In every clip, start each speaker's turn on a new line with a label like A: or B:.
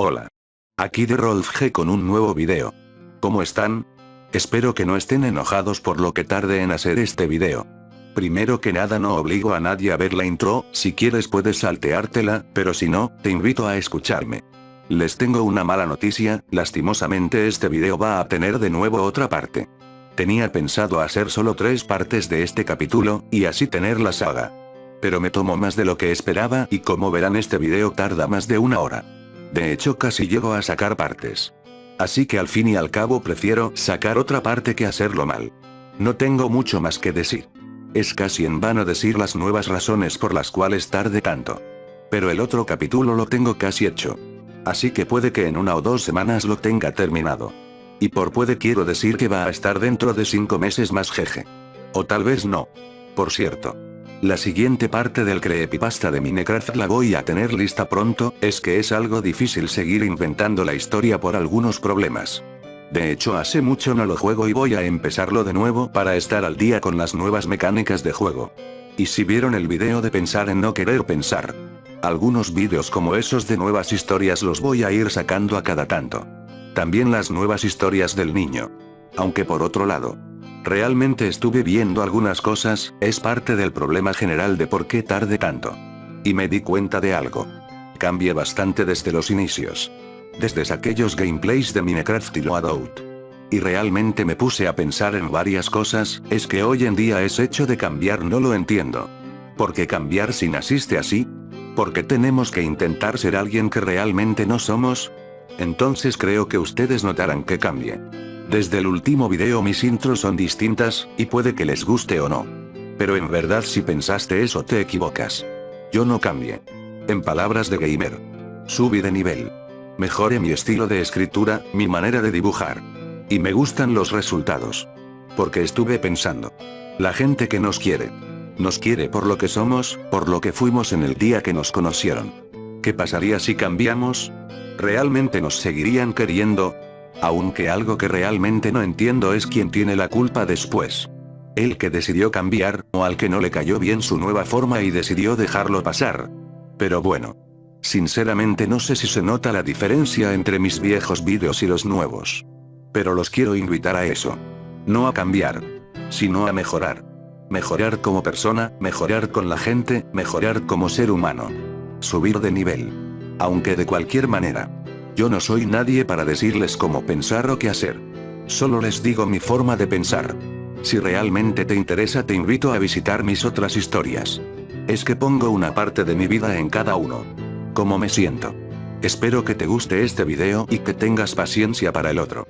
A: Hola. Aquí de Rolf G con un nuevo video. ¿Cómo están? Espero que no estén enojados por lo que tarde en hacer este video. Primero que nada, no obligo a nadie a ver la intro, si quieres puedes salteártela, pero si no, te invito a escucharme. Les tengo una mala noticia, lastimosamente este video va a tener de nuevo otra parte. Tenía pensado hacer solo 3 partes de este capítulo, y así tener la saga. Pero me tomó más de lo que esperaba y como verán este video tarda más de 1 hora. De hecho casi llego a sacar partes. Así que al fin y al cabo prefiero sacar otra parte que hacerlo mal. No tengo mucho más que decir. Es casi en vano decir las nuevas razones por las cuales tarde tanto. Pero el otro capítulo lo tengo casi hecho. Así que puede que en 1 o 2 semanas lo tenga terminado. Y por puede quiero decir que va a estar dentro de 5 meses más, jeje. O tal vez no. Por cierto. La siguiente parte del creepypasta de Minecraft la voy a tener lista pronto, es que es algo difícil seguir inventando la historia por algunos problemas. De hecho hace mucho no lo juego y voy a empezarlo de nuevo para estar al día con las nuevas mecánicas de juego. Y si vieron el video de pensar en no querer pensar. Algunos vídeos como esos de nuevas historias los voy a ir sacando a cada tanto. También las nuevas historias del niño. Aunque por otro lado. Realmente estuve viendo algunas cosas, es parte del problema general de por qué tarde tanto. Y me di cuenta de algo. Cambié bastante desde los inicios. Desde aquellos gameplays de Minecraft y Loadout. Y realmente me puse a pensar en varias cosas, es que hoy en día ese hecho de cambiar no lo entiendo. ¿Por qué cambiar si naciste así? ¿Por qué tenemos que intentar ser alguien que realmente no somos? Entonces creo que ustedes notarán que cambie. Desde el último video mis intros son distintas, y puede que les guste o no. Pero en verdad si pensaste eso te equivocas. Yo no cambié. En palabras de gamer. Subí de nivel. Mejoré mi estilo de escritura, mi manera de dibujar. Y me gustan los resultados. Porque estuve pensando. La gente que nos quiere. Nos quiere por lo que somos, por lo que fuimos en el día que nos conocieron. ¿Qué pasaría si cambiamos? ¿Realmente nos seguirían queriendo? Aunque algo que realmente no entiendo es quién tiene la culpa después. El que decidió cambiar, o al que no le cayó bien su nueva forma y decidió dejarlo pasar. Pero bueno. Sinceramente no sé si se nota la diferencia entre mis viejos vídeos y los nuevos. Pero los quiero invitar a eso. No a cambiar. Sino a mejorar. Mejorar como persona, mejorar con la gente, mejorar como ser humano. Subir de nivel. Aunque de cualquier manera. Yo no soy nadie para decirles cómo pensar o qué hacer. Solo les digo mi forma de pensar. Si realmente te interesa te invito a visitar mis otras historias. Es que pongo una parte de mi vida en cada uno. Cómo me siento. Espero que te guste este video y que tengas paciencia para el otro.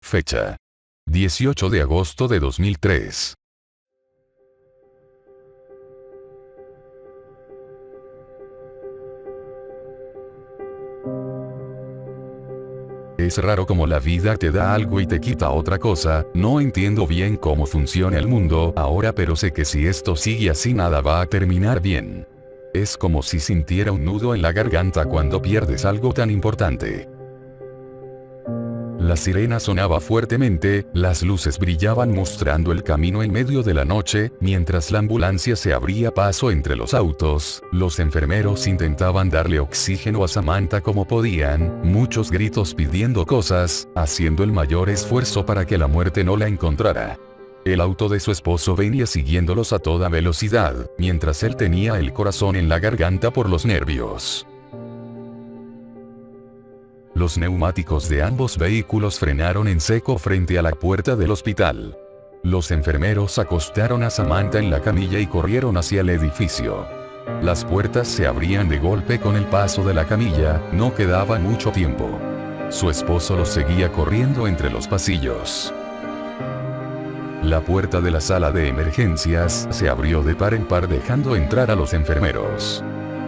B: Fecha. 18 de agosto de 2003. Es raro como la vida te da algo y te quita otra cosa, no entiendo bien cómo funciona el mundo ahora, pero sé que si esto sigue así nada va a terminar bien. Es como si sintiera un nudo en la garganta cuando pierdes algo tan importante. La sirena sonaba fuertemente, las luces brillaban mostrando el camino en medio de la noche, mientras la ambulancia se abría paso entre los autos, los enfermeros intentaban darle oxígeno a Samantha como podían, muchos gritos pidiendo cosas, haciendo el mayor esfuerzo para que la muerte no la encontrara. El auto de su esposo venía siguiéndolos a toda velocidad, mientras él tenía el corazón en la garganta por los nervios. Los neumáticos de ambos vehículos frenaron en seco frente a la puerta del hospital. Los enfermeros acostaron a Samantha en la camilla y corrieron hacia el edificio. Las puertas se abrían de golpe con el paso de la camilla, no quedaba mucho tiempo. Su esposo los seguía corriendo entre los pasillos. La puerta de la sala de emergencias se abrió de par en par dejando entrar a los enfermeros.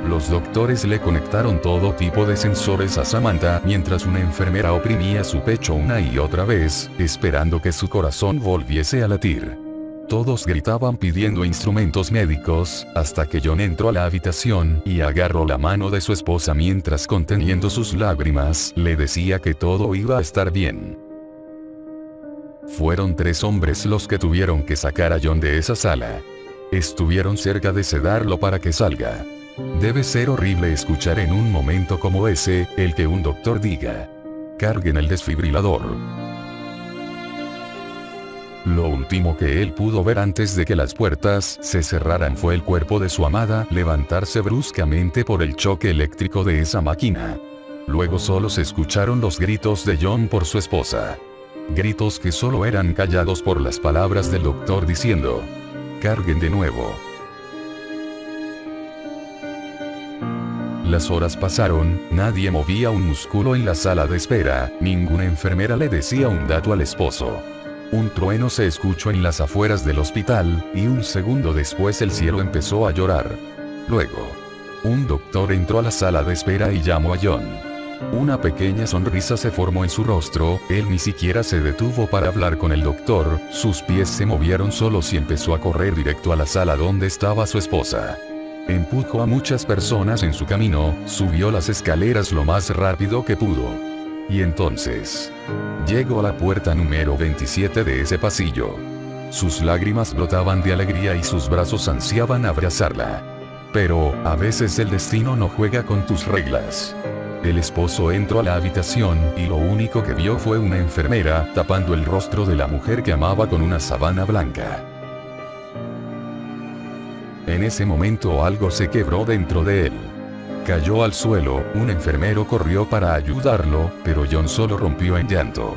B: Los doctores le conectaron todo tipo de sensores a Samantha mientras una enfermera oprimía su pecho una y otra vez, esperando que su corazón volviese a latir. Todos gritaban pidiendo instrumentos médicos, hasta que John entró a la habitación y agarró la mano de su esposa mientras conteniendo sus lágrimas, le decía que todo iba a estar bien. Fueron 3 hombres los que tuvieron que sacar a John de esa sala. Estuvieron cerca de sedarlo para que salga. Debe ser horrible escuchar en un momento como ese, el que un doctor diga: carguen el desfibrilador. Lo último que él pudo ver antes de que las puertas se cerraran fue el cuerpo de su amada levantarse bruscamente por el choque eléctrico de esa máquina. Luego solo se escucharon los gritos de John por su esposa. Gritos que solo eran callados por las palabras del doctor diciendo: carguen de nuevo. Las horas pasaron, nadie movía un músculo en la sala de espera, ninguna enfermera le decía un dato al esposo. Un trueno se escuchó en las afueras del hospital, y un segundo después el cielo empezó a llorar. Luego, un doctor entró a la sala de espera y llamó a John. Una pequeña sonrisa se formó en su rostro, él ni siquiera se detuvo para hablar con el doctor, sus pies se movieron solos y empezó a correr directo a la sala donde estaba su esposa. Empujó a muchas personas en su camino, subió las escaleras lo más rápido que pudo. Y entonces, llegó a la puerta número 27 de ese pasillo. Sus lágrimas brotaban de alegría y sus brazos ansiaban abrazarla. Pero, a veces el destino no juega con tus reglas. El esposo entró a la habitación, y lo único que vio fue una enfermera, tapando el rostro de la mujer que amaba con una sábana blanca. En ese momento algo se quebró dentro de él. Cayó al suelo, un enfermero corrió para ayudarlo, pero John solo rompió en llanto.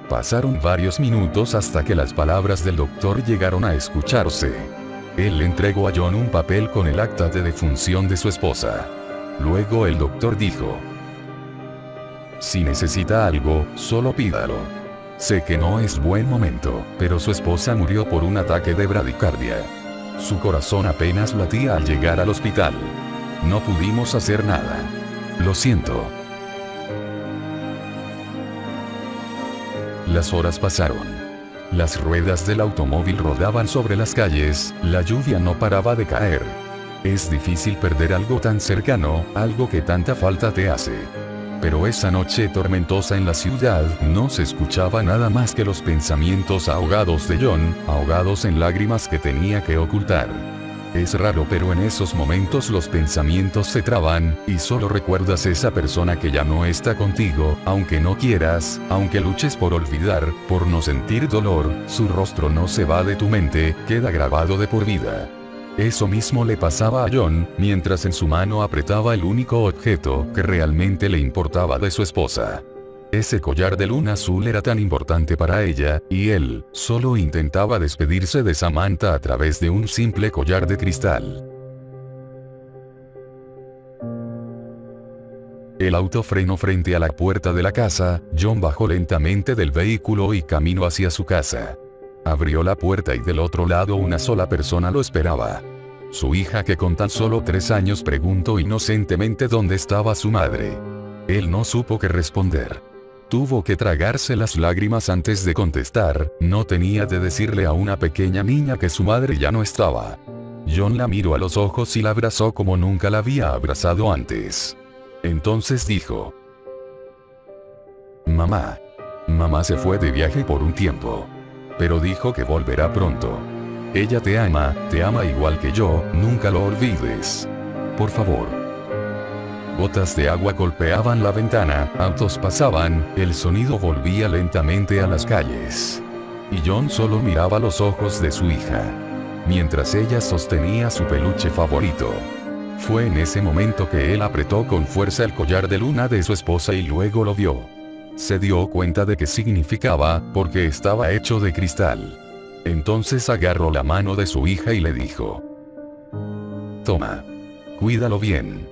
B: Pasaron varios minutos hasta que las palabras del doctor llegaron a escucharse. Él le entregó a John un papel con el acta de defunción de su esposa. Luego el doctor dijo: si necesita algo, solo pídalo. Sé que no es buen momento, pero su esposa murió por un ataque de bradicardia. Su corazón apenas latía al llegar al hospital. No pudimos hacer nada. Lo siento. Las horas pasaron. Las ruedas del automóvil rodaban sobre las calles, la lluvia no paraba de caer. Es difícil perder algo tan cercano, algo que tanta falta te hace. Pero esa noche tormentosa en la ciudad, no se escuchaba nada más que los pensamientos ahogados de John, ahogados en lágrimas que tenía que ocultar. Es raro, pero en esos momentos los pensamientos se traban, y solo recuerdas esa persona que ya no está contigo, aunque no quieras, aunque luches por olvidar, por no sentir dolor, su rostro no se va de tu mente, queda grabado de por vida. Eso mismo le pasaba a John, mientras en su mano apretaba el único objeto que realmente le importaba de su esposa. Ese collar de luna azul era tan importante para ella, y él solo intentaba despedirse de Samantha a través de un simple collar de cristal. El auto frenó frente a la puerta de la casa, John bajó lentamente del vehículo y caminó hacia su casa. Abrió la puerta y del otro lado una sola persona lo esperaba. Su hija, que con tan solo 3 años preguntó inocentemente dónde estaba su madre. Él no supo qué responder. Tuvo que tragarse las lágrimas antes de contestar, no tenía de decirle a una pequeña niña que su madre ya no estaba. John la miró a los ojos y la abrazó como nunca la había abrazado antes. Entonces dijo: Mamá. Mamá se fue de viaje por un tiempo. Pero dijo que volverá pronto. Ella te ama igual que yo, nunca lo olvides. Por favor. Gotas de agua golpeaban la ventana, autos pasaban, el sonido volvía lentamente a las calles. Y John solo miraba los ojos de su hija, mientras ella sostenía su peluche favorito. Fue en ese momento que él apretó con fuerza el collar de luna de su esposa y luego lo vio. Se dio cuenta de qué significaba, porque estaba hecho de cristal. Entonces agarró la mano de su hija y le dijo: Toma. Cuídalo bien.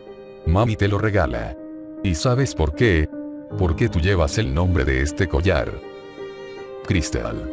B: Mami te lo regala. ¿Y sabes por qué? Porque tú llevas el nombre de este collar. Crystal.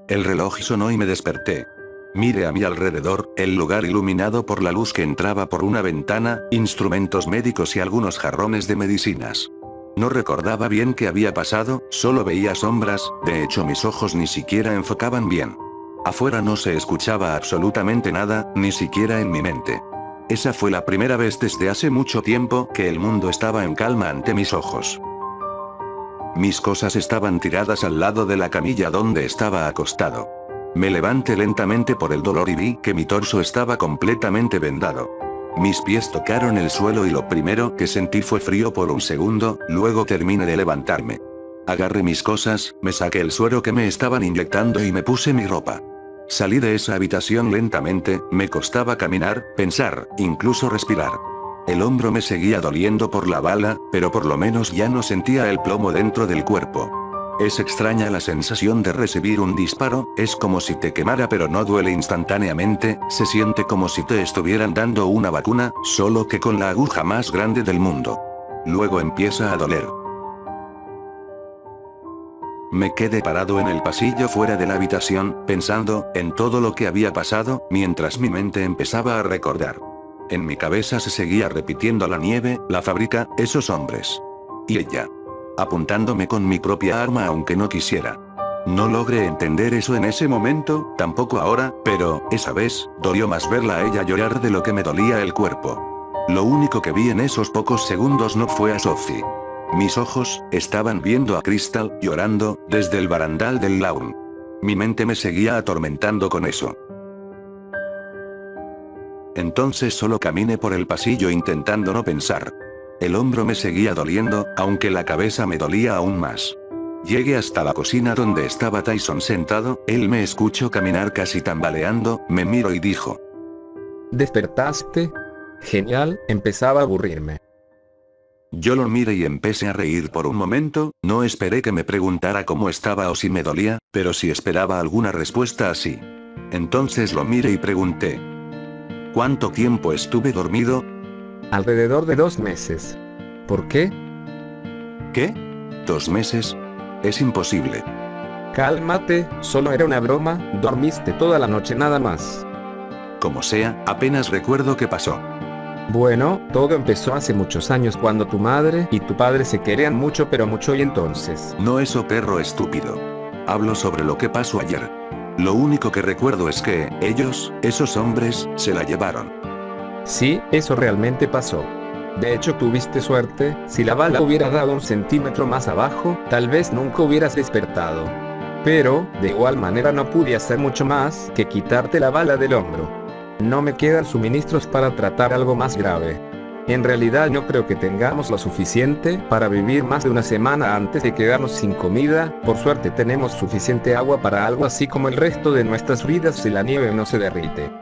A: El reloj sonó y me desperté. Miré a mi alrededor, el lugar iluminado por la luz que entraba por una ventana, instrumentos médicos y algunos jarrones de medicinas. No recordaba bien qué había pasado, solo veía sombras, de hecho mis ojos ni siquiera enfocaban bien. Afuera no se escuchaba absolutamente nada, ni siquiera en mi mente. Esa fue la primera vez desde hace mucho tiempo que el mundo estaba en calma ante mis ojos. Mis cosas estaban tiradas al lado de la camilla donde estaba acostado. Me levanté lentamente por el dolor y vi que mi torso estaba completamente vendado. Mis pies tocaron el suelo y lo primero que sentí fue frío por un segundo, luego terminé de levantarme. Agarré mis cosas, me saqué el suero que me estaban inyectando y me puse mi ropa. Salí de esa habitación lentamente, me costaba caminar, pensar, incluso respirar. El hombro me seguía doliendo por la bala, pero por lo menos ya no sentía el plomo dentro del cuerpo. Es extraña la sensación de recibir un disparo, es como si te quemara pero no duele instantáneamente, se siente como si te estuvieran dando una vacuna, solo que con la aguja más grande del mundo. Luego empieza a doler. Me quedé parado en el pasillo fuera de la habitación, pensando en todo lo que había pasado, mientras mi mente empezaba a recordar. En mi cabeza se seguía repitiendo la nieve, la fábrica, esos hombres. Y ella. Apuntándome con mi propia arma aunque no quisiera. No logré entender eso en ese momento, tampoco ahora, pero, esa vez, dolió más verla a ella llorar de lo que me dolía el cuerpo. Lo único que vi en esos pocos segundos no fue a Sophie. Mis ojos, estaban viendo a Crystal, llorando, desde el barandal del lawn. Mi mente me seguía atormentando con eso. Entonces solo caminé por el pasillo intentando no pensar. El hombro me seguía doliendo, aunque la cabeza me dolía aún más. Llegué hasta la cocina donde estaba Tyson sentado, él me escuchó caminar casi tambaleando, me miró y dijo:
C: ¿Despertaste? Genial, empezaba a aburrirme.
A: Yo lo miré y empecé a reír por un momento, no esperé que me preguntara cómo estaba o si me dolía, pero sí esperaba alguna respuesta así. Entonces lo miré y pregunté: ¿cuánto tiempo estuve dormido?
C: Alrededor de 2 meses. ¿Por qué?
A: ¿Qué? ¿2 meses? Es imposible.
C: Cálmate, solo era una broma, dormiste toda la noche nada más.
A: Como sea, apenas recuerdo qué pasó.
C: Bueno, todo empezó hace muchos años cuando tu madre y tu padre se querían mucho pero mucho y entonces...
A: No eso, perro estúpido. Hablo sobre lo que pasó ayer. Lo único que recuerdo es que, ellos, esos hombres, se la llevaron.
C: Sí, eso realmente pasó. De hecho tuviste suerte, si la bala hubiera dado 1 centímetro más abajo, tal vez nunca hubieras despertado. Pero, de igual manera no pude hacer mucho más que quitarte la bala del hombro. No me quedan suministros para tratar algo más grave. En realidad no creo que tengamos lo suficiente para vivir más de 1 semana antes de quedarnos sin comida, por suerte tenemos suficiente agua para algo así como el resto de nuestras vidas si la nieve no se derrite.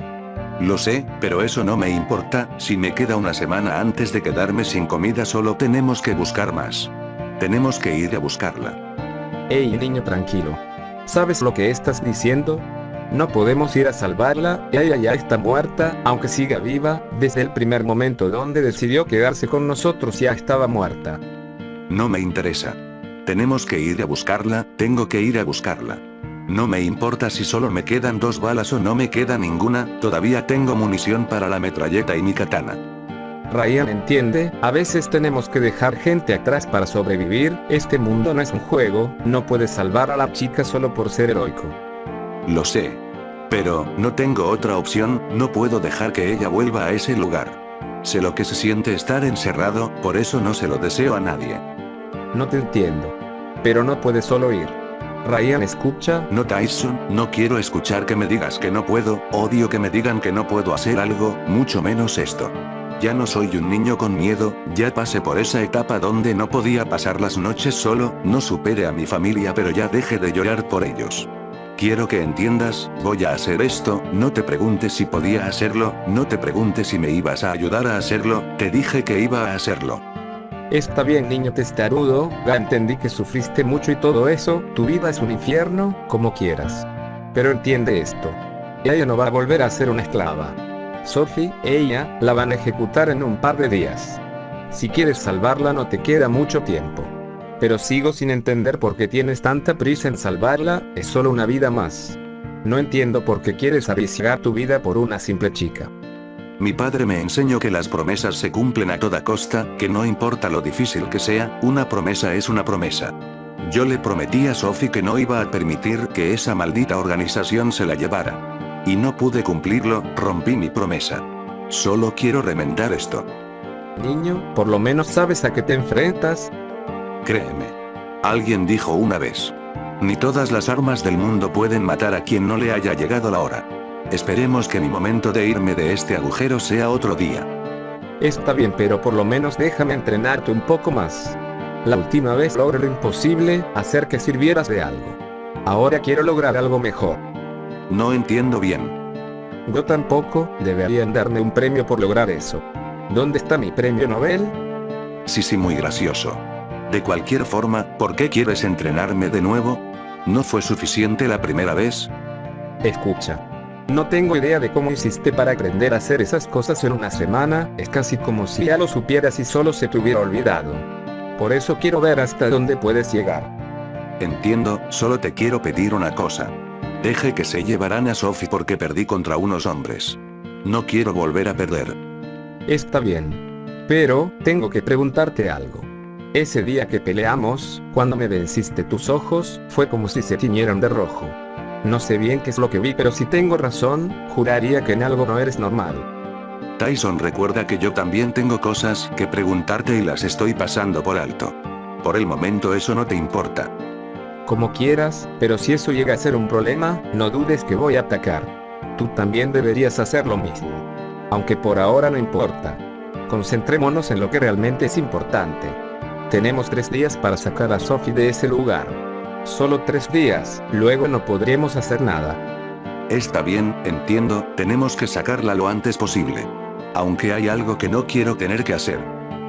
A: Lo sé, pero eso no me importa, si me queda 1 semana antes de quedarme sin comida solo tenemos que buscar más. Tenemos que ir a buscarla.
C: Hey niño tranquilo. ¿Sabes lo que estás diciendo? No podemos ir a salvarla, ella ya está muerta, aunque siga viva, desde el primer momento donde decidió quedarse con nosotros ya estaba muerta.
A: No me interesa. Tenemos que ir a buscarla, tengo que ir a buscarla. No me importa si solo me quedan 2 balas o no me queda ninguna, todavía tengo munición para la metralleta y mi katana.
C: Ryan entiende, a veces tenemos que dejar gente atrás para sobrevivir, este mundo no es un juego, no puedes salvar a la chica solo por ser heroico.
A: Lo sé. Pero, no tengo otra opción, no puedo dejar que ella vuelva a ese lugar. Sé lo que se siente estar encerrado, por eso no se lo deseo a nadie.
C: No te entiendo. Pero no puedes solo ir. Ryan escucha.
A: No Tyson, no quiero escuchar que me digas que no puedo, odio que me digan que no puedo hacer algo, mucho menos esto. Ya no soy un niño con miedo, ya pasé por esa etapa donde no podía pasar las noches solo, no superé a mi familia pero ya dejé de llorar por ellos. Quiero que entiendas, voy a hacer esto, no te preguntes si podía hacerlo, no te preguntes si me ibas a ayudar a hacerlo, te dije que iba a hacerlo.
C: Está bien niño testarudo, ya entendí que sufriste mucho y todo eso, tu vida es un infierno, como quieras. Pero entiende esto. Ella no va a volver a ser una esclava. Sophie, ella, la van a ejecutar en un par de días. Si quieres salvarla no te queda mucho tiempo. Pero sigo sin entender por qué tienes tanta prisa en salvarla, es solo una vida más. No entiendo por qué quieres arriesgar tu vida por una simple chica.
A: Mi padre me enseñó que las promesas se cumplen a toda costa, que no importa lo difícil que sea, una promesa es una promesa. Yo le prometí a Sophie que no iba a permitir que esa maldita organización se la llevara. Y no pude cumplirlo, rompí mi promesa. Solo quiero remendar esto.
C: Niño, por lo menos sabes a qué te enfrentas.
A: Créeme. Alguien dijo una vez. Ni todas las armas del mundo pueden matar a quien no le haya llegado la hora. Esperemos que mi momento de irme de este agujero sea otro día.
C: Está bien, pero por lo menos déjame entrenarte un poco más. La última vez logré lo imposible, hacer que sirvieras de algo. Ahora quiero lograr algo mejor.
A: No entiendo bien.
C: Yo tampoco, deberían darme un premio por lograr eso. ¿Dónde está mi premio Nobel?
A: Sí, muy gracioso. De cualquier forma, ¿por qué quieres entrenarme de nuevo? ¿No fue suficiente la primera vez?
C: Escucha. No tengo idea de cómo hiciste para aprender a hacer esas cosas en una semana, es casi como si ya lo supieras y solo se te hubiera olvidado. Por eso quiero ver hasta dónde puedes llegar.
A: Entiendo, solo te quiero pedir una cosa. Deje que se llevarán a Sophie porque perdí contra unos hombres. No quiero volver a perder.
C: Está bien. Pero, tengo que preguntarte algo. Ese día que peleamos, cuando me venciste tus ojos, fue como si se tiñeran de rojo. No sé bien qué es lo que vi, pero si tengo razón, juraría que en algo no eres normal.
A: Tyson, recuerda que yo también tengo cosas que preguntarte y las estoy pasando por alto. Por el momento eso no te importa.
C: Como quieras, pero si eso llega a ser un problema, no dudes que voy a atacar. Tú también deberías hacer lo mismo. Aunque por ahora no importa. Concentrémonos en lo que realmente es importante. Tenemos 3 días para sacar a Sophie de ese lugar. Solo 3 días, luego no podremos hacer nada.
A: Está bien, entiendo, tenemos que sacarla lo antes posible. Aunque hay algo que no quiero tener que hacer.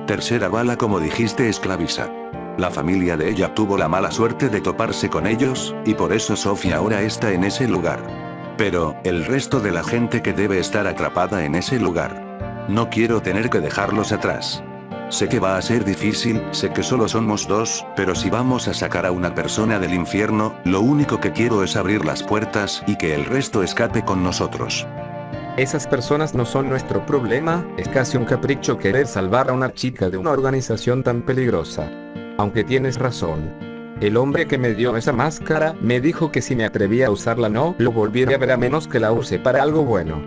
A: Tercera bala, como dijiste, esclaviza. La familia de ella tuvo la mala suerte de toparse con ellos, y por eso Sophie ahora está en ese lugar. Pero, el resto de la gente que debe estar atrapada en ese lugar. No quiero tener que dejarlos atrás. Sé que va a ser difícil, sé que solo somos 2, pero si vamos a sacar a una persona del infierno, lo único que quiero es abrir las puertas y que el resto escape con nosotros.
C: Esas personas no son nuestro problema, es casi un capricho querer salvar a una chica de una organización tan peligrosa. Aunque tienes razón. El hombre que me dio esa máscara, me dijo que si me atrevía a usarla no lo volviera a ver a menos que la use para algo bueno.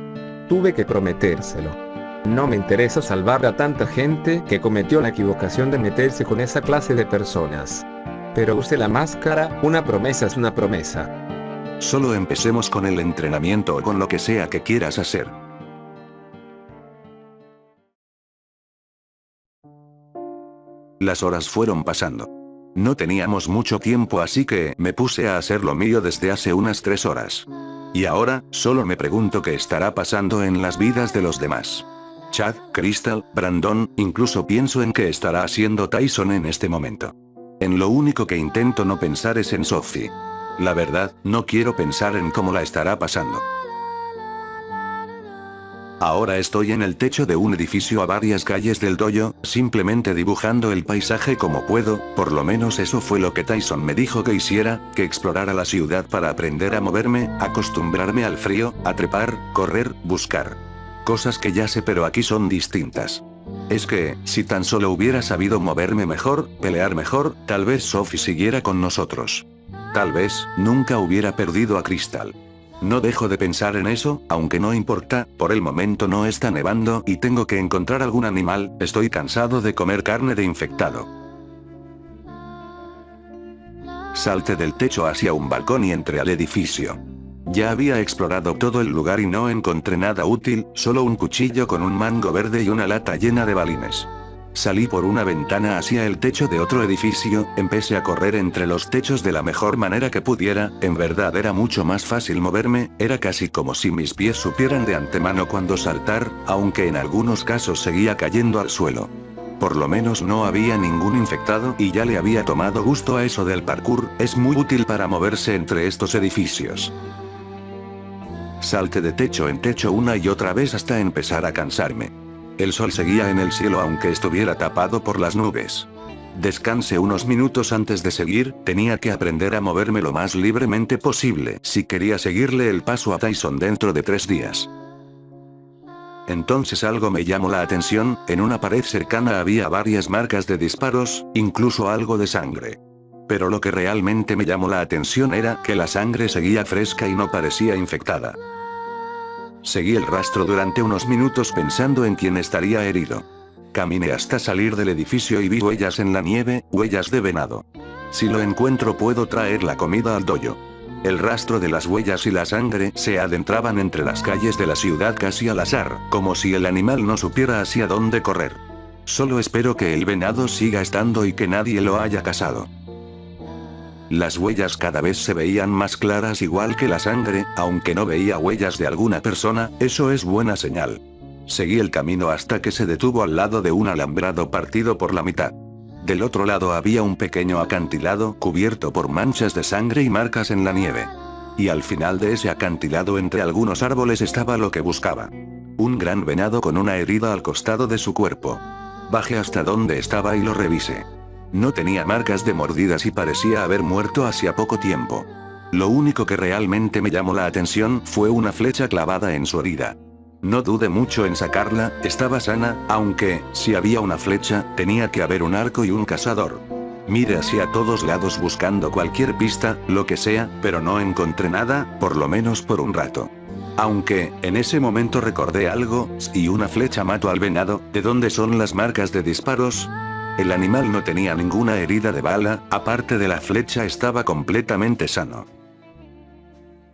C: Tuve que prometérselo. No me interesa salvar a tanta gente que cometió la equivocación de meterse con esa clase de personas. Pero use la máscara, una promesa es una promesa.
A: Solo empecemos con el entrenamiento o con lo que sea que quieras hacer. Las horas fueron pasando. No teníamos mucho tiempo, así que me puse a hacer lo mío desde hace unas 3 horas. Y ahora, solo me pregunto qué estará pasando en las vidas de los demás. Chad, Crystal, Brandon, incluso pienso en qué estará haciendo Tyson en este momento. En lo único que intento no pensar es en Sophie. La verdad, no quiero pensar en cómo la estará pasando. Ahora estoy en el techo de un edificio a varias calles del dojo, simplemente dibujando el paisaje como puedo, por lo menos eso fue lo que Tyson me dijo que hiciera, que explorara la ciudad para aprender a moverme, acostumbrarme al frío, a trepar, correr, buscar. Cosas que ya sé, pero aquí son distintas. Es que, si tan solo hubiera sabido moverme mejor, pelear mejor, tal vez Sophie siguiera con nosotros. Tal vez, nunca hubiera perdido a Crystal. No dejo de pensar en eso, aunque no importa, por el momento no está nevando y tengo que encontrar algún animal, estoy cansado de comer carne de infectado. Salté del techo hacia un balcón y entré al edificio. Ya había explorado todo el lugar y no encontré nada útil, solo un cuchillo con un mango verde y una lata llena de balines. Salí por una ventana hacia el techo de otro edificio, empecé a correr entre los techos de la mejor manera que pudiera, en verdad era mucho más fácil moverme, era casi como si mis pies supieran de antemano cuándo saltar, aunque en algunos casos seguía cayendo al suelo. Por lo menos no había ningún infectado y ya le había tomado gusto a eso del parkour, es muy útil para moverse entre estos edificios. Salté de techo en techo una y otra vez hasta empezar a cansarme. El sol seguía en el cielo aunque estuviera tapado por las nubes. Descansé unos minutos antes de seguir, tenía que aprender a moverme lo más libremente posible si quería seguirle el paso a Tyson dentro de 3 días. Entonces algo me llamó la atención, en una pared cercana había varias marcas de disparos, incluso algo de sangre. Pero lo que realmente me llamó la atención era que la sangre seguía fresca y no parecía infectada. Seguí el rastro durante unos minutos pensando en quién estaría herido. Caminé hasta salir del edificio y vi huellas en la nieve, huellas de venado. Si lo encuentro puedo traer la comida al dojo. El rastro de las huellas y la sangre se adentraban entre las calles de la ciudad casi al azar, como si el animal no supiera hacia dónde correr. Solo espero que el venado siga estando y que nadie lo haya cazado. Las huellas cada vez se veían más claras igual que la sangre, aunque no veía huellas de alguna persona, eso es buena señal. Seguí el camino hasta que se detuvo al lado de un alambrado partido por la mitad. Del otro lado había un pequeño acantilado cubierto por manchas de sangre y marcas en la nieve. Y al final de ese acantilado entre algunos árboles estaba lo que buscaba. Un gran venado con una herida al costado de su cuerpo. Bajé hasta donde estaba y lo revisé. No tenía marcas de mordidas y parecía haber muerto hacía poco tiempo. Lo único que realmente me llamó la atención fue una flecha clavada en su herida. No dudé mucho en sacarla, estaba sana, aunque, si había una flecha, tenía que haber un arco y un cazador. Miré hacia todos lados buscando cualquier pista, lo que sea, pero no encontré nada, por lo menos por un rato. Aunque, en ese momento recordé algo, si una flecha mató al venado, ¿de dónde son las marcas de disparos? El animal no tenía ninguna herida de bala, aparte de la flecha estaba completamente sano.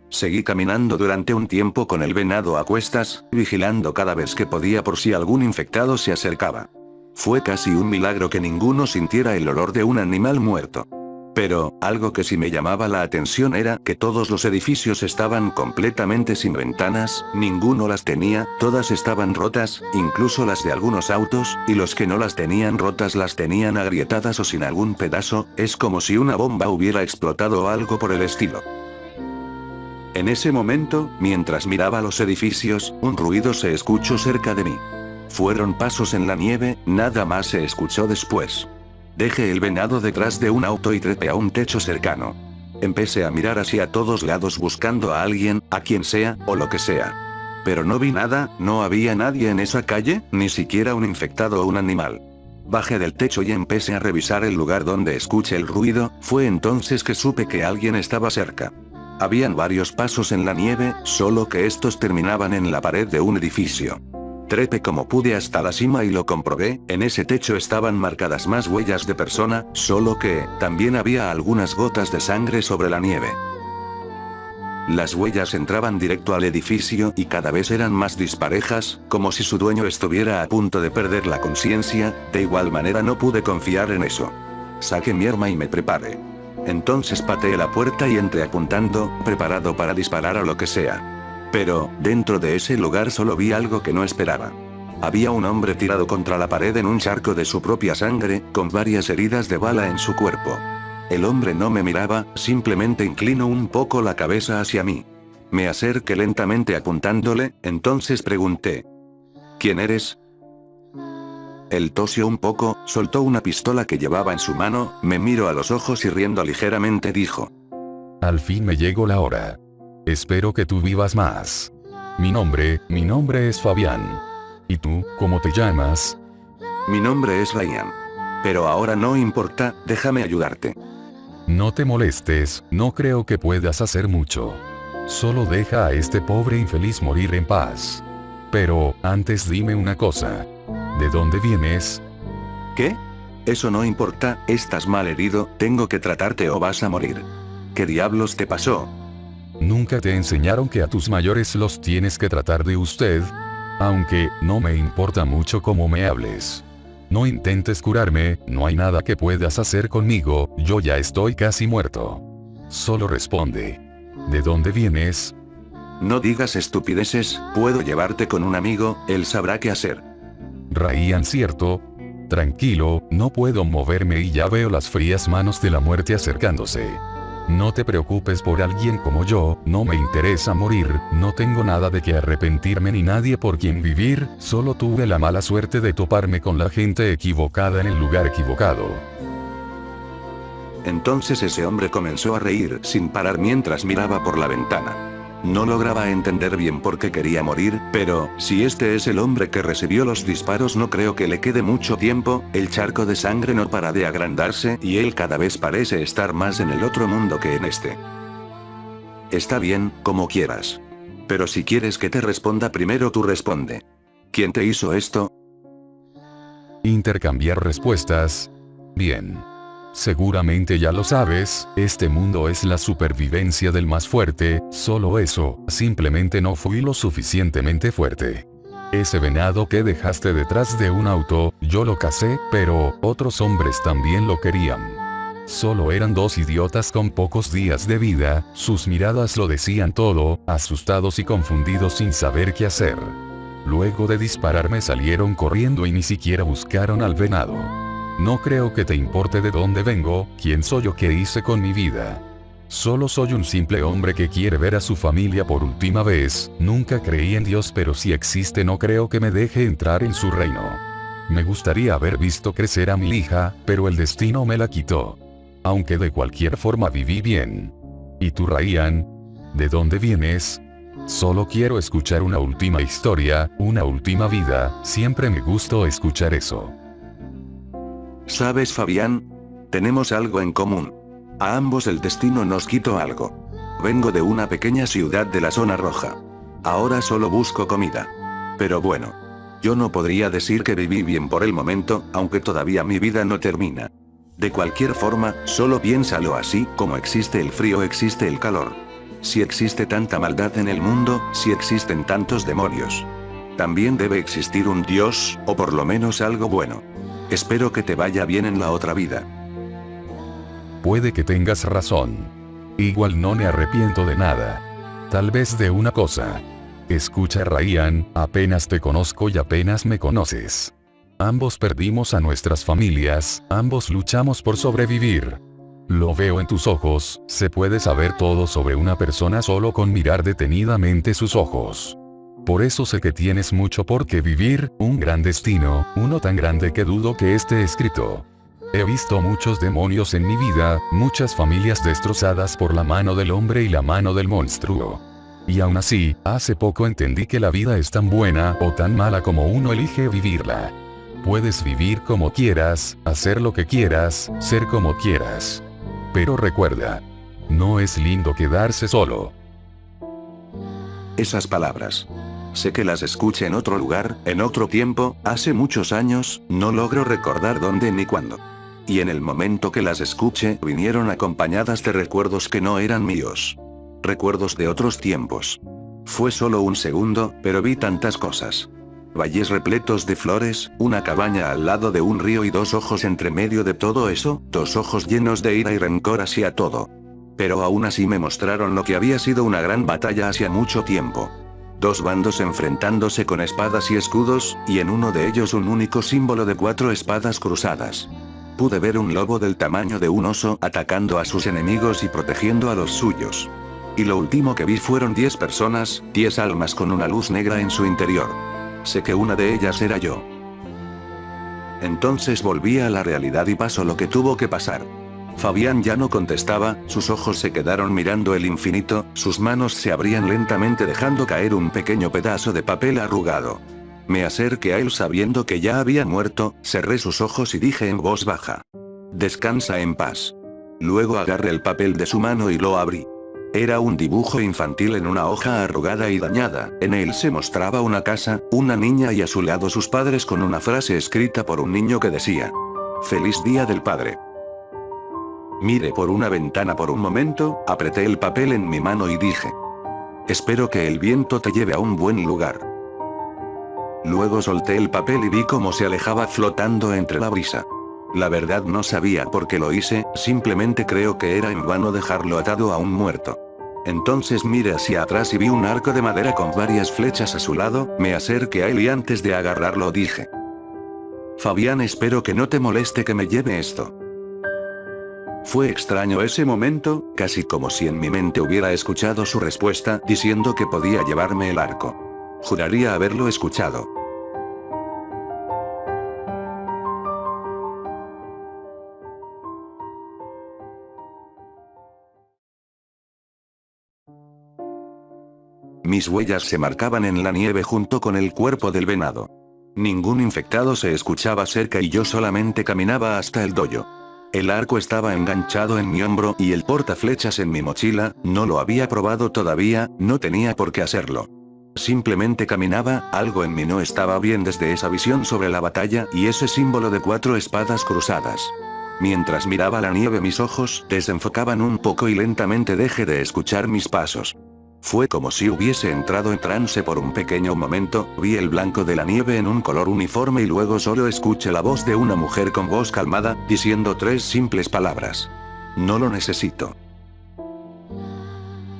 A: Seguí caminando durante un tiempo con el venado a cuestas, vigilando cada vez que podía por si algún infectado se acercaba. Fue casi un milagro que ninguno sintiera el olor de un animal muerto. Pero, algo que sí me llamaba la atención era que todos los edificios estaban completamente sin ventanas, ninguno las tenía, todas estaban rotas, incluso las de algunos autos, y los que no las tenían rotas las tenían agrietadas o sin algún pedazo, es como si una bomba hubiera explotado o algo por el estilo. En ese momento, mientras miraba los edificios, un ruido se escuchó cerca de mí. Fueron pasos en la nieve, nada más se escuchó después. Dejé el venado detrás de un auto y trepé a un techo cercano. Empecé a mirar hacia todos lados buscando a alguien, a quien sea, o lo que sea. Pero no vi nada, no había nadie en esa calle, ni siquiera un infectado o un animal. Bajé del techo y empecé a revisar el lugar donde escuché el ruido, fue entonces que supe que alguien estaba cerca. Habían varios pasos en la nieve, solo que estos terminaban en la pared de un edificio. Trepé como pude hasta la cima y lo comprobé, en ese techo estaban marcadas más huellas de persona, solo que, también había algunas gotas de sangre sobre la nieve. Las huellas entraban directo al edificio y cada vez eran más disparejas, como si su dueño estuviera a punto de perder la conciencia, de igual manera no pude confiar en eso. Saqué mi arma y me preparé. Entonces pateé la puerta y entré apuntando, preparado para disparar a lo que sea. Pero, dentro de ese lugar solo vi algo que no esperaba. Había un hombre tirado contra la pared en un charco de su propia sangre, con varias heridas de bala en su cuerpo. El hombre no me miraba, simplemente inclinó un poco la cabeza hacia mí. Me acerqué lentamente apuntándole, entonces pregunté: ¿Quién eres? Él tosió un poco, soltó una pistola que llevaba en su mano, me miró a los ojos y riendo ligeramente dijo:
B: Al fin me llegó la hora. Espero que tú vivas más. Mi nombre es Fabián. ¿Y tú, cómo te llamas?
A: Mi nombre es Ryan. Pero ahora no importa, déjame ayudarte.
B: No te molestes, no creo que puedas hacer mucho. Solo deja a este pobre infeliz morir en paz. Pero, antes dime una cosa. ¿De dónde vienes?
A: ¿Qué? Eso no importa, estás mal herido, tengo que tratarte o vas a morir. ¿Qué diablos te pasó?
B: ¿Nunca te enseñaron que a tus mayores los tienes que tratar de usted? Aunque, no me importa mucho cómo me hables. No intentes curarme, no hay nada que puedas hacer conmigo, yo ya estoy casi muerto. Solo responde. ¿De dónde vienes?
A: No digas estupideces, puedo llevarte con un amigo, él sabrá qué hacer.
B: Ryan, ¿cierto? Tranquilo, no puedo moverme y ya veo las frías manos de la muerte acercándose. No te preocupes por alguien como yo, no me interesa morir, no tengo nada de que arrepentirme ni nadie por quien vivir, solo tuve la mala suerte de toparme con la gente equivocada en el lugar equivocado.
A: Entonces ese hombre comenzó a reír sin parar mientras miraba por la ventana. No lograba entender bien por qué quería morir, pero, si este es el hombre que recibió los disparos, no creo que le quede mucho tiempo. El charco de sangre no para de agrandarse y él cada vez parece estar más en el otro mundo que en este. Está bien, como quieras. Pero si quieres que te responda primero, tú responde. ¿Quién te hizo esto?
B: Intercambiar respuestas. Bien. Seguramente ya lo sabes, este mundo es la supervivencia del más fuerte, solo eso, simplemente no fui lo suficientemente fuerte. Ese venado que dejaste detrás de un auto, yo lo cazé, pero otros hombres también lo querían. Solo eran dos idiotas con pocos días de vida, sus miradas lo decían todo, asustados y confundidos sin saber qué hacer. Luego de dispararme salieron corriendo y ni siquiera buscaron al venado. No creo que te importe de dónde vengo, quién soy o qué hice con mi vida. Solo soy un simple hombre que quiere ver a su familia por última vez. Nunca creí en Dios, pero si existe no creo que me deje entrar en su reino. Me gustaría haber visto crecer a mi hija, pero el destino me la quitó. Aunque de cualquier forma viví bien. ¿Y tú, Ryan? ¿De dónde vienes? Solo quiero escuchar una última historia, una última vida, siempre me gustó escuchar eso.
A: ¿Sabes, Fabián? Tenemos algo en común. A ambos el destino nos quitó algo. Vengo de una pequeña ciudad de la zona roja. Ahora solo busco comida. Pero bueno. Yo no podría decir que viví bien por el momento, aunque todavía mi vida no termina. De cualquier forma, solo piénsalo así, como existe el frío existe el calor. Si existe tanta maldad en el mundo, si existen tantos demonios. También debe existir un Dios, o por lo menos algo bueno. Espero que te vaya bien en la otra vida.
B: Puede que tengas razón. Igual no me arrepiento de nada. Tal vez de una cosa. Escucha, Ryan, apenas te conozco y apenas me conoces. Ambos perdimos a nuestras familias, ambos luchamos por sobrevivir. Lo veo en tus ojos, se puede saber todo sobre una persona solo con mirar detenidamente sus ojos. Por eso sé que tienes mucho por qué vivir, un gran destino, uno tan grande que dudo que esté escrito. He visto muchos demonios en mi vida, muchas familias destrozadas por la mano del hombre y la mano del monstruo. Y aún así, hace poco entendí que la vida es tan buena o tan mala como uno elige vivirla. Puedes vivir como quieras, hacer lo que quieras, ser como quieras. Pero recuerda, no es lindo quedarse solo.
A: Esas palabras. Sé que las escuché en otro lugar, en otro tiempo, hace muchos años, no logro recordar dónde ni cuándo. Y en el momento que las escuché, vinieron acompañadas de recuerdos que no eran míos. Recuerdos de otros tiempos. Fue solo un segundo, pero vi tantas cosas. Valles repletos de flores, una cabaña al lado de un río y dos ojos entre medio de todo eso, dos ojos llenos de ira y rencor hacia todo. Pero aún así me mostraron lo que había sido una gran batalla hacía mucho tiempo. Dos bandos enfrentándose con espadas y escudos, y en uno de ellos un único símbolo de 4 espadas cruzadas. Pude ver un lobo del tamaño de un oso atacando a sus enemigos y protegiendo a los suyos. Y lo último que vi fueron 10 personas, 10 almas con una luz negra en su interior. Sé que una de ellas era yo. Entonces volví a la realidad y pasó lo que tuvo que pasar. Fabián ya no contestaba, sus ojos se quedaron mirando el infinito, sus manos se abrían lentamente dejando caer un pequeño pedazo de papel arrugado. Me acerqué a él sabiendo que ya había muerto, cerré sus ojos y dije en voz baja. Descansa en paz. Luego agarré el papel de su mano y lo abrí. Era un dibujo infantil en una hoja arrugada y dañada, en él se mostraba una casa, una niña y a su lado sus padres con una frase escrita por un niño que decía: Feliz Día del Padre. Miré por una ventana por un momento, apreté el papel en mi mano y dije: espero que el viento te lleve a un buen lugar. Luego solté el papel y vi cómo se alejaba flotando entre la brisa. La verdad no sabía por qué lo hice, simplemente creo que era en vano dejarlo atado a un muerto. Entonces miré hacia atrás y vi un arco de madera con varias flechas a su lado, me acerqué a él y antes de agarrarlo dije: Fabián, espero que no te moleste que me lleve esto. Fue extraño ese momento, casi como si en mi mente hubiera escuchado su respuesta diciendo que podía llevarme el arco. Juraría haberlo escuchado. mis huellas se marcaban en la nieve junto con el cuerpo del venado. Ningún infectado se escuchaba cerca y yo solamente caminaba hasta el dojo. El arco estaba enganchado en mi hombro y el portaflechas en mi mochila, no lo había probado todavía, no tenía por qué hacerlo. Simplemente caminaba, algo en mí no estaba bien desde esa visión sobre la batalla y ese símbolo de 4 espadas cruzadas. Mientras miraba la nieve mis ojos desenfocaban un poco y lentamente dejé de escuchar mis pasos. Fue como si hubiese entrado en trance por un pequeño momento, vi el blanco de la nieve en un color uniforme y luego solo escuché la voz de una mujer con voz calmada, diciendo 3 simples palabras. No lo necesito.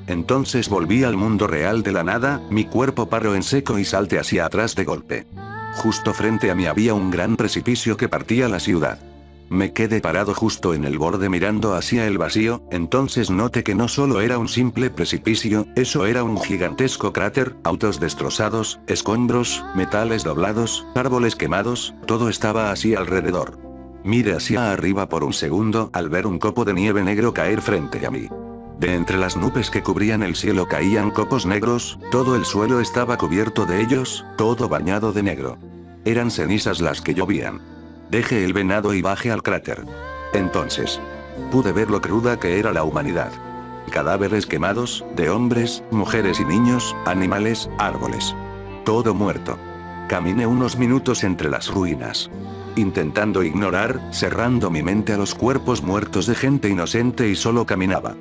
A: Entonces volví al mundo real de la nada, mi cuerpo paró en seco y salté hacia atrás de golpe. Justo frente a mí había un gran precipicio que partía la ciudad. Me quedé parado justo en el borde mirando hacia el vacío, entonces noté que no solo era un simple precipicio, eso era un gigantesco cráter, autos destrozados, escombros, metales doblados, árboles quemados, todo estaba así alrededor. Miré hacia arriba por un segundo al ver un copo de nieve negro caer frente a mí. De entre las nubes que cubrían el cielo caían copos negros, todo el suelo estaba cubierto de ellos, todo bañado de negro. Eran cenizas las que llovían. Dejé el venado y bajé al cráter. Entonces, pude ver lo cruda que era la humanidad. Cadáveres quemados, de hombres, mujeres y niños, animales, árboles. Todo muerto. Caminé unos minutos entre las ruinas. Intentando ignorar, cerrando mi mente a los cuerpos muertos de gente inocente y solo caminaba.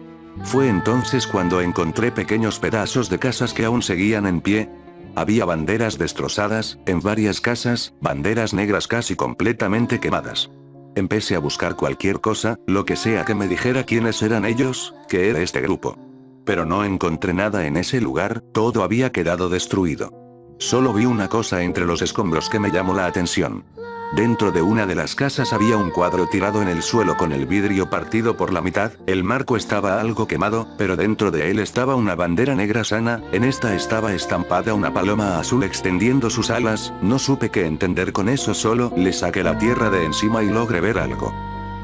A: Fue entonces cuando encontré pequeños pedazos de casas que aún seguían en pie. Había banderas destrozadas, en varias casas, banderas negras casi completamente quemadas. Empecé a buscar cualquier cosa, lo que sea que me dijera quiénes eran ellos, qué era este grupo. Pero no encontré nada en ese lugar, todo había quedado destruido. Solo vi una cosa entre los escombros que me llamó la atención. Dentro de una de las casas había un cuadro tirado en el suelo con el vidrio partido por la mitad, el marco estaba algo quemado, pero dentro de él estaba una bandera negra sana, en esta estaba estampada una paloma azul extendiendo sus alas, no supe qué entender con eso, solo le saqué la tierra de encima y logré ver algo.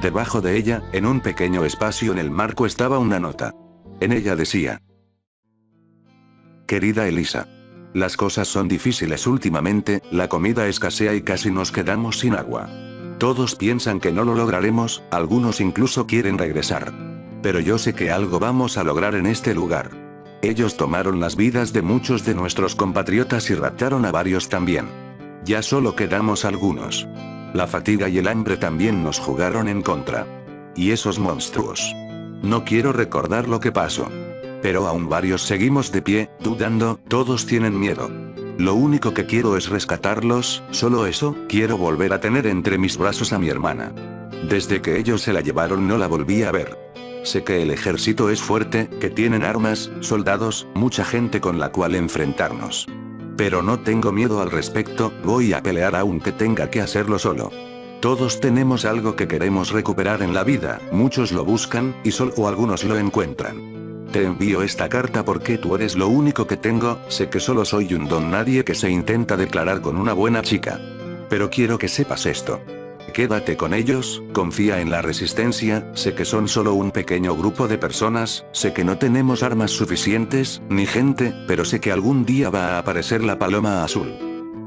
A: Debajo de ella, en un pequeño espacio en el marco estaba una nota. En ella decía: Querida Elisa. Las cosas son difíciles últimamente, la comida escasea y casi nos quedamos sin agua. Todos piensan que no lo lograremos, algunos incluso quieren regresar. Pero yo sé que algo vamos a lograr en este lugar. Ellos tomaron las vidas de muchos de nuestros compatriotas y raptaron a varios también. Ya solo quedamos algunos. La fatiga y el hambre también nos jugaron en contra. Y esos monstruos. No quiero recordar lo que pasó. Pero aún varios seguimos de pie, dudando, todos tienen miedo. Lo único que quiero es rescatarlos, solo eso, quiero volver a tener entre mis brazos a mi hermana. Desde que ellos se la llevaron no la volví a ver. Sé que el ejército es fuerte, que tienen armas, soldados, mucha gente con la cual enfrentarnos. Pero no tengo miedo al respecto, voy a pelear aunque tenga que hacerlo solo. Todos tenemos algo que queremos recuperar en la vida, muchos lo buscan, y solo algunos lo encuentran. Te envío esta carta porque tú eres lo único que tengo, sé que solo soy un don nadie que se intenta declarar con una buena chica. Pero quiero que sepas esto. Quédate con ellos, confía en la resistencia, sé que son solo un pequeño grupo de personas, sé que no tenemos armas suficientes, ni gente, pero sé que algún día va a aparecer la paloma azul.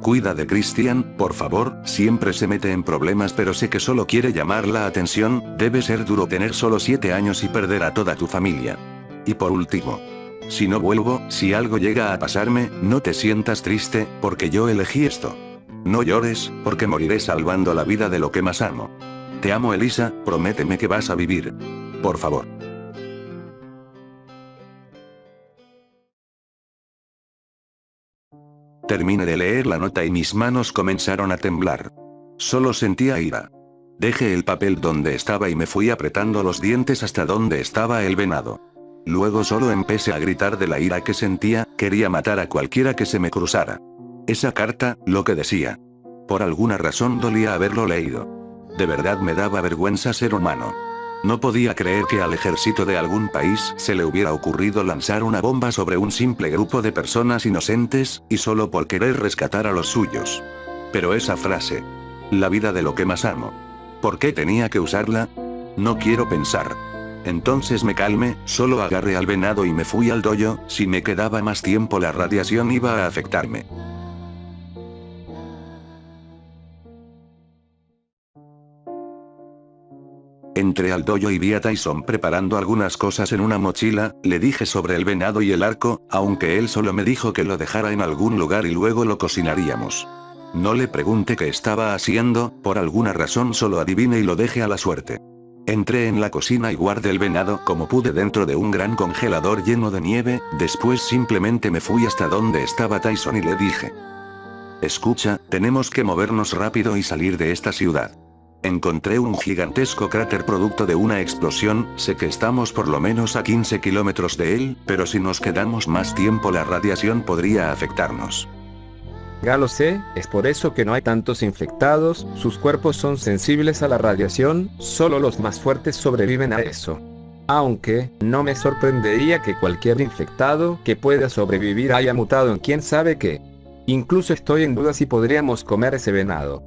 A: Cuida de Christian, por favor, siempre se mete en problemas pero sé que solo quiere llamar la atención, debe ser duro tener solo 7 años y perder a toda tu familia. Y por último, si no vuelvo, si algo llega a pasarme, no te sientas triste, porque yo elegí esto. No llores, porque moriré salvando la vida de lo que más amo. Te amo Elisa, prométeme que vas a vivir. Por favor. Terminé de leer la nota y mis manos comenzaron a temblar. Solo sentía ira. Dejé el papel donde estaba y me fui apretando los dientes hasta donde estaba el venado. Luego solo empecé a gritar de la ira que sentía, quería matar a cualquiera que se me cruzara. Esa carta, lo que decía. Por alguna razón dolía haberlo leído. De verdad me daba vergüenza ser humano. No podía creer que al ejército de algún país se le hubiera ocurrido lanzar una bomba sobre un simple grupo de personas inocentes, y solo por querer rescatar a los suyos. Pero esa frase. La vida de lo que más amo. ¿Por qué tenía que usarla? No quiero pensar. Entonces me calmé, solo agarré al venado y me fui al dojo. Si me quedaba más tiempo la radiación iba a afectarme. Entré al dojo y vi a Tyson preparando algunas cosas en una mochila. Le dije sobre el venado y el arco, aunque él solo me dijo que lo dejara en algún lugar y luego lo cocinaríamos. No le pregunté qué estaba haciendo, por alguna razón solo adiviné y lo dejé a la suerte. Entré en la cocina y guardé el venado como pude dentro de un gran congelador lleno de nieve. Después simplemente me fui hasta donde estaba Tyson y le dije: escucha, tenemos que movernos rápido y salir de esta ciudad. Encontré un gigantesco cráter producto de una explosión. Sé que estamos por lo menos a 15 kilómetros de él, pero si nos quedamos más tiempo la radiación podría afectarnos.
C: Ya lo sé, es por eso que no hay tantos infectados, sus cuerpos son sensibles a la radiación, solo los más fuertes sobreviven a eso. Aunque, no me sorprendería que cualquier infectado que pueda sobrevivir haya mutado en quién sabe qué. Incluso estoy en duda si podríamos comer ese venado.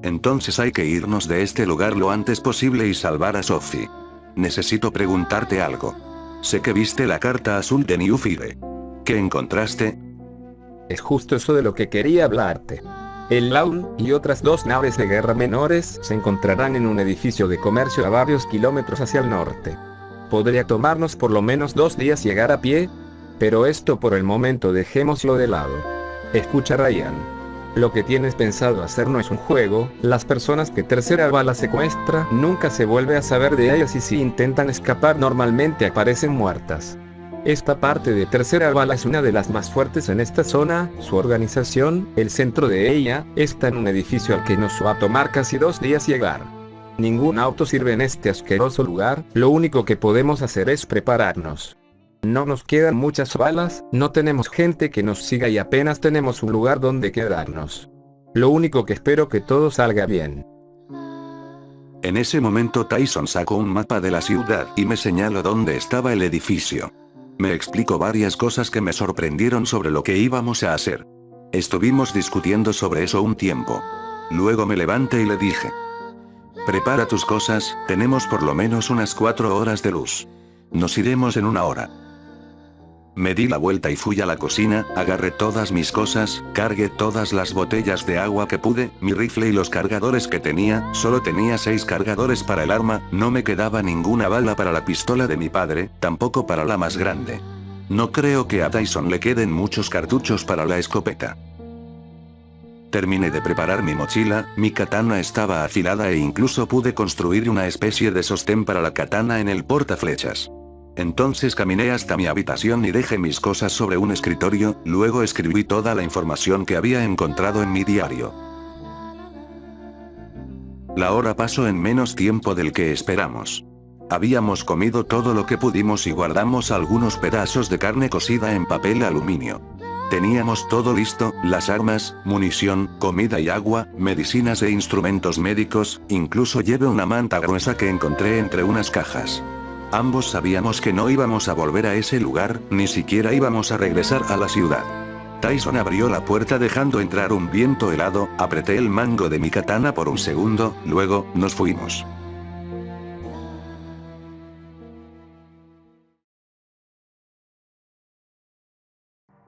A: Entonces hay que irnos de este lugar lo antes posible y salvar a Sophie. Necesito preguntarte algo. Sé que viste la carta azul de New Fire. ¿Qué encontraste?
C: Es justo eso de lo que quería hablarte. El Laun y otras 2 naves de guerra menores se encontrarán en un edificio de comercio a varios kilómetros hacia el norte. Podría tomarnos por lo menos 2 días llegar a pie, pero esto por el momento dejémoslo de lado. Escucha, Ryan. Lo que tienes pensado hacer no es un juego. Las personas que Tercera Bala secuestra nunca se vuelve a saber de ellas y si intentan escapar normalmente aparecen muertas. Esta parte de Tercera Bala es una de las más fuertes en esta zona. Su organización, el centro de ella, está en un edificio al que nos va a tomar casi 2 días llegar. Ningún auto sirve en este asqueroso lugar. Lo único que podemos hacer es prepararnos. No nos quedan muchas balas, no tenemos gente que nos siga y apenas tenemos un lugar donde quedarnos. Lo único que espero que todo salga bien.
A: En ese momento Tyson sacó un mapa de la ciudad y me señaló dónde estaba el edificio. Me explicó varias cosas que me sorprendieron sobre lo que íbamos a hacer. Estuvimos discutiendo sobre eso un tiempo. Luego me levanté y le dije: prepara tus cosas, tenemos por lo menos unas 4 horas de luz. Nos iremos en 1 hora. Me di la vuelta y fui a la cocina, agarré todas mis cosas, cargué todas las botellas de agua que pude, mi rifle y los cargadores que tenía. Solo tenía 6 cargadores para el arma, no me quedaba ninguna bala para la pistola de mi padre, tampoco para la más grande. No creo que a Tyson le queden muchos cartuchos para la escopeta. Terminé de preparar mi mochila, mi katana estaba afilada e incluso pude construir una especie de sostén para la katana en el portaflechas. Entonces caminé hasta mi habitación y dejé mis cosas sobre un escritorio, luego escribí toda la información que había encontrado en mi diario. La hora pasó en menos tiempo del que esperamos. Habíamos comido todo lo que pudimos y guardamos algunos pedazos de carne cocida en papel aluminio. Teníamos todo listo, las armas, munición, comida y agua, medicinas e instrumentos médicos, incluso llevé una manta gruesa que encontré entre unas cajas. Ambos sabíamos que no íbamos a volver a ese lugar, ni siquiera íbamos a regresar a la ciudad. Tyson abrió la puerta dejando entrar un viento helado, apreté el mango de mi katana por un segundo, luego, nos fuimos.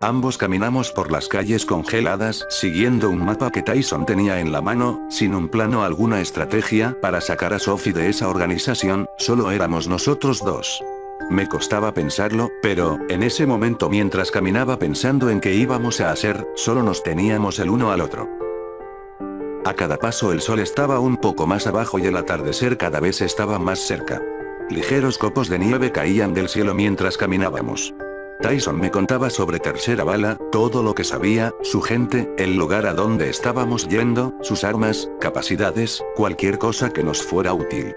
A: Ambos caminamos por las calles congeladas, siguiendo un mapa que Tyson tenía en la mano, sin un plano o alguna estrategia para sacar a Sophie de esa organización. Solo éramos nosotros 2. Me costaba pensarlo, pero, en ese momento mientras caminaba pensando en qué íbamos a hacer, solo nos teníamos el uno al otro. A cada paso el sol estaba un poco más abajo y el atardecer cada vez estaba más cerca. Ligeros copos de nieve caían del cielo mientras caminábamos. Tyson me contaba sobre Tercera Bala, todo lo que sabía, su gente, el lugar a donde estábamos yendo, sus armas, capacidades, cualquier cosa que nos fuera útil.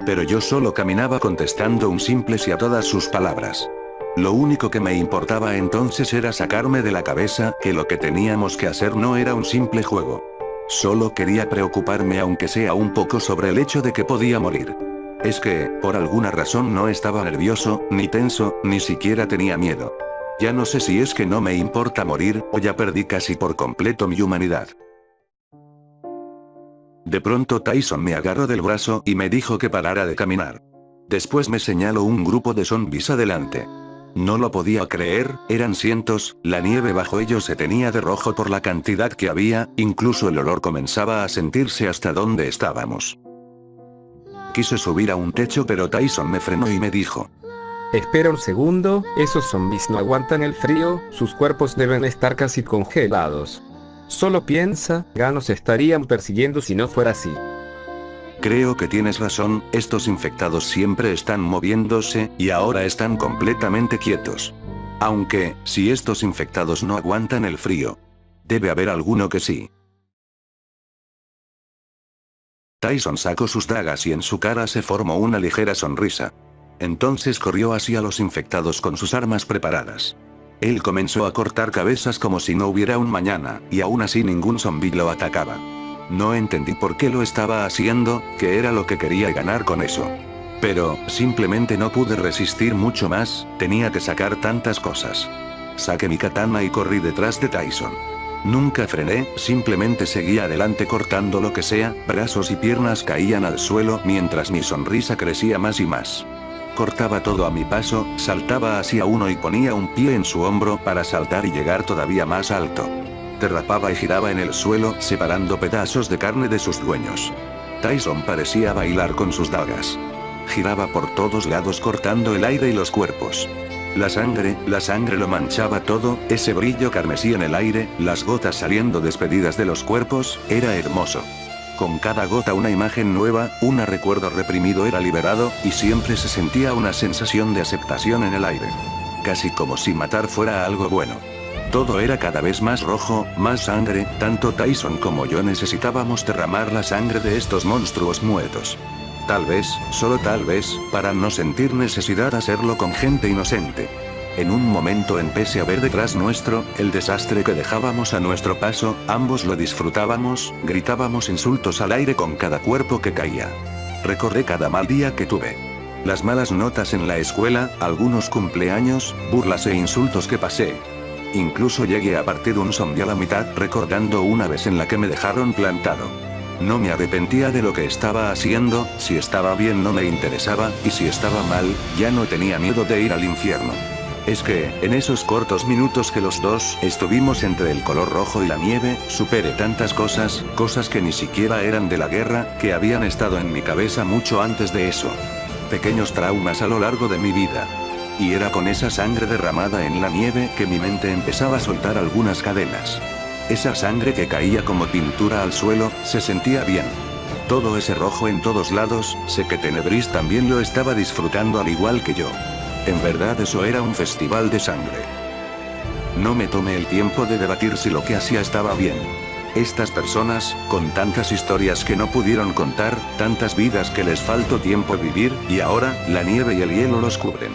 A: Pero yo solo caminaba contestando un simple sí a todas sus palabras. Lo único que me importaba entonces era sacarme de la cabeza que lo que teníamos que hacer no era un simple juego. Solo quería preocuparme aunque sea un poco sobre el hecho de que podía morir. Es que, por alguna razón no estaba nervioso, ni tenso, ni siquiera tenía miedo. Ya no sé si es que no me importa morir, o ya perdí casi por completo mi humanidad. De pronto Tyson me agarró del brazo y me dijo que parara de caminar. Después me señaló un grupo de zombies adelante. No lo podía creer, eran cientos, la nieve bajo ellos se tenía de rojo por la cantidad que había, incluso el olor comenzaba a sentirse hasta donde estábamos. Quise subir a un techo pero Tyson me frenó y me dijo:
C: Espera un segundo, esos zombies no aguantan el frío, sus cuerpos deben estar casi congelados. Solo piensa, ya nos estarían persiguiendo si no fuera así.
A: Creo que tienes razón, estos infectados siempre están moviéndose, y ahora están completamente quietos. Aunque, si estos infectados no aguantan el frío, debe haber alguno que sí. Tyson sacó sus dagas y en su cara se formó una ligera sonrisa. Entonces corrió hacia los infectados con sus armas preparadas. Él comenzó a cortar cabezas como si no hubiera un mañana, y aún así ningún zombi lo atacaba. No entendí por qué lo estaba haciendo, qué era lo que quería ganar con eso. Pero, simplemente no pude resistir mucho más, tenía que sacar tantas cosas. Saqué mi katana y corrí detrás de Tyson. Nunca frené, simplemente seguí adelante cortando lo que sea, brazos y piernas caían al suelo mientras mi sonrisa crecía más y más. Cortaba todo a mi paso, saltaba hacia uno y ponía un pie en su hombro para saltar y llegar todavía más alto. Derrapaba y giraba en el suelo, separando pedazos de carne de sus dueños. Tyson parecía bailar con sus dagas. Giraba por todos lados cortando el aire y los cuerpos. La sangre lo manchaba todo, ese brillo carmesí en el aire, las gotas saliendo despedidas de los cuerpos, era hermoso. Con cada gota una imagen nueva, un recuerdo reprimido era liberado, y siempre se sentía una sensación de aceptación en el aire. Casi como si matar fuera algo bueno. Todo era cada vez más rojo, más sangre, tanto Tyson como yo necesitábamos derramar la sangre de estos monstruos muertos. Tal vez, solo tal vez, para no sentir necesidad de hacerlo con gente inocente. En un momento empecé a ver detrás nuestro, el desastre que dejábamos a nuestro paso, ambos lo disfrutábamos, gritábamos insultos al aire con cada cuerpo que caía. Recordé cada mal día que tuve. Las malas notas en la escuela, algunos cumpleaños, burlas e insultos que pasé. Incluso llegué a partir un zombie a la mitad recordando una vez en la que me dejaron plantado. No me arrepentía de lo que estaba haciendo, si estaba bien no me interesaba, y si estaba mal, ya no tenía miedo de ir al infierno. Es que, en esos cortos minutos que los dos estuvimos entre el color rojo y la nieve, superé tantas cosas, cosas que ni siquiera eran de la guerra, que habían estado en mi cabeza mucho antes de eso. Pequeños traumas a lo largo de mi vida. Y era con esa sangre derramada en la nieve que mi mente empezaba a soltar algunas cadenas. Esa sangre que caía como pintura al suelo, se sentía bien. Todo ese rojo en todos lados, sé que Tenebris también lo estaba disfrutando al igual que yo. En verdad eso era un festival de sangre. No me tomé el tiempo de debatir si lo que hacía estaba bien. Estas personas, con tantas historias que no pudieron contar, tantas vidas que les faltó tiempo a vivir, y ahora, la nieve y el hielo los cubren.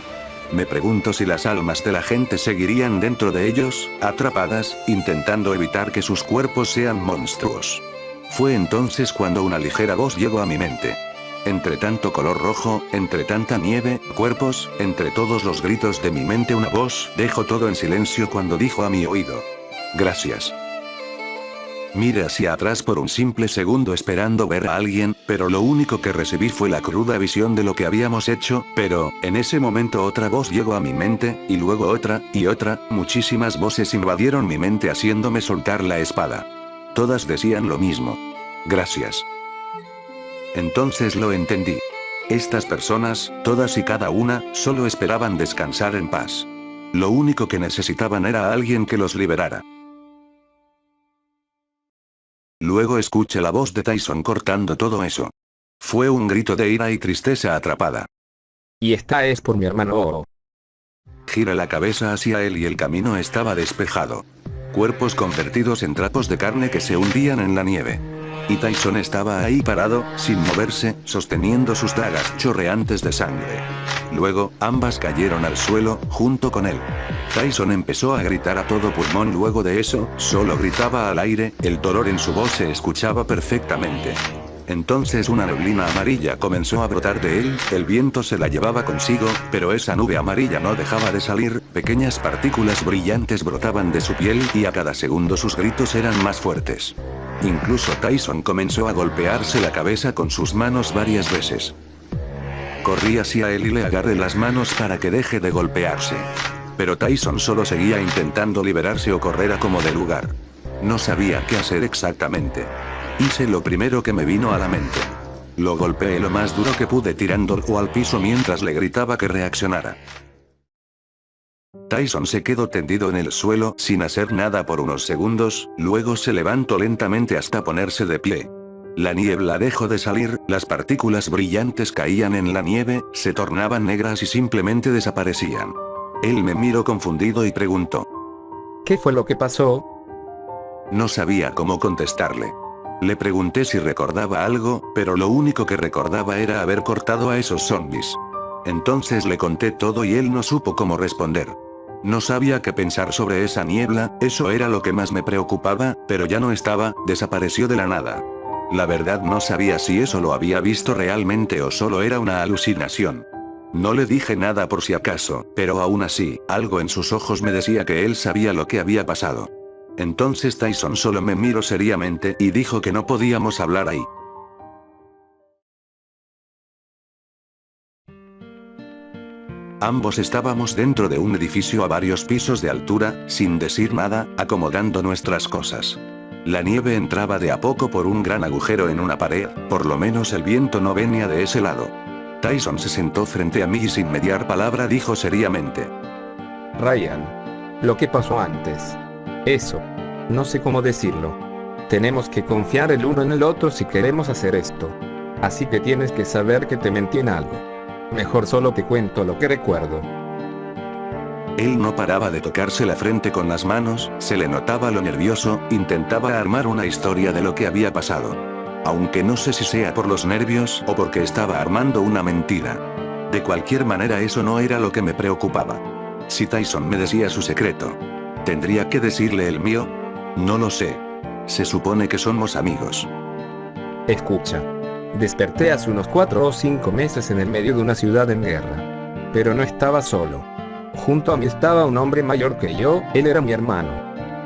A: Me pregunto si las almas de la gente seguirían dentro de ellos, atrapadas, intentando evitar que sus cuerpos sean monstruos. Fue entonces cuando una ligera voz llegó a mi mente. Entre tanto color rojo, entre tanta nieve, cuerpos, entre todos los gritos de mi mente una voz dejó todo en silencio cuando dijo a mi oído: gracias. Miré hacia atrás por un simple segundo esperando ver a alguien, pero lo único que recibí fue la cruda visión de lo que habíamos hecho, pero, en ese momento otra voz llegó a mi mente, y luego otra, y otra, muchísimas voces invadieron mi mente haciéndome soltar la espada. Todas decían lo mismo. Gracias. Entonces lo entendí. Estas personas, todas y cada una, solo esperaban descansar en paz. Lo único que necesitaban era a alguien que los liberara. Luego escuché la voz de Tyson cortando todo eso. Fue un grito de ira y tristeza atrapada.
C: Y esta es por mi hermano.
A: Giré la cabeza hacia él y el camino estaba despejado. Cuerpos convertidos en trapos de carne que se hundían en la nieve. Y Tyson estaba ahí parado, sin moverse, sosteniendo sus dagas chorreantes de sangre. Luego, ambas cayeron al suelo, junto con él. Tyson empezó a gritar a todo pulmón. Luego de eso, solo gritaba al aire, el dolor en su voz se escuchaba perfectamente. Entonces una neblina amarilla comenzó a brotar de él, el viento se la llevaba consigo, pero esa nube amarilla no dejaba de salir, pequeñas partículas brillantes brotaban de su piel y a cada segundo sus gritos eran más fuertes. Incluso Tyson comenzó a golpearse la cabeza con sus manos varias veces. Corrí hacia él y le agarré las manos para que deje de golpearse. Pero Tyson solo seguía intentando liberarse o correr a como de lugar. No sabía qué hacer exactamente. Hice lo primero que me vino a la mente. Lo golpeé lo más duro que pude tirándolo al piso mientras le gritaba que reaccionara. Tyson se quedó tendido en el suelo sin hacer nada por unos segundos, luego se levantó lentamente hasta ponerse de pie. La niebla dejó de salir, las partículas brillantes caían en la nieve, se tornaban negras y simplemente desaparecían. Él me miró confundido y preguntó.
C: ¿Qué fue lo que pasó?
A: No sabía cómo contestarle. Le pregunté si recordaba algo, pero lo único que recordaba era haber cortado a esos zombies. Entonces le conté todo y él no supo cómo responder. No sabía qué pensar sobre esa niebla, eso era lo que más me preocupaba, pero ya no estaba, desapareció de la nada. La verdad no sabía si eso lo había visto realmente o solo era una alucinación. No le dije nada por si acaso, pero aún así, algo en sus ojos me decía que él sabía lo que había pasado. Entonces Tyson solo me miró seriamente y dijo que no podíamos hablar ahí. Ambos estábamos dentro de un edificio a varios pisos de altura, sin decir nada, acomodando nuestras cosas. La nieve entraba de a poco por un gran agujero en una pared, por lo menos el viento no venía de ese lado. Tyson se sentó frente a mí y sin mediar palabra dijo seriamente.
C: Ryan. Lo que pasó antes. Eso. No sé cómo decirlo. Tenemos que confiar el uno en el otro si queremos hacer esto. Así que tienes que saber que te mentí en algo. Mejor solo te cuento lo que recuerdo.
A: Él no paraba de tocarse la frente con las manos, se le notaba lo nervioso, intentaba armar una historia de lo que había pasado. Aunque no sé si sea por los nervios o porque estaba armando una mentira. De cualquier manera eso no era lo que me preocupaba. Si Tyson me decía su secreto, ¿tendría que decirle el mío? No lo sé. Se supone que somos amigos.
C: Escucha. Desperté hace unos 4 o 5 meses en el medio de una ciudad en guerra. Pero no estaba solo. Junto a mí estaba un hombre mayor que yo, él era mi hermano.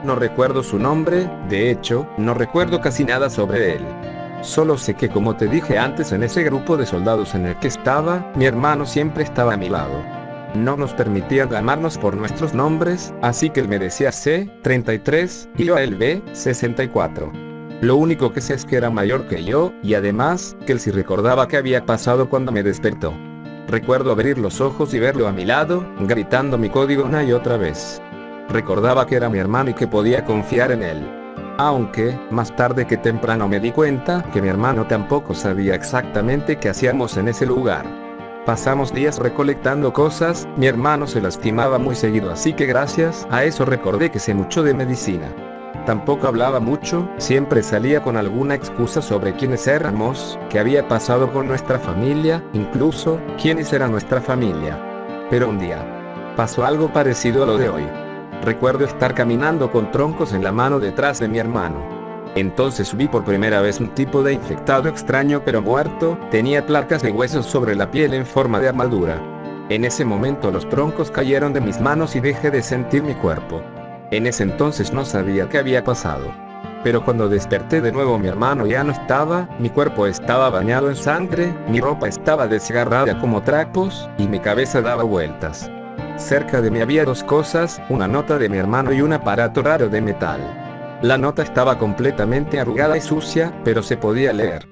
C: No recuerdo su nombre, de hecho, no recuerdo casi nada sobre él. Solo sé que como te dije antes en ese grupo de soldados en el que estaba, mi hermano siempre estaba a mi lado. No nos permitían llamarnos por nuestros nombres, así que él me decía C-33, y yo a él B-64. Lo único que sé es que era mayor que yo, y además, que él sí recordaba qué había pasado cuando me despertó. Recuerdo abrir los ojos y verlo a mi lado, gritando mi código una y otra vez. Recordaba que era mi hermano y que podía confiar en él. Aunque, más tarde que temprano me di cuenta que mi hermano tampoco sabía exactamente qué hacíamos en ese lugar. Pasamos días recolectando cosas, mi hermano se lastimaba muy seguido así que gracias a eso recordé que sé mucho de medicina. Tampoco hablaba mucho, siempre salía con alguna excusa sobre quiénes éramos, qué había pasado con nuestra familia, incluso, quiénes era nuestra familia. Pero un día, pasó algo parecido a lo de hoy. Recuerdo estar caminando con troncos en la mano detrás de mi hermano. Entonces vi por primera vez un tipo de infectado extraño pero muerto, tenía placas de huesos sobre la piel en forma de armadura. En ese momento los troncos cayeron de mis manos y dejé de sentir mi cuerpo. En ese entonces no sabía qué había pasado. Pero cuando desperté de nuevo mi hermano ya no estaba, mi cuerpo estaba bañado en sangre, mi ropa estaba desgarrada como trapos, y mi cabeza daba vueltas. Cerca de mí había 2 cosas, una nota de mi hermano y un aparato raro de metal. La nota estaba completamente arrugada y sucia, pero se podía leer.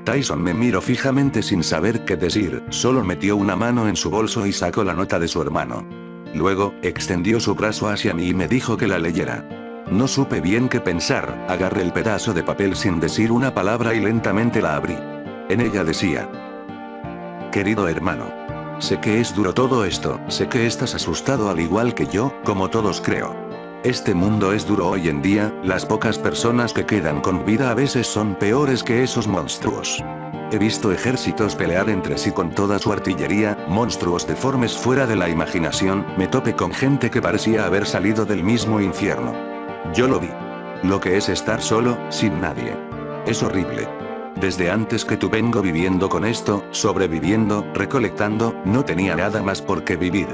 A: Tyson me miró fijamente sin saber qué decir, solo metió una mano en su bolso y sacó la nota de su hermano. Luego, extendió su brazo hacia mí y me dijo que la leyera. No supe bien qué pensar, agarré el pedazo de papel sin decir una palabra y lentamente la abrí. En ella decía: Querido hermano, sé que es duro todo esto, sé que estás asustado al igual que yo, como todos creo. Este mundo es duro hoy en día, las pocas personas que quedan con vida a veces son peores que esos monstruos. He visto ejércitos pelear entre sí con toda su artillería, monstruos deformes fuera de la imaginación, me topé con gente que parecía haber salido del mismo infierno. Yo lo vi. Lo que es estar solo, sin nadie. Es horrible. Desde antes que tú vengo viviendo con esto, sobreviviendo, recolectando, no tenía nada más por qué vivir.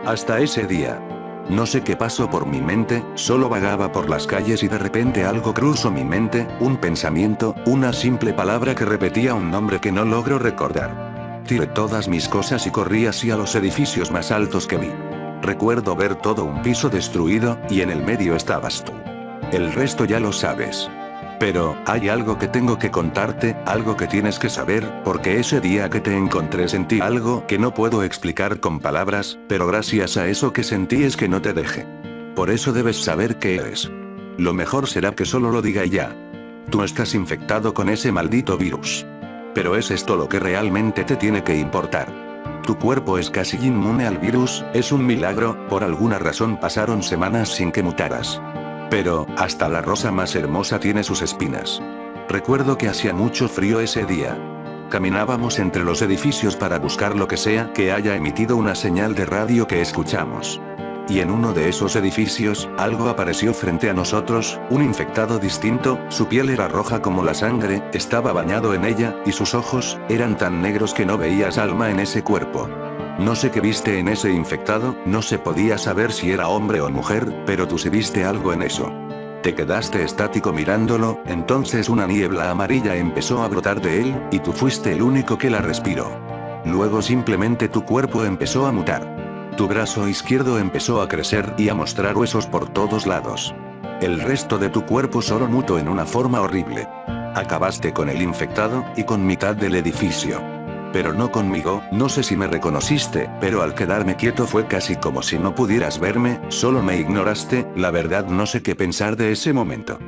A: Hasta ese día. No sé qué pasó por mi mente, solo vagaba por las calles y de repente algo cruzó mi mente, un pensamiento, una simple palabra que repetía un nombre que no logro recordar. Tiré todas mis cosas y corrí hacia los edificios más altos que vi. Recuerdo ver todo un piso destruido, y en el medio estabas tú. El resto ya lo sabes. Pero, hay algo que tengo que contarte, algo que tienes que saber, porque ese día que te encontré sentí algo que no puedo explicar con palabras, pero gracias a eso que sentí es que no te dejé. Por eso debes saber qué eres. Lo mejor será que solo lo diga y ya. Tú estás infectado con ese maldito virus. Pero ¿es esto lo que realmente te tiene que importar? Tu cuerpo es casi inmune al virus, es un milagro, por alguna razón pasaron semanas sin que mutaras. Pero, hasta la rosa más hermosa tiene sus espinas. Recuerdo que hacía mucho frío ese día. Caminábamos entre los edificios para buscar lo que sea que haya emitido una señal de radio que escuchamos. Y en uno de esos edificios, algo apareció frente a nosotros, un infectado distinto, su piel era roja como la sangre, estaba bañado en ella, y sus ojos, eran tan negros que no veías alma en ese cuerpo. No sé qué viste en ese infectado, no se podía saber si era hombre o mujer, pero tú sí viste algo en eso. Te quedaste estático mirándolo, entonces una niebla amarilla empezó a brotar de él, y tú fuiste el único que la respiró. Luego simplemente tu cuerpo empezó a mutar. Tu brazo izquierdo empezó a crecer y a mostrar huesos por todos lados. El resto de tu cuerpo solo mutó en una forma horrible. Acabaste con el infectado, y con mitad del edificio. Pero no conmigo, no sé si me reconociste, pero al quedarme quieto fue casi como si no pudieras verme, solo me ignoraste, la verdad no sé qué pensar de ese momento.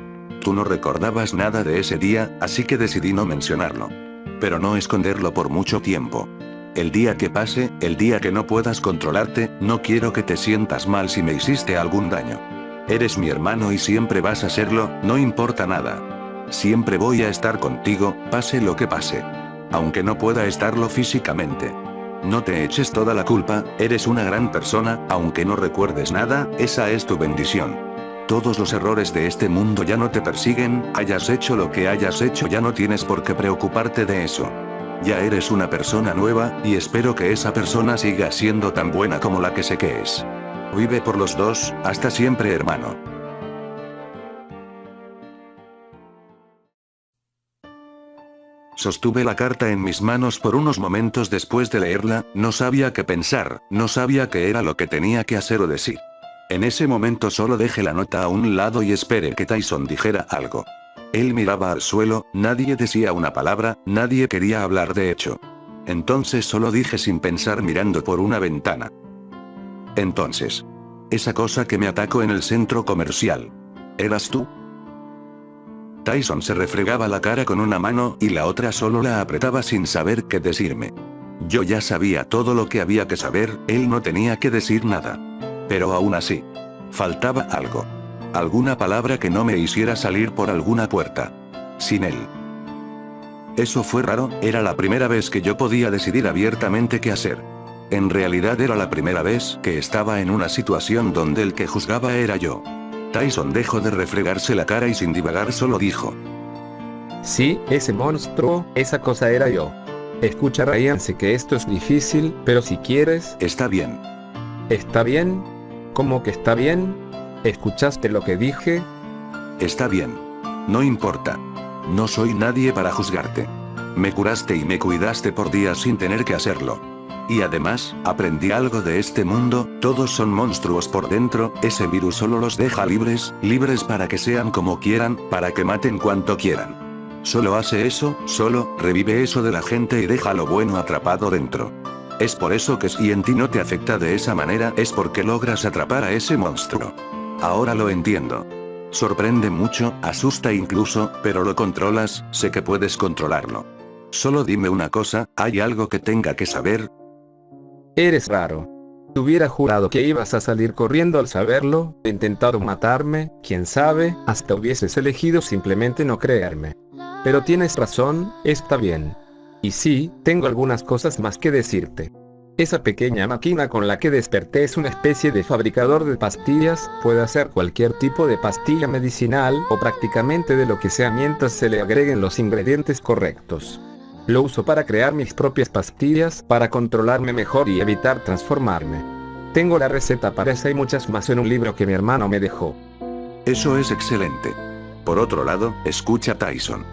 A: Tú no recordabas nada de ese día, así que decidí no mencionarlo. Pero no esconderlo por mucho tiempo. El día que pase, el día que no puedas controlarte, no quiero que te sientas mal si me hiciste algún daño. Eres mi hermano y siempre vas a serlo, no importa nada. Siempre voy a estar contigo, pase lo que pase. Aunque no pueda estarlo físicamente. No te eches toda la culpa, eres una gran persona, aunque no recuerdes nada, esa es tu bendición. Todos los errores de este mundo ya no te persiguen, hayas hecho lo que hayas hecho ya no tienes por qué preocuparte de eso. Ya eres una persona nueva, y espero que esa persona siga siendo tan buena como la que sé que es. Vive por los dos, hasta siempre hermano. Sostuve la carta en mis manos por unos momentos después de leerla, no sabía qué pensar, no sabía qué era lo que tenía que hacer o decir. En ese momento solo dejé la nota a un lado y esperé que Tyson dijera algo. Él miraba al suelo, nadie decía una palabra, nadie quería hablar de hecho. Entonces solo dije sin pensar mirando por una ventana. Entonces. Esa cosa que me atacó en el centro comercial. ¿Eras tú? Tyson se refregaba la cara con una mano y la otra solo la apretaba sin saber qué decirme. Yo ya sabía todo lo que había que saber, él no tenía que decir nada. Pero aún así. Faltaba algo. Alguna palabra que no me hiciera salir por alguna puerta. Sin él. Eso fue raro, era la primera vez que yo podía decidir abiertamente qué hacer. En realidad era la primera vez que estaba en una situación donde el que juzgaba era yo. Tyson dejó de refregarse la cara y sin divagar solo dijo.
C: Sí, ese monstruo, esa cosa era yo. Escucha Ryan, sé que esto es difícil, pero si quieres...
A: Está bien.
C: ¿Está bien? ¿Cómo que está bien? ¿Escuchaste lo que dije?
A: Está bien. No importa. No soy nadie para juzgarte. Me curaste y me cuidaste por días sin tener que hacerlo. Y además, aprendí algo de este mundo, todos son monstruos por dentro, ese virus solo los deja libres, libres para que sean como quieran, para que maten cuanto quieran. Solo hace eso, solo, revive eso de la gente y deja lo bueno atrapado dentro. Es por eso que si en ti no te afecta de esa manera es porque logras atrapar a ese monstruo. Ahora lo entiendo. Sorprende mucho, asusta incluso, pero lo controlas, sé que puedes controlarlo. Solo dime una cosa, ¿hay algo que tenga que saber?
C: Eres raro. Te hubiera jurado que ibas a salir corriendo al saberlo, intentado matarme, quién sabe, hasta hubieses elegido simplemente no creerme. Pero tienes razón, está bien. Y sí, tengo algunas cosas más que decirte. Esa pequeña máquina con la que desperté es una especie de fabricador de pastillas, puede hacer cualquier tipo de pastilla medicinal o prácticamente de lo que sea mientras se le agreguen los ingredientes correctos. Lo uso para crear mis propias pastillas, para controlarme mejor y evitar transformarme. Tengo la receta para esa y muchas más en un libro que mi hermano me dejó.
A: Eso es excelente. Por otro lado, escucha Tyson.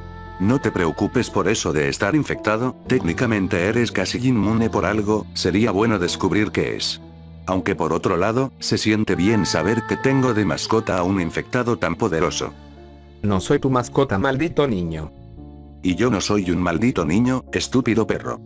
A: No te preocupes por eso de estar infectado, técnicamente eres casi inmune por algo, sería bueno descubrir qué es. Aunque por otro lado, se siente bien saber que tengo de mascota a un infectado tan poderoso.
C: No soy tu mascota, maldito niño.
A: Y yo no soy un maldito niño, estúpido perro.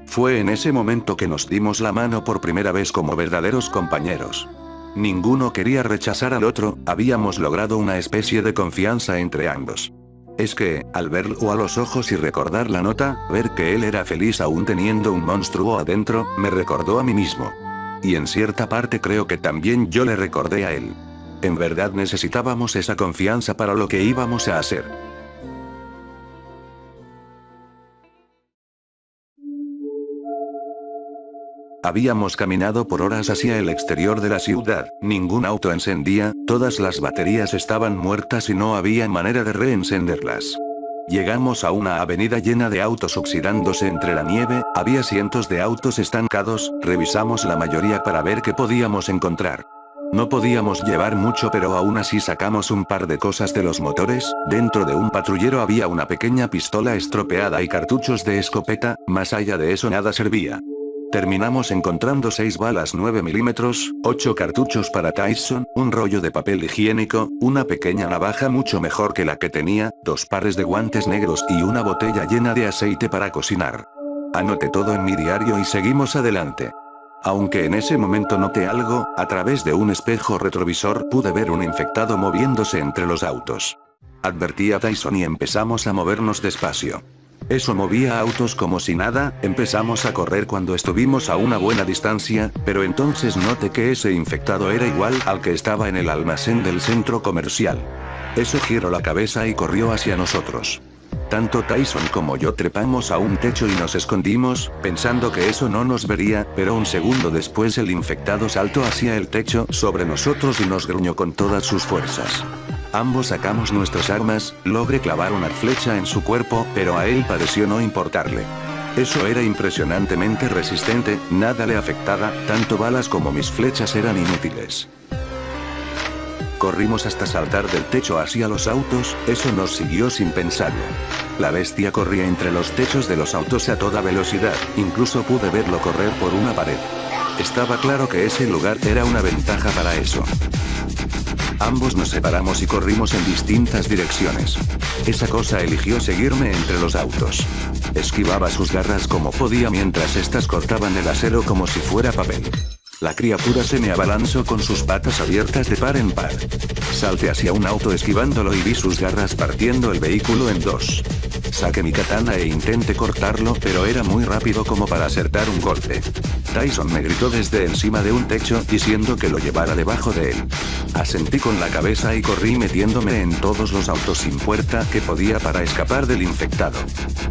A: Fue en ese momento que nos dimos la mano por primera vez como verdaderos compañeros. Ninguno quería rechazar al otro, habíamos logrado una especie de confianza entre ambos. Es que, al verlo a los ojos y recordar la nota, ver que él era feliz aún teniendo un monstruo adentro, me recordó a mí mismo. Y en cierta parte creo que también yo le recordé a él. En verdad necesitábamos esa confianza para lo que íbamos a hacer. Habíamos caminado por horas hacia el exterior de la ciudad, ningún auto encendía, todas las baterías estaban muertas y no había manera de reencenderlas. Llegamos a una avenida llena de autos oxidándose entre la nieve, había cientos de autos estancados, revisamos la mayoría para ver qué podíamos encontrar. No podíamos llevar mucho pero aún así sacamos un par de cosas de los motores, dentro de un patrullero había una pequeña pistola estropeada y cartuchos de escopeta, más allá de eso nada servía. Terminamos encontrando 6 balas 9 milímetros, 8 cartuchos para Tyson, un rollo de papel higiénico, una pequeña navaja mucho mejor que la que tenía, 2 pares de guantes negros y una botella llena de aceite para cocinar. Anoté todo en mi diario y seguimos adelante. Aunque en ese momento noté algo, a través de un espejo retrovisor pude ver un infectado moviéndose entre los autos. Advertí a Tyson y empezamos a movernos despacio. Eso movía autos como si nada, empezamos a correr cuando estuvimos a una buena distancia, pero entonces noté que ese infectado era igual al que estaba en el almacén del centro comercial. Eso giró la cabeza y corrió hacia nosotros. Tanto Tyson como yo trepamos a un techo y nos escondimos, pensando que eso no nos vería, pero un segundo después el infectado saltó hacia el techo sobre nosotros y nos gruñó con todas sus fuerzas. Ambos sacamos nuestras armas, logré clavar una flecha en su cuerpo, pero a él pareció no importarle. Eso era impresionantemente resistente, nada le afectaba, tanto balas como mis flechas eran inútiles. Corrimos hasta saltar del techo hacia los autos, eso nos siguió sin pensarlo. La bestia corría entre los techos de los autos a toda velocidad, incluso pude verlo correr por una pared. Estaba claro que ese lugar era una ventaja para eso. Ambos nos separamos y corrimos en distintas direcciones. Esa cosa eligió seguirme entre los autos. Esquivaba sus garras como podía mientras estas cortaban el acero como si fuera papel. La criatura se me abalanzó con sus patas abiertas de par en par. Salté hacia un auto esquivándolo y vi sus garras partiendo el vehículo en dos. Saqué mi katana e intenté cortarlo, pero era muy rápido como para acertar un golpe. Tyson me gritó desde encima de un techo diciendo que lo llevara debajo de él. Asentí con la cabeza y corrí metiéndome en todos los autos sin puerta que podía para escapar del infectado.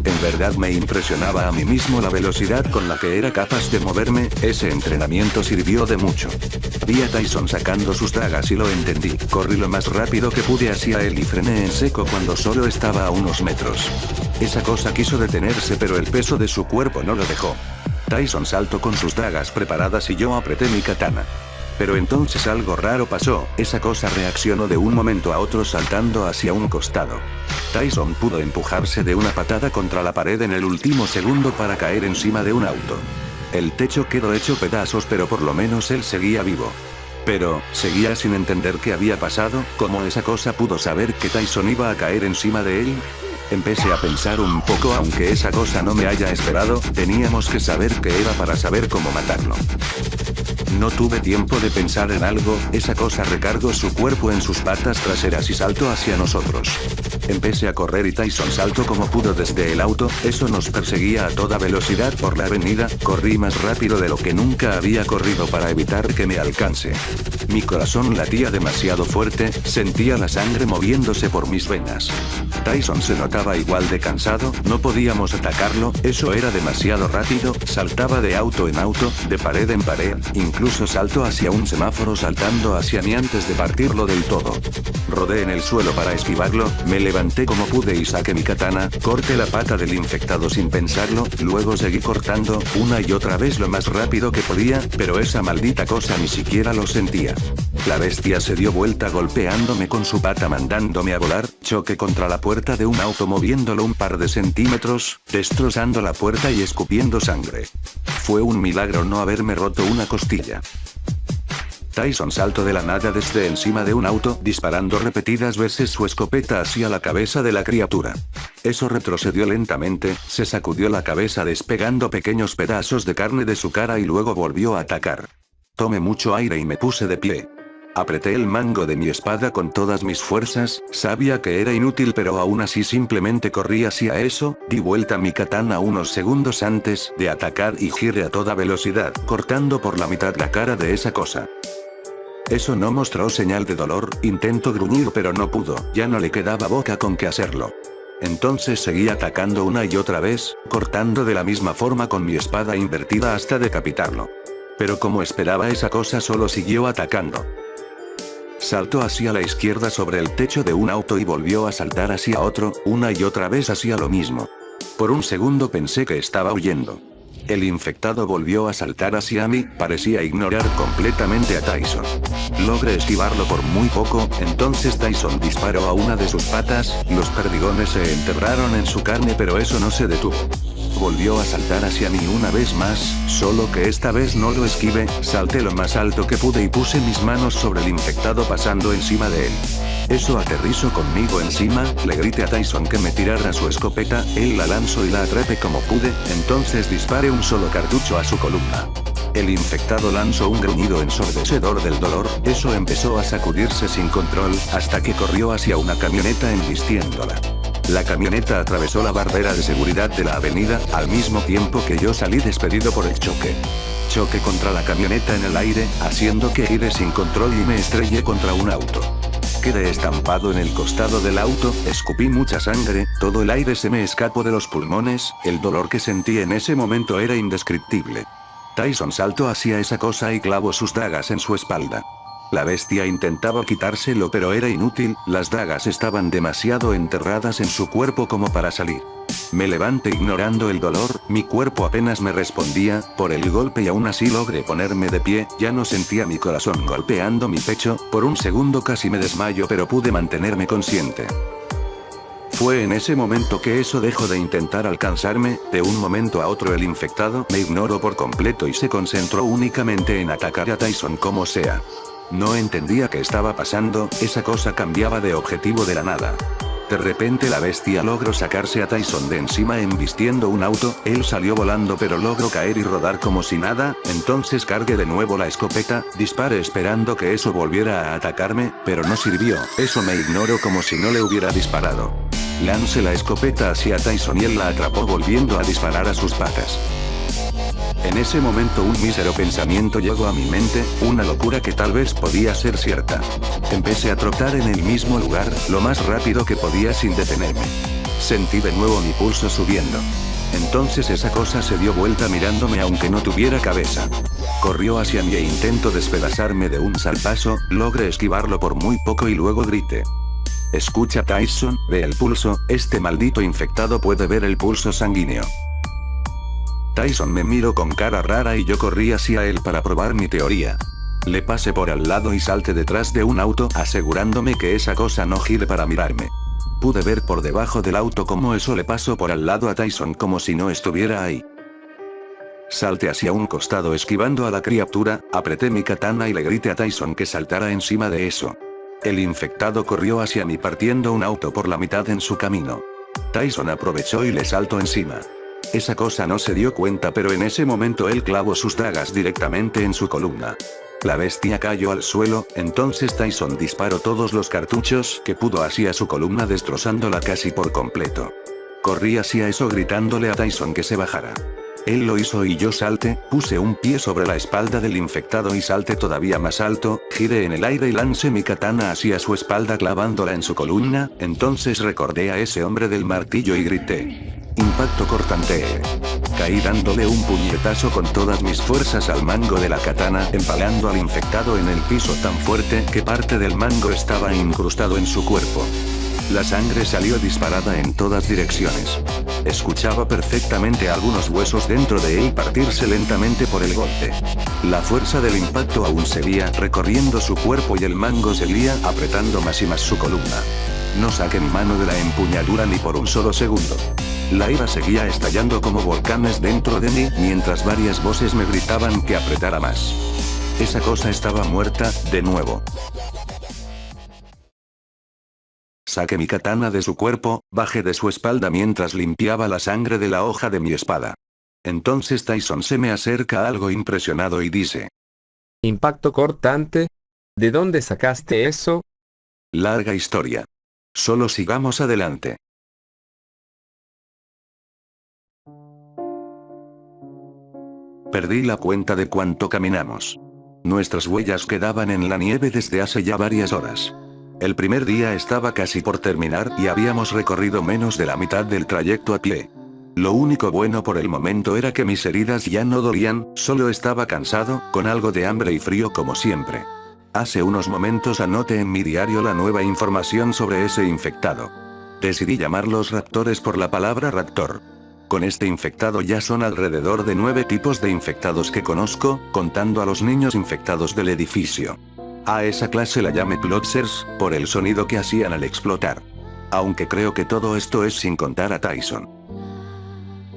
A: En verdad me impresionaba a mí mismo la velocidad con la que era capaz de moverme, ese entrenamiento sirvió de mucho. Vi a Tyson sacando sus dagas y lo entendí. Corrí lo más rápido que pude hacia él y frené en seco cuando solo estaba a unos metros. Esa cosa quiso detenerse pero el peso de su cuerpo no lo dejó. Tyson saltó con sus dagas preparadas y yo apreté mi katana. Pero entonces algo raro pasó, esa cosa reaccionó de un momento a otro saltando hacia un costado. Tyson pudo empujarse de una patada contra la pared en el último segundo para caer encima de un auto. El techo quedó hecho pedazos pero por lo menos él seguía vivo. Pero, seguía sin entender qué había pasado, cómo esa cosa pudo saber que Tyson iba a caer encima de él. Empecé a pensar un poco aunque esa cosa no me haya esperado, teníamos que saber qué era para saber cómo matarlo. No tuve tiempo de pensar en algo, esa cosa recargó su cuerpo en sus patas traseras y saltó hacia nosotros. Empecé a correr y Tyson saltó como pudo desde el auto, eso nos perseguía a toda velocidad por la avenida, corrí más rápido de lo que nunca había corrido para evitar que me alcance. Mi corazón latía demasiado fuerte, sentía la sangre moviéndose por mis venas. Tyson se notaba igual de cansado, no podíamos atacarlo, eso era demasiado rápido, saltaba de auto en auto, de pared en pared, incluso saltó hacia un semáforo saltando hacia mí antes de partirlo del todo. Rodé en el suelo para esquivarlo, me levanté como pude y saqué mi katana, corté la pata del infectado sin pensarlo, luego seguí cortando, una y otra vez lo más rápido que podía, pero esa maldita cosa ni siquiera lo sentía. La bestia se dio vuelta golpeándome con su pata mandándome a volar, choqué contra la puerta de un auto moviéndolo un par de centímetros, destrozando la puerta y escupiendo sangre. Fue un milagro no haberme roto una costilla. Tyson saltó de la nada desde encima de un auto, disparando repetidas veces su escopeta hacia la cabeza de la criatura. Eso retrocedió lentamente, se sacudió la cabeza despegando pequeños pedazos de carne de su cara y luego volvió a atacar. Tomé mucho aire y me puse de pie. Apreté el mango de mi espada con todas mis fuerzas, sabía que era inútil pero aún así simplemente corrí hacia eso, di vuelta mi katana unos segundos antes de atacar y giré a toda velocidad, cortando por la mitad la cara de esa cosa. Eso no mostró señal de dolor, intentó gruñir pero no pudo, ya no le quedaba boca con qué hacerlo. Entonces seguí atacando una y otra vez, cortando de la misma forma con mi espada invertida hasta decapitarlo. Pero como esperaba esa cosa solo siguió atacando. Saltó hacia la izquierda sobre el techo de un auto y volvió a saltar hacia otro, una y otra vez hacía lo mismo. Por un segundo pensé que estaba huyendo. El infectado volvió a saltar hacia mí, parecía ignorar completamente a Tyson. Logré esquivarlo por muy poco, entonces Tyson disparó a una de sus patas, los perdigones se enterraron en su carne pero eso no se detuvo. Volvió a saltar hacia mí una vez más, solo que esta vez no lo esquivé, salté lo más alto que pude y puse mis manos sobre el infectado pasando encima de él. Eso aterrizó conmigo encima, le grité a Tyson que me tirara su escopeta, él la lanzó y la atrapé como pude, entonces disparé un solo cartucho a su columna. El infectado lanzó un gruñido ensordecedor del dolor, eso empezó a sacudirse sin control, hasta que corrió hacia una camioneta embistiéndola. La camioneta atravesó la barrera de seguridad de la avenida, al mismo tiempo que yo salí despedido por el choque. Choqué contra la camioneta en el aire, haciendo que gire sin control y me estrellé contra un auto. Quedé estampado en el costado del auto, escupí mucha sangre, todo el aire se me escapó de los pulmones, el dolor que sentí en ese momento era indescriptible. Tyson saltó hacia esa cosa y clavó sus dagas en su espalda. La bestia intentaba quitárselo pero era inútil, las dagas estaban demasiado enterradas en su cuerpo como para salir. Me levanté ignorando el dolor, mi cuerpo apenas me respondía, por el golpe y aún así logré ponerme de pie, ya no sentía mi corazón golpeando mi pecho, por un segundo casi me desmayo pero pude mantenerme consciente. Fue en ese momento que eso dejó de intentar alcanzarme, de un momento a otro el infectado me ignoró por completo y se concentró únicamente en atacar a Tyson como sea. No entendía qué estaba pasando, esa cosa cambiaba de objetivo de la nada. De repente la bestia logró sacarse a Tyson de encima embistiendo un auto, él salió volando pero logró caer y rodar como si nada, entonces cargué de nuevo la escopeta, disparé esperando que eso volviera a atacarme, pero no sirvió, eso me ignoró como si no le hubiera disparado. Lancé la escopeta hacia Tyson y él la atrapó volviendo a disparar a sus patas. En ese momento un mísero pensamiento llegó a mi mente, una locura que tal vez podía ser cierta. Empecé a trotar en el mismo lugar, lo más rápido que podía sin detenerme. Sentí de nuevo mi pulso subiendo. Entonces esa cosa se dio vuelta mirándome aunque no tuviera cabeza. Corrió hacia mí e intentó despedazarme de un salpazo, logré esquivarlo por muy poco y luego grité. Escucha Tyson, ve el pulso, este maldito infectado puede ver el pulso sanguíneo. Tyson me miró con cara rara y yo corrí hacia él para probar mi teoría. Le pasé por al lado y salté detrás de un auto asegurándome que esa cosa no gire para mirarme. Pude ver por debajo del auto cómo eso le pasó por al lado a Tyson como si no estuviera ahí. Salté hacia un costado esquivando a la criatura, apreté mi katana y le grité a Tyson que saltara encima de eso. El infectado corrió hacia mí partiendo un auto por la mitad en su camino. Tyson aprovechó y le saltó encima. Esa cosa no se dio cuenta pero en ese momento él clavó sus dagas directamente en su columna. La bestia cayó al suelo, entonces Tyson disparó todos los cartuchos que pudo hacia su columna destrozándola casi por completo. Corrí hacia eso gritándole a Tyson que se bajara. Él lo hizo y yo salté, puse un pie sobre la espalda del infectado y salté todavía más alto, giré en el aire y lancé mi katana hacia su espalda clavándola en su columna, entonces recordé a ese hombre del martillo y grité. Impacto cortante. Caí dándole un puñetazo con todas mis fuerzas al mango de la katana, empalando al infectado en el piso tan fuerte que parte del mango estaba incrustado en su cuerpo. La sangre salió disparada en todas direcciones. Escuchaba perfectamente algunos huesos dentro de él partirse lentamente por el golpe. La fuerza del impacto aún seguía recorriendo su cuerpo y el mango seguía apretando más y más su columna. No saqué mi mano de la empuñadura ni por un solo segundo. La ira seguía estallando como volcanes dentro de mí, mientras varias voces me gritaban que apretara más. Esa cosa estaba muerta, de nuevo. Saqué mi katana de su cuerpo, bajé de su espalda mientras limpiaba la sangre de la hoja de mi espada. Entonces Tyson se me acerca algo impresionado y dice:
C: Impacto cortante. ¿De dónde sacaste eso?
A: Larga historia. Solo sigamos adelante. Perdí la cuenta de cuánto caminamos. Nuestras huellas quedaban en la nieve desde hace ya varias horas. El primer día estaba casi por terminar y habíamos recorrido menos de la mitad del trayecto a pie. Lo único bueno por el momento era que mis heridas ya no dolían, solo estaba cansado, con algo de hambre y frío como siempre. Hace unos momentos anoté en mi diario la nueva información sobre ese infectado. Decidí llamarlos raptores por la palabra raptor. Con este infectado ya son alrededor de 9 tipos de infectados que conozco, contando a los niños infectados del edificio. A esa clase la llamé Plotzers, por el sonido que hacían al explotar. Aunque creo que todo esto es sin contar a Tyson.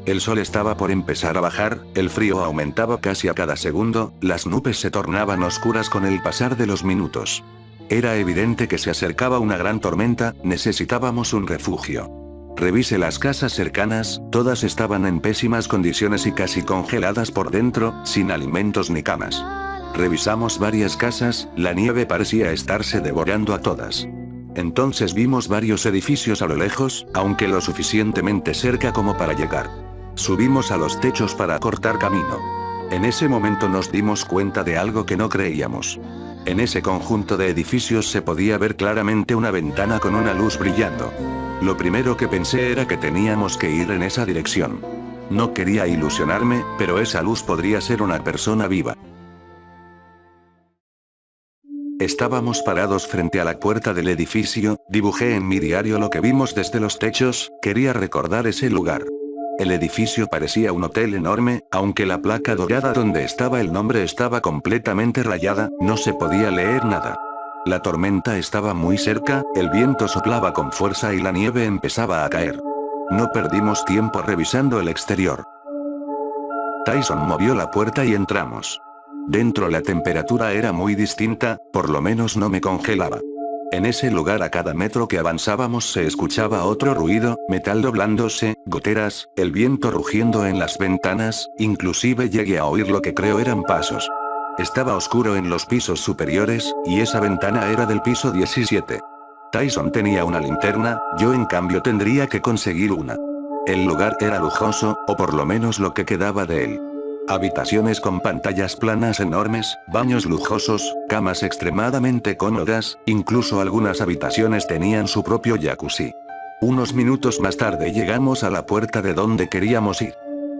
A: El sol estaba por empezar a bajar, el frío aumentaba casi a cada segundo, las nubes se tornaban oscuras con el pasar de los minutos. Era evidente que se acercaba una gran tormenta, necesitábamos un refugio. Revisé las casas cercanas, todas estaban en pésimas condiciones y casi congeladas por dentro, sin alimentos ni camas. Revisamos varias casas, la nieve parecía estarse devorando a todas. Entonces vimos varios edificios a lo lejos, aunque lo suficientemente cerca como para llegar. Subimos a los techos para cortar camino. En ese momento nos dimos cuenta de algo que no creíamos. En ese conjunto de edificios se podía ver claramente una ventana con una luz brillando. Lo primero que pensé era que teníamos que ir en esa dirección. No quería ilusionarme, pero esa luz podría ser una persona viva. Estábamos parados frente a la puerta del edificio, dibujé en mi diario lo que vimos desde los techos, quería recordar ese lugar. El edificio parecía un hotel enorme, aunque la placa dorada donde estaba el nombre estaba completamente rayada, no se podía leer nada. La tormenta estaba muy cerca, el viento soplaba con fuerza y la nieve empezaba a caer. No perdimos tiempo revisando el exterior. Tyson movió la puerta y entramos. Dentro la temperatura era muy distinta, por lo menos no me congelaba. En ese lugar a cada metro que avanzábamos se escuchaba otro ruido, metal doblándose, goteras, el viento rugiendo en las ventanas, inclusive llegué a oír lo que creo eran pasos. Estaba oscuro en los pisos superiores, y esa ventana era del piso 17. Tyson tenía una linterna, yo en cambio tendría que conseguir una. El lugar era lujoso, o por lo menos lo que quedaba de él. Habitaciones con pantallas planas enormes, baños lujosos, camas extremadamente cómodas, incluso algunas habitaciones tenían su propio jacuzzi. Unos minutos más tarde llegamos a la puerta de donde queríamos ir.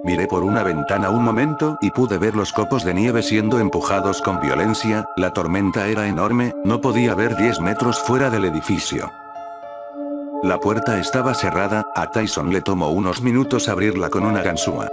A: Miré por una ventana un momento y pude ver los copos de nieve siendo empujados con violencia, la tormenta era enorme, no podía ver 10 metros fuera del edificio. La puerta estaba cerrada, a Tyson le tomó unos minutos abrirla con una ganzúa.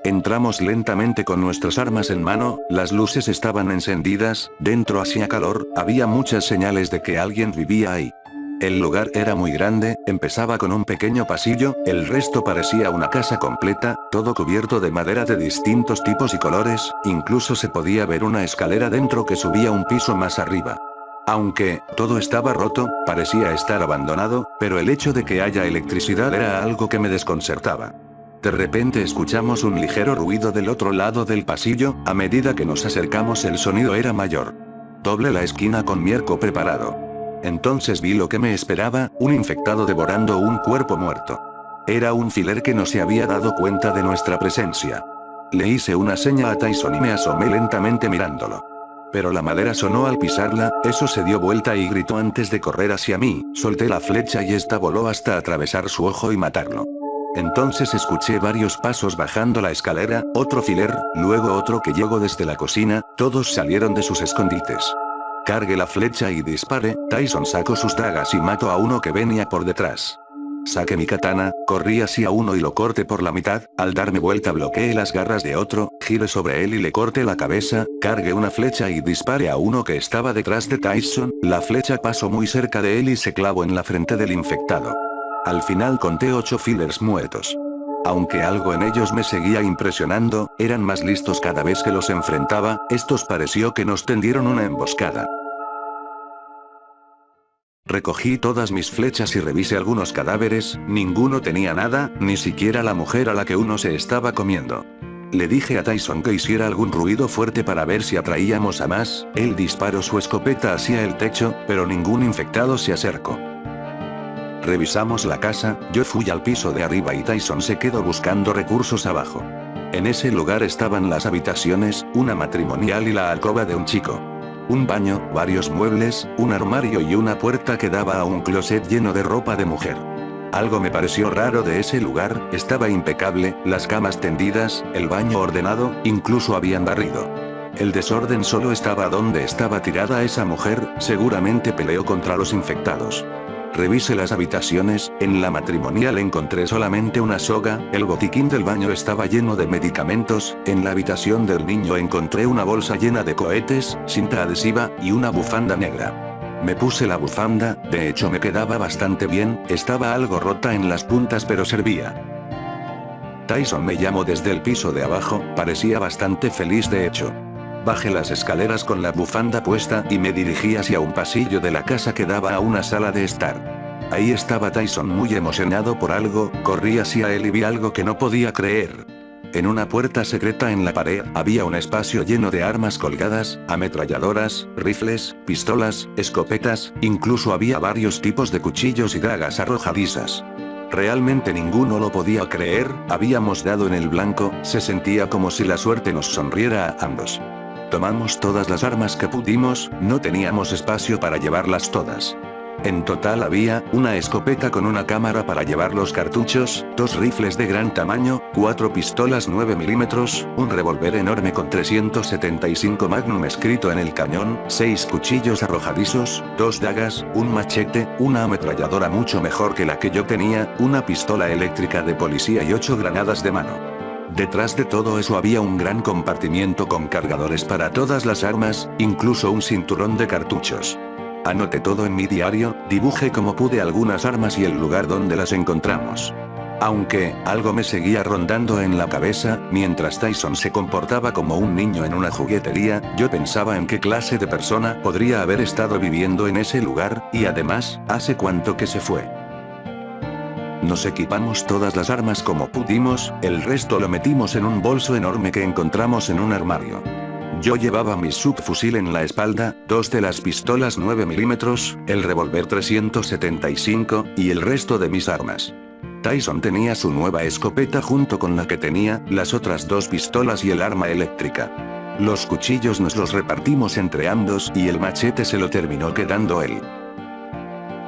A: Entramos lentamente con nuestras armas en mano, las luces estaban encendidas, dentro hacía calor, había muchas señales de que alguien vivía ahí. El lugar era muy grande, empezaba con un pequeño pasillo, el resto parecía una casa completa, todo cubierto de madera de distintos tipos y colores, incluso se podía ver una escalera dentro que subía un piso más arriba. Aunque todo estaba roto, parecía estar abandonado, pero el hecho de que haya electricidad era algo que me desconcertaba. De repente escuchamos un ligero ruido del otro lado del pasillo, a medida que nos acercamos el sonido era mayor. Doblé la esquina con mi arco preparado. Entonces vi lo que me esperaba, un infectado devorando un cuerpo muerto. Era un filer que no se había dado cuenta de nuestra presencia. Le hice una seña a Tyson y me asomé lentamente mirándolo. Pero la madera sonó al pisarla, eso se dio vuelta y gritó antes de correr hacia mí, solté la flecha y esta voló hasta atravesar su ojo y matarlo. Entonces escuché varios pasos bajando la escalera, otro filer, luego otro que llegó desde la cocina, todos salieron de sus escondites. Cargue la flecha y dispare. Tyson sacó sus dagas y mató a uno que venía por detrás. Saqué mi katana, corrí hacia uno y lo corté por la mitad. Al darme vuelta bloqueé las garras de otro, giré sobre él y le corté la cabeza. Cargué una flecha y disparé a uno que estaba detrás de Tyson. La flecha pasó muy cerca de él y se clavó en la frente del infectado. Al final conté 8 fillers muertos. Aunque algo en ellos me seguía impresionando, eran más listos cada vez que los enfrentaba. Estos pareció que nos tendieron una emboscada. Recogí todas mis flechas y revisé algunos cadáveres, ninguno tenía nada, ni siquiera la mujer a la que uno se estaba comiendo. Le dije a Tyson que hiciera algún ruido fuerte para ver si atraíamos a más. Él disparó su escopeta hacia el techo, pero ningún infectado se acercó. Revisamos la casa, yo fui al piso de arriba y Tyson se quedó buscando recursos abajo. En ese lugar estaban las habitaciones, una matrimonial y la alcoba de un chico. Un baño, varios muebles, un armario y una puerta que daba a un closet lleno de ropa de mujer. Algo me pareció raro de ese lugar, estaba impecable, las camas tendidas, el baño ordenado, incluso habían barrido. El desorden solo estaba donde estaba tirada esa mujer, seguramente peleó contra los infectados. Revisé las habitaciones, en la matrimonial encontré solamente una soga, el botiquín del baño estaba lleno de medicamentos, en la habitación del niño encontré una bolsa llena de cohetes, cinta adhesiva, y una bufanda negra. Me puse la bufanda, de hecho me quedaba bastante bien, estaba algo rota en las puntas pero servía. Tyson me llamó desde el piso de abajo, parecía bastante feliz de hecho. Bajé las escaleras con la bufanda puesta y me dirigí hacia un pasillo de la casa que daba a una sala de estar. Ahí estaba Tyson muy emocionado por algo, corrí hacia él y vi algo que no podía creer. En una puerta secreta en la pared había un espacio lleno de armas colgadas, ametralladoras, rifles, pistolas, escopetas, incluso había varios tipos de cuchillos y dagas arrojadizas. Realmente ninguno lo podía creer, habíamos dado en el blanco, se sentía como si la suerte nos sonriera a ambos. Tomamos todas las armas que pudimos, no teníamos espacio para llevarlas todas. En total había, una escopeta con una cámara para llevar los cartuchos, 2 rifles de gran tamaño, 4 pistolas 9 milímetros, un revólver enorme con 375 Magnum escrito en el cañón, 6 cuchillos arrojadizos, 2 dagas, un machete, una ametralladora mucho mejor que la que yo tenía, una pistola eléctrica de policía y 8 granadas de mano. Detrás de todo eso había un gran compartimiento con cargadores para todas las armas, incluso un cinturón de cartuchos. Anoté todo en mi diario, dibujé como pude algunas armas y el lugar donde las encontramos. Aunque, algo me seguía rondando en la cabeza, mientras Tyson se comportaba como un niño en una juguetería, yo pensaba en qué clase de persona podría haber estado viviendo en ese lugar, y además, ¿hace cuánto que se fue? Nos equipamos todas las armas como pudimos, el resto lo metimos en un bolso enorme que encontramos en un armario. Yo llevaba mi subfusil en la espalda, 2 de las pistolas 9 milímetros, el revólver 375, y el resto de mis armas. Tyson tenía su nueva escopeta junto con la que tenía, las otras 2 pistolas y el arma eléctrica. Los cuchillos nos los repartimos entre ambos y el machete se lo terminó quedando él.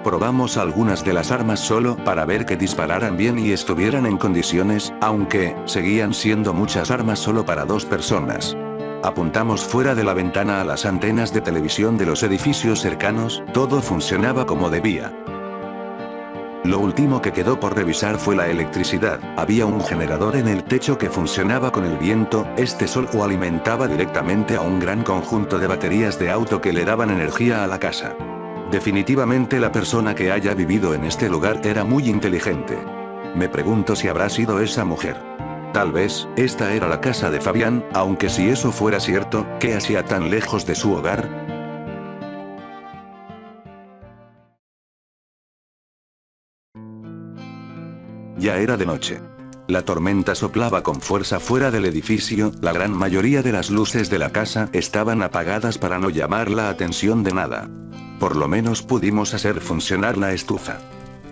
A: Probamos algunas de las armas solo para ver que dispararan bien y estuvieran en condiciones, aunque, seguían siendo muchas armas solo para 2 personas. Apuntamos fuera de la ventana a las antenas de televisión de los edificios cercanos, todo funcionaba como debía. Lo último que quedó por revisar fue la electricidad, había un generador en el techo que funcionaba con el viento, este solo alimentaba directamente a un gran conjunto de baterías de auto que le daban energía a la casa. Definitivamente la persona que haya vivido en este lugar era muy inteligente. Me pregunto si habrá sido esa mujer. Tal vez, esta era la casa de Fabián, aunque si eso fuera cierto, ¿qué hacía tan lejos de su hogar? Ya era de noche. La tormenta soplaba con fuerza fuera del edificio, la gran mayoría de las luces de la casa estaban apagadas para no llamar la atención de nada. Por lo menos pudimos hacer funcionar la estufa.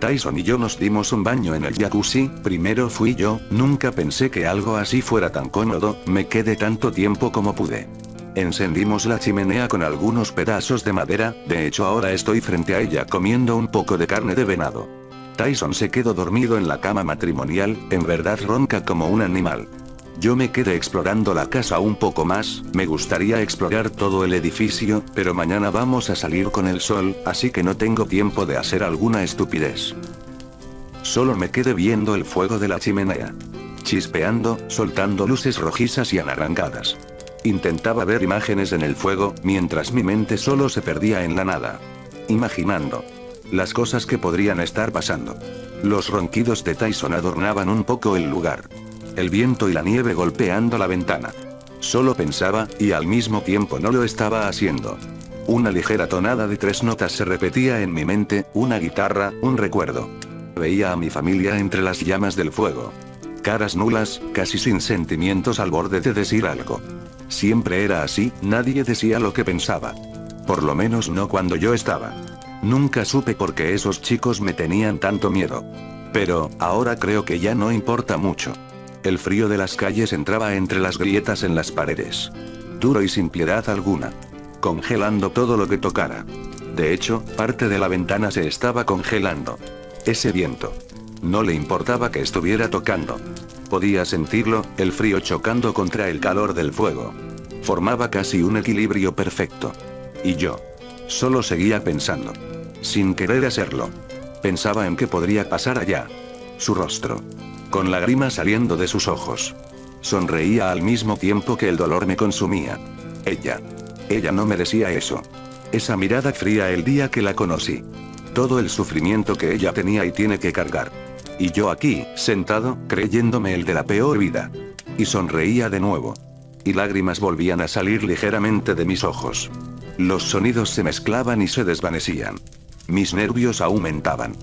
A: Tyson y yo nos dimos un baño en el jacuzzi, primero fui yo, nunca pensé que algo así fuera tan cómodo, me quedé tanto tiempo como pude. Encendimos la chimenea con algunos pedazos de madera, de hecho ahora estoy frente a ella comiendo un poco de carne de venado. Tyson se quedó dormido en la cama matrimonial, en verdad ronca como un animal. Yo me quedé explorando la casa un poco más, me gustaría explorar todo el edificio, pero mañana vamos a salir con el sol, así que no tengo tiempo de hacer alguna estupidez. Solo me quedé viendo el fuego de la chimenea. Chispeando, soltando luces rojizas y anaranjadas. Intentaba ver imágenes en el fuego, mientras mi mente solo se perdía en la nada. Imaginando las cosas que podrían estar pasando. Los ronquidos de Tyson adornaban un poco el lugar. El viento y la nieve golpeando la ventana. Solo pensaba, y al mismo tiempo no lo estaba haciendo. Una ligera tonada de 3 notas se repetía en mi mente, una guitarra, un recuerdo. Veía a mi familia entre las llamas del fuego. Caras nulas, casi sin sentimientos al borde de decir algo. Siempre era así, nadie decía lo que pensaba. Por lo menos no cuando yo estaba. Nunca supe por qué esos chicos me tenían tanto miedo. Pero, ahora creo que ya no importa mucho. El frío de las calles entraba entre las grietas en las paredes. Duro y sin piedad alguna. Congelando todo lo que tocara. De hecho, parte de la ventana se estaba congelando. Ese viento. No le importaba que estuviera tocando. Podía sentirlo, el frío chocando contra el calor del fuego. Formaba casi un equilibrio perfecto. Y yo. Solo seguía pensando. Sin querer hacerlo. Pensaba en qué podría pasar allá. Su rostro. Con lágrimas saliendo de sus ojos. Sonreía al mismo tiempo que el dolor me consumía. Ella. Ella no merecía eso. Esa mirada fría el día que la conocí. Todo el sufrimiento que ella tenía y tiene que cargar. Y yo aquí, sentado, creyéndome el de la peor vida. Y sonreía de nuevo. Y lágrimas volvían a salir ligeramente de mis ojos. Los sonidos se mezclaban y se desvanecían. Mis nervios aumentaban.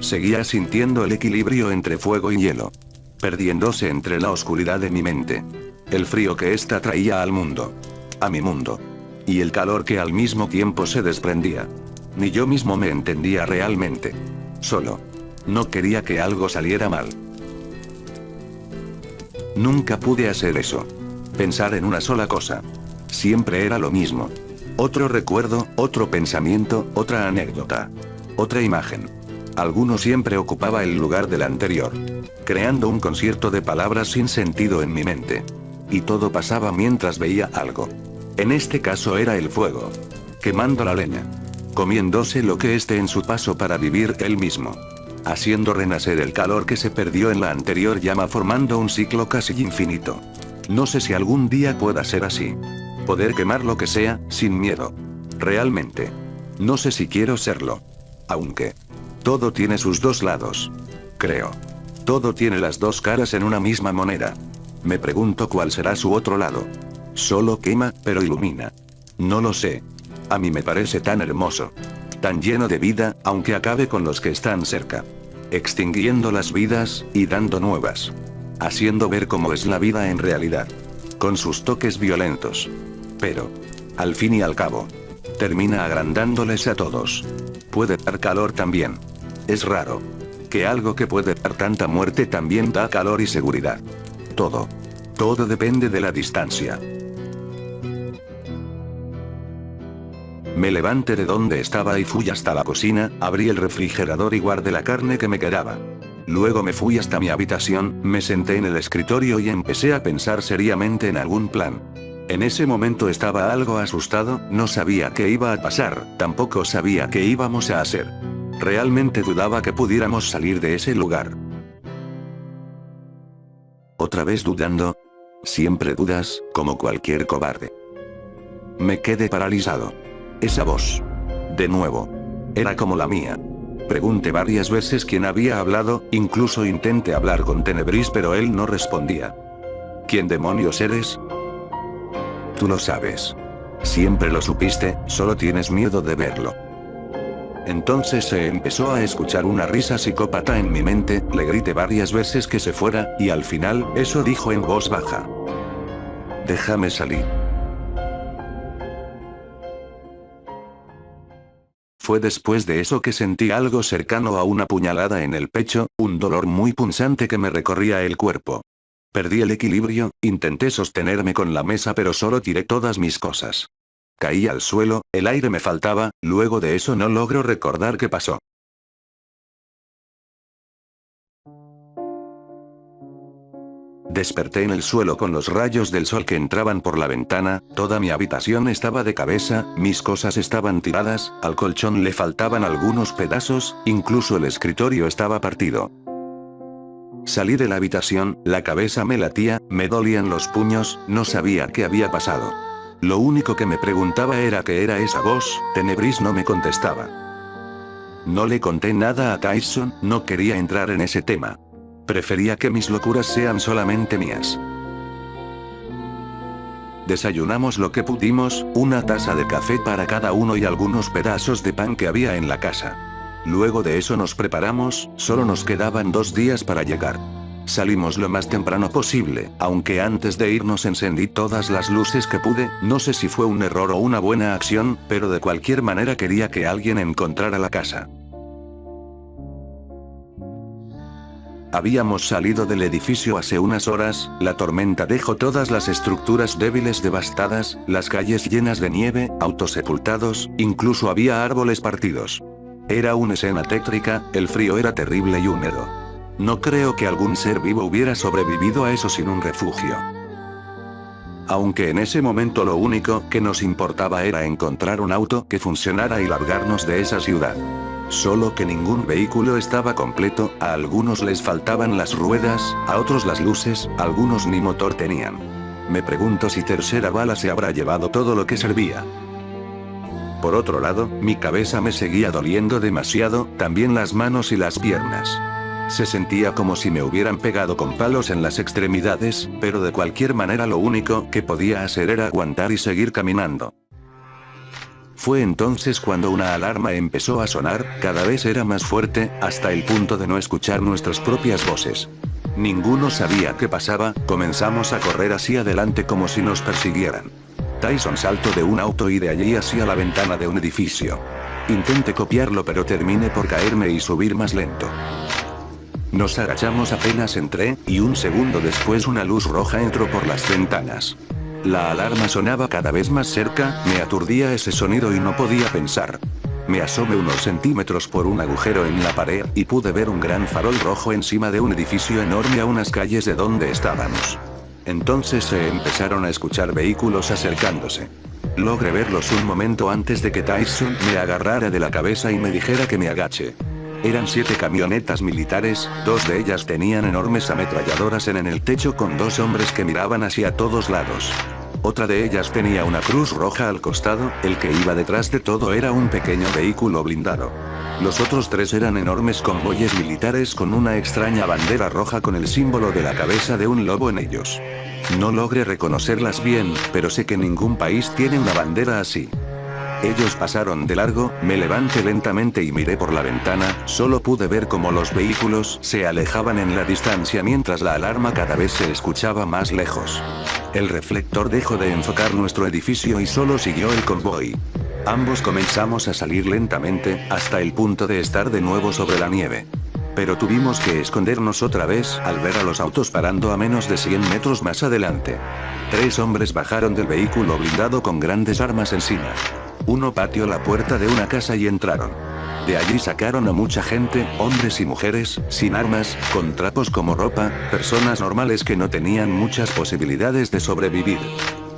A: Seguía sintiendo el equilibrio entre fuego y hielo. Perdiéndose entre la oscuridad de mi mente. El frío que ésta traía al mundo. A mi mundo. Y el calor que al mismo tiempo se desprendía. Ni yo mismo me entendía realmente. Solo. No quería que algo saliera mal. Nunca pude hacer eso. Pensar en una sola cosa. Siempre era lo mismo. Otro recuerdo, otro pensamiento, otra anécdota. Otra imagen. Alguno siempre ocupaba el lugar del anterior. Creando un concierto de palabras sin sentido en mi mente. Y todo pasaba mientras veía algo. En este caso era el fuego. Quemando la leña. Comiéndose lo que esté en su paso para vivir él mismo. Haciendo renacer el calor que se perdió en la anterior llama formando un ciclo casi infinito. No sé si algún día pueda ser así. Poder quemar lo que sea, sin miedo. Realmente. No sé si quiero serlo. Aunque. Todo tiene sus dos lados. Creo. Todo tiene las dos caras en una misma moneda. Me pregunto cuál será su otro lado. Solo quema, pero ilumina. No lo sé. A mí me parece tan hermoso. Tan lleno de vida, aunque acabe con los que están cerca. Extinguiendo las vidas, y dando nuevas. Haciendo ver cómo es la vida en realidad. Con sus toques violentos. Pero. Al fin y al cabo. Termina agrandándoles a todos. Puede dar calor también. Es raro. Que algo que puede dar tanta muerte también da calor y seguridad. Todo. Todo depende de la distancia. Me levanté de donde estaba y fui hasta la cocina, abrí el refrigerador y guardé la carne que me quedaba. Luego me fui hasta mi habitación, me senté en el escritorio y empecé a pensar seriamente en algún plan. En ese momento estaba algo asustado, no sabía qué iba a pasar, tampoco sabía qué íbamos a hacer. Realmente dudaba que pudiéramos salir de ese lugar. ¿Otra vez dudando? Siempre dudas, como cualquier cobarde. Me quedé paralizado. Esa voz. De nuevo. Era como la mía. Pregunté varias veces quién había hablado, incluso intenté hablar con Tenebris pero él no respondía. ¿Quién demonios eres? Tú lo sabes. Siempre lo supiste, solo tienes miedo de verlo. Entonces se empezó a escuchar una risa psicópata en mi mente, le grité varias veces que se fuera, y al final, eso dijo en voz baja. Déjame salir. Fue después de eso que sentí algo cercano a una puñalada en el pecho, un dolor muy punzante que me recorría el cuerpo. Perdí el equilibrio, intenté sostenerme con la mesa pero solo tiré todas mis cosas. Caí al suelo, el aire me faltaba, luego de eso no logro recordar qué pasó. Desperté en el suelo con los rayos del sol que entraban por la ventana, toda mi habitación estaba de cabeza, mis cosas estaban tiradas, al colchón le faltaban algunos pedazos, incluso el escritorio estaba partido. Salí de la habitación, la cabeza me latía, me dolían los puños, no sabía qué había pasado. Lo único que me preguntaba era qué era esa voz, Tenebris no me contestaba. No le conté nada a Tyson, no quería entrar en ese tema. Prefería que mis locuras sean solamente mías. Desayunamos lo que pudimos, una taza de café para cada uno y algunos pedazos de pan que había en la casa. Luego de eso nos preparamos, solo nos quedaban 2 días para llegar. Salimos lo más temprano posible, aunque antes de irnos encendí todas las luces que pude, no sé si fue un error o una buena acción, pero de cualquier manera quería que alguien encontrara la casa. Habíamos salido del edificio hace unas horas, la tormenta dejó todas las estructuras débiles devastadas, las calles llenas de nieve, autos sepultados, incluso había árboles partidos. Era una escena tétrica, el frío era terrible y húmedo. No creo que algún ser vivo hubiera sobrevivido a eso sin un refugio. Aunque en ese momento lo único que nos importaba era encontrar un auto que funcionara y largarnos de esa ciudad. Solo que ningún vehículo estaba completo, a algunos les faltaban las ruedas, a otros las luces, algunos ni motor tenían. Me pregunto si Tercera Bala se habrá llevado todo lo que servía. Por otro lado, mi cabeza me seguía doliendo demasiado, también las manos y las piernas. Se sentía como si me hubieran pegado con palos en las extremidades, pero de cualquier manera lo único que podía hacer era aguantar y seguir caminando. Fue entonces cuando una alarma empezó a sonar, cada vez era más fuerte, hasta el punto de no escuchar nuestras propias voces. Ninguno sabía qué pasaba, comenzamos a correr hacia adelante como si nos persiguieran. Tyson saltó de un auto y de allí hacia la ventana de un edificio. Intenté copiarlo pero terminé por caerme y subir más lento. Nos agachamos apenas entré, y un segundo después una luz roja entró por las ventanas. La alarma sonaba cada vez más cerca, me aturdía ese sonido y no podía pensar. Me asomé unos centímetros por un agujero en la pared, y pude ver un gran farol rojo encima de un edificio enorme a unas calles de donde estábamos. Entonces se empezaron a escuchar vehículos acercándose. Logré verlos un momento antes de que Tyson me agarrara de la cabeza y me dijera que me agache. Eran 7 camionetas militares, 2 de ellas tenían enormes ametralladoras en el techo con 2 hombres que miraban hacia todos lados. Otra de ellas tenía una cruz roja al costado, el que iba detrás de todo era un pequeño vehículo blindado. Los otros 3 eran enormes convoyes militares con una extraña bandera roja con el símbolo de la cabeza de un lobo en ellos. No logré reconocerlas bien, pero sé que ningún país tiene una bandera así. Ellos pasaron de largo, me levanté lentamente y miré por la ventana, solo pude ver cómo los vehículos se alejaban en la distancia mientras la alarma cada vez se escuchaba más lejos. El reflector dejó de enfocar nuestro edificio y solo siguió el convoy. Ambos comenzamos a salir lentamente, hasta el punto de estar de nuevo sobre la nieve. Pero tuvimos que escondernos otra vez al ver a los autos parando a menos de 100 metros más adelante. 3 hombres bajaron del vehículo blindado con grandes armas encima. Uno pateó la puerta de una casa y entraron. De allí sacaron a mucha gente, hombres y mujeres, sin armas, con trapos como ropa, personas normales que no tenían muchas posibilidades de sobrevivir.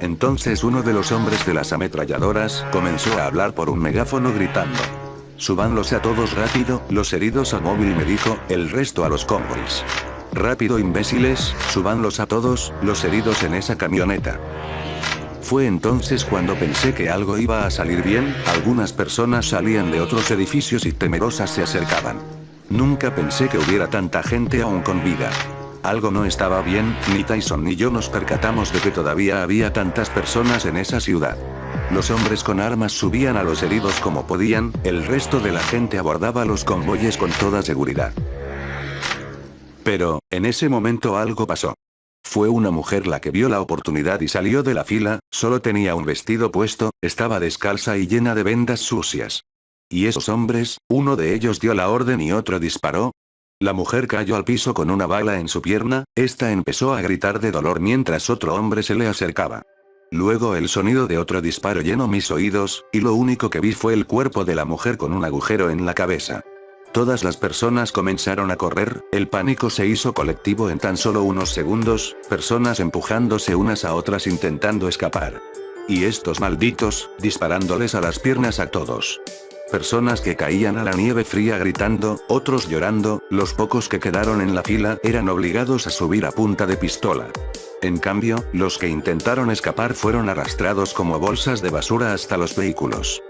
A: Entonces uno de los hombres de las ametralladoras comenzó a hablar por un megáfono gritando: "Súbanlos a todos rápido, los heridos al móvil", me dijo, el resto a los convoys. "Rápido, imbéciles, súbanlos a todos, los heridos en esa camioneta". Fue entonces cuando pensé que algo iba a salir bien, algunas personas salían de otros edificios y temerosas se acercaban. Nunca pensé que hubiera tanta gente aún con vida. Algo no estaba bien, ni Tyson ni yo nos percatamos de que todavía había tantas personas en esa ciudad. Los hombres con armas subían a los heridos como podían, el resto de la gente abordaba los convoyes con toda seguridad. Pero, en ese momento algo pasó. Fue una mujer la que vio la oportunidad y salió de la fila, solo tenía un vestido puesto, estaba descalza y llena de vendas sucias. Y esos hombres, uno de ellos dio la orden y otro disparó. La mujer cayó al piso con una bala en su pierna, esta empezó a gritar de dolor mientras otro hombre se le acercaba. Luego el sonido de otro disparo llenó mis oídos, y lo único que vi fue el cuerpo de la mujer con un agujero en la cabeza. Todas las personas comenzaron a correr, el pánico se hizo colectivo en tan solo unos segundos, personas empujándose unas a otras intentando escapar. Y estos malditos, disparándoles a las piernas a todos. Personas que caían a la nieve fría gritando, otros llorando, los pocos que quedaron en la fila eran obligados a subir a punta de pistola. En cambio, los que intentaron escapar fueron arrastrados como bolsas de basura hasta los vehículos.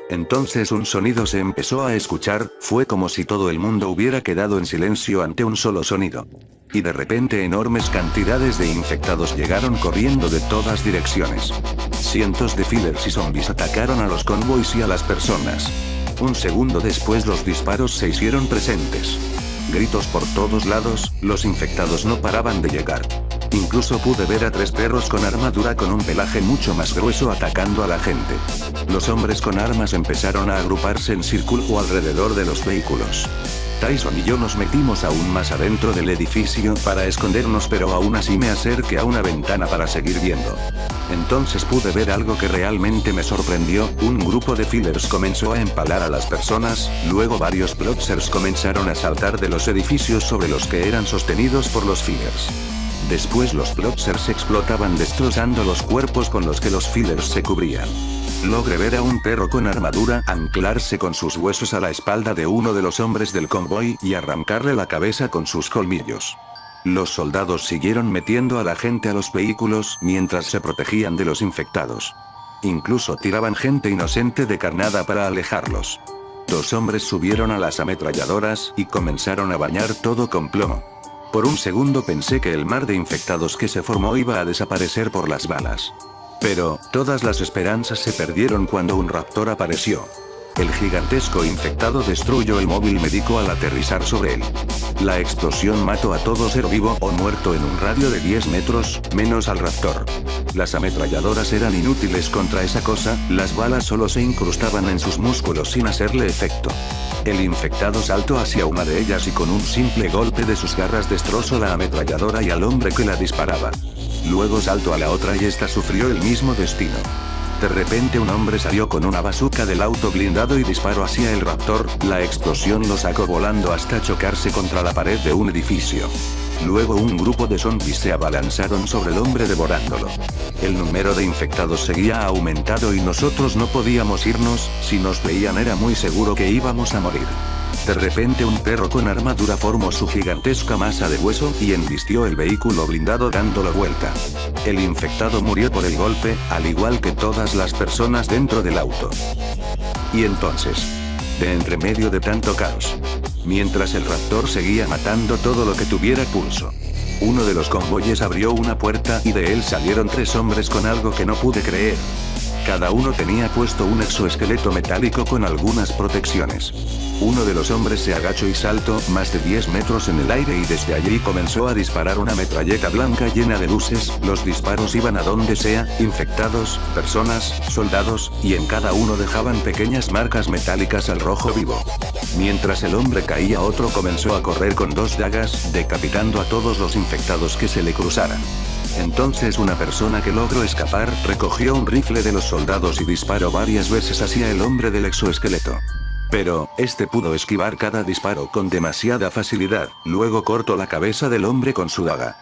A: Entonces un sonido se empezó a escuchar, fue como si todo el mundo hubiera quedado en silencio ante un solo sonido. Y de repente enormes cantidades de infectados llegaron corriendo de todas direcciones. Cientos de fillers y zombies atacaron a los convoys y a las personas. Un segundo después los disparos se hicieron presentes. Gritos por todos lados, los infectados no paraban de llegar. Incluso pude ver a 3 perros con armadura con un pelaje mucho más grueso atacando a la gente. Los hombres con armas empezaron a agruparse en círculo alrededor de los vehículos. Tyson y yo nos metimos aún más adentro del edificio para escondernos, pero aún así me acerqué a una ventana para seguir viendo. Entonces pude ver algo que realmente me sorprendió, un grupo de fillers comenzó a empalar a las personas, luego varios plotzers comenzaron a saltar de los edificios sobre los que eran sostenidos por los fillers. Después los plotzers explotaban destrozando los cuerpos con los que los fillers se cubrían. Logré ver a un perro con armadura anclarse con sus huesos a la espalda de uno de los hombres del convoy y arrancarle la cabeza con sus colmillos. Los soldados siguieron metiendo a la gente a los vehículos mientras se protegían de los infectados. Incluso tiraban gente inocente de carnada para alejarlos. 2 hombres subieron a las ametralladoras y comenzaron a bañar todo con plomo. Por un segundo pensé que el mar de infectados que se formó iba a desaparecer por las balas. Pero, todas las esperanzas se perdieron cuando un raptor apareció. El gigantesco infectado destruyó el móvil médico al aterrizar sobre él. La explosión mató a todo ser vivo o muerto en un radio de 10 metros, menos al raptor. Las ametralladoras eran inútiles contra esa cosa, las balas solo se incrustaban en sus músculos sin hacerle efecto. El infectado saltó hacia una de ellas y con un simple golpe de sus garras destrozó la ametralladora y al hombre que la disparaba. Luego saltó a la otra y esta sufrió el mismo destino. De repente un hombre salió con una bazuca del auto blindado y disparó hacia el raptor, la explosión lo sacó volando hasta chocarse contra la pared de un edificio. Luego un grupo de zombies se abalanzaron sobre el hombre devorándolo. El número de infectados seguía aumentando y nosotros no podíamos irnos, si nos veían era muy seguro que íbamos a morir. De repente un perro con armadura formó su gigantesca masa de hueso y embistió el vehículo blindado dando la vuelta. El infectado murió por el golpe, al igual que todas las personas dentro del auto. Y entonces, de entre medio de tanto caos, mientras el raptor seguía matando todo lo que tuviera pulso, uno de los convoyes abrió una puerta y de él salieron 3 hombres con algo que no pude creer. Cada uno tenía puesto un exoesqueleto metálico con algunas protecciones. Uno de los hombres se agachó y saltó más de 10 metros en el aire y desde allí comenzó a disparar una metralleta blanca llena de luces, los disparos iban a donde sea, infectados, personas, soldados, y en cada uno dejaban pequeñas marcas metálicas al rojo vivo. Mientras el hombre caía otro comenzó a correr con 2 dagas, decapitando a todos los infectados que se le cruzaran. Entonces una persona que logró escapar recogió un rifle de los soldados y disparó varias veces hacia el hombre del exoesqueleto. Pero, este pudo esquivar cada disparo con demasiada facilidad, luego cortó la cabeza del hombre con su daga.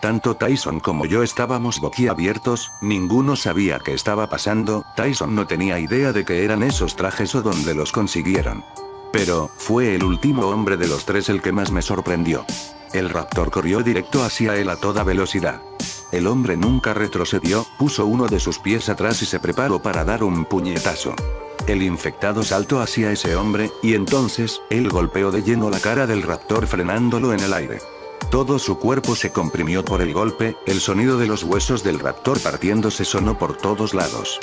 A: Tanto Tyson como yo estábamos boquiabiertos, ninguno sabía qué estaba pasando, Tyson no tenía idea de qué eran esos trajes o dónde los consiguieron. Pero, fue el último hombre de los 3 el que más me sorprendió. El raptor corrió directo hacia él a toda velocidad. El hombre nunca retrocedió, puso uno de sus pies atrás y se preparó para dar un puñetazo. El infectado saltó hacia ese hombre, y entonces, él golpeó de lleno la cara del raptor frenándolo en el aire. Todo su cuerpo se comprimió por el golpe, el sonido de los huesos del raptor partiéndose sonó por todos lados.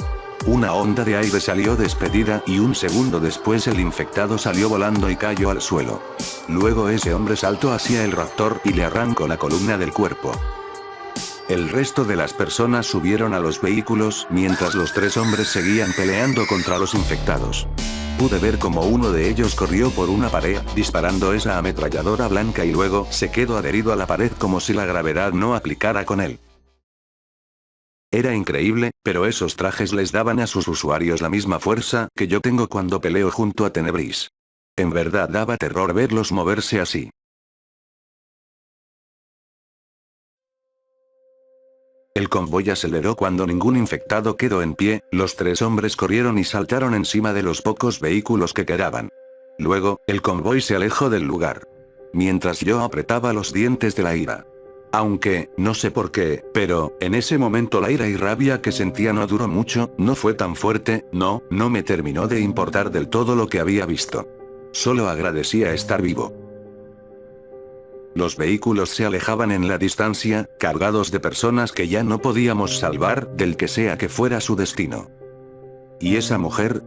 A: Una onda de aire salió despedida y un segundo después el infectado salió volando y cayó al suelo. Luego ese hombre saltó hacia el raptor y le arrancó la columna del cuerpo. El resto de las personas subieron a los vehículos mientras los 3 hombres seguían peleando contra los infectados. Pude ver como uno de ellos corrió por una pared, disparando esa ametralladora blanca y luego se quedó adherido a la pared como si la gravedad no aplicara con él. Era increíble, pero esos trajes les daban a sus usuarios la misma fuerza que yo tengo cuando peleo junto a Tenebris. En verdad daba terror verlos moverse así. El convoy aceleró cuando ningún infectado quedó en pie, los 3 hombres corrieron y saltaron encima de los pocos vehículos que quedaban. Luego, el convoy se alejó del lugar. Mientras yo apretaba los dientes de la ira. Aunque, no sé por qué, pero, en ese momento la ira y rabia que sentía no duró mucho, no fue tan fuerte, no me terminó de importar del todo lo que había visto. Solo agradecía estar vivo. Los vehículos se alejaban en la distancia, cargados de personas que ya no podíamos salvar, del que sea que fuera su destino. ¿Y esa mujer?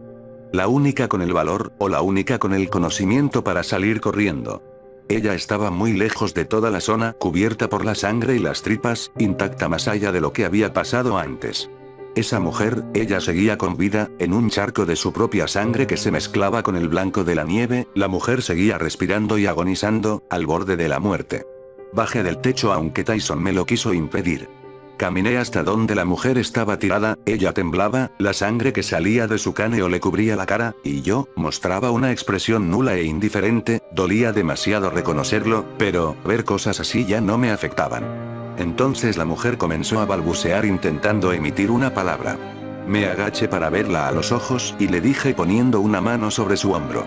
A: La única con el valor, o la única con el conocimiento para salir corriendo. Ella estaba muy lejos de toda la zona, cubierta por la sangre y las tripas, intacta más allá de lo que había pasado antes. Esa mujer, ella seguía con vida, en un charco de su propia sangre que se mezclaba con el blanco de la nieve, la mujer seguía respirando y agonizando, al borde de la muerte. Bajé del techo aunque Tyson me lo quiso impedir. Caminé hasta donde la mujer estaba tirada, ella temblaba, la sangre que salía de su cráneo le cubría la cara, y yo, mostraba una expresión nula e indiferente, dolía demasiado reconocerlo, pero, ver cosas así ya no me afectaban. Entonces la mujer comenzó a balbucear intentando emitir una palabra. Me agaché para verla a los ojos y le dije poniendo una mano sobre su hombro.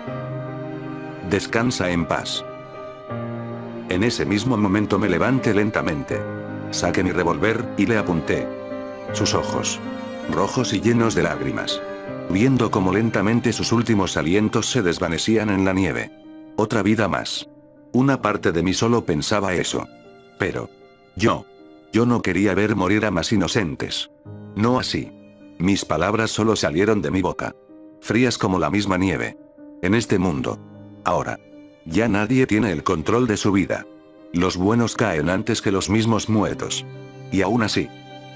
A: Descansa en paz. En ese mismo momento me levanté lentamente. Saqué mi revólver, y le apunté. Sus ojos. Rojos y llenos de lágrimas. Viendo cómo lentamente sus últimos alientos se desvanecían en la nieve. Otra vida más. Una parte de mí solo pensaba eso. Pero. Yo no quería ver morir a más inocentes. No así. Mis palabras solo salieron de mi boca. Frías como la misma nieve. En este mundo. Ahora. Ya nadie tiene el control de su vida. Los buenos caen antes que los mismos muertos. Y aún así.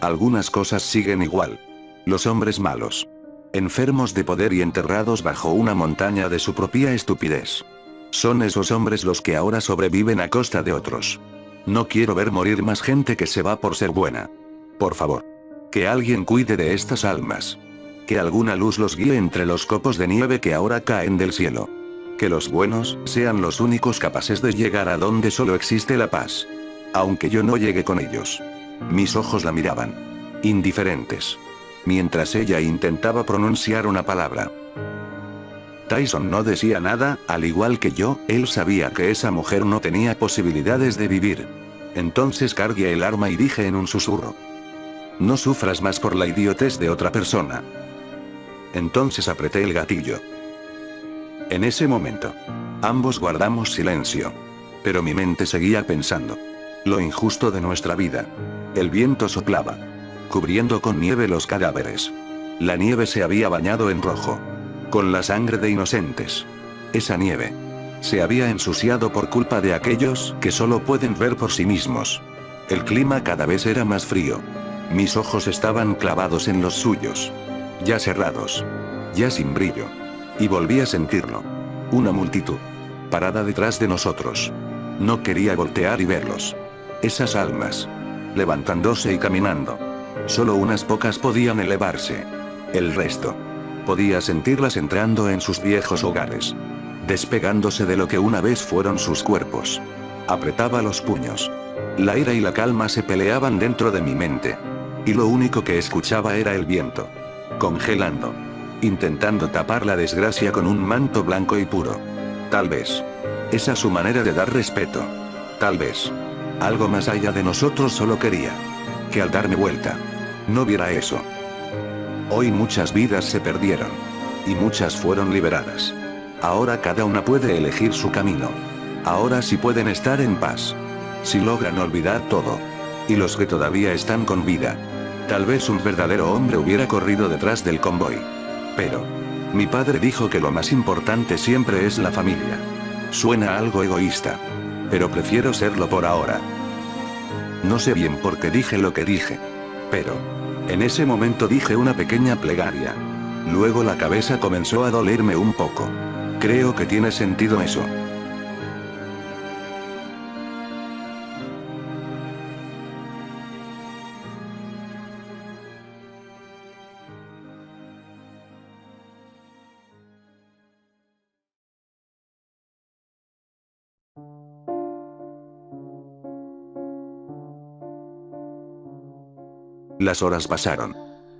A: Algunas cosas siguen igual. Los hombres malos. Enfermos de poder y enterrados bajo una montaña de su propia estupidez. Son esos hombres los que ahora sobreviven a costa de otros. No quiero ver morir más gente que se va por ser buena. Por favor. Que alguien cuide de estas almas. Que alguna luz los guíe entre los copos de nieve que ahora caen del cielo. Que los buenos sean los únicos capaces de llegar a donde solo existe la paz. Aunque yo no llegue con ellos. Mis ojos la miraban. Indiferentes. Mientras ella intentaba pronunciar una palabra. Tyson no decía nada, al igual que yo, él sabía que esa mujer no tenía posibilidades de vivir. Entonces cargué el arma y dije en un susurro. No sufras más por la idiotez de otra persona. Entonces apreté el gatillo. En ese momento. Ambos guardamos silencio. Pero mi mente seguía pensando. Lo injusto de nuestra vida. El viento soplaba. Cubriendo con nieve los cadáveres. La nieve se había bañado en rojo. Con la sangre de inocentes. Esa nieve. Se había ensuciado por culpa de aquellos que solo pueden ver por sí mismos. El clima cada vez era más frío. Mis ojos estaban clavados en los suyos. Ya cerrados. Ya sin brillo. Y volví a sentirlo. Una multitud. Parada detrás de nosotros. No quería voltear y verlos. Esas almas. Levantándose y caminando. Solo unas pocas podían elevarse. El resto. Podía sentirlas entrando en sus viejos hogares. Despegándose de lo que una vez fueron sus cuerpos. Apretaba los puños. La ira y la calma se peleaban dentro de mi mente. Y lo único que escuchaba era el viento. Congelando. Intentando tapar la desgracia con un manto blanco y puro. Tal vez. Esa su manera de dar respeto. Tal vez. Algo más allá de nosotros solo quería. Que al darme vuelta. No viera eso. Hoy muchas vidas se perdieron. Y muchas fueron liberadas. Ahora cada una puede elegir su camino. Ahora sí pueden estar en paz. Si logran olvidar todo. Y los que todavía están con vida. Tal vez un verdadero hombre hubiera corrido detrás del convoy. Pero. Mi padre dijo que lo más importante siempre es la familia. Suena algo egoísta. Pero prefiero serlo por ahora. No sé bien por qué dije lo que dije. Pero. En ese momento dije una pequeña plegaria. Luego la cabeza comenzó a dolerme un poco. Creo que tiene sentido eso. Las horas pasaron.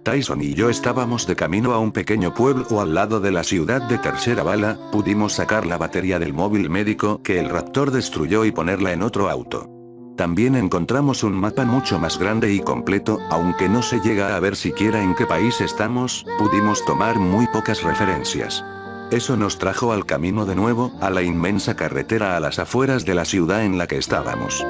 A: Tyson y yo estábamos de camino a un pequeño pueblo al lado de la ciudad de Tercera Bala. Pudimos sacar la batería del móvil médico que el raptor destruyó y ponerla en otro auto. También encontramos un mapa mucho más grande y completo, aunque no se llega a ver siquiera en qué país estamos, pudimos tomar muy pocas referencias. Eso nos trajo al camino de nuevo, a la inmensa carretera a las afueras de la ciudad en la que estábamos.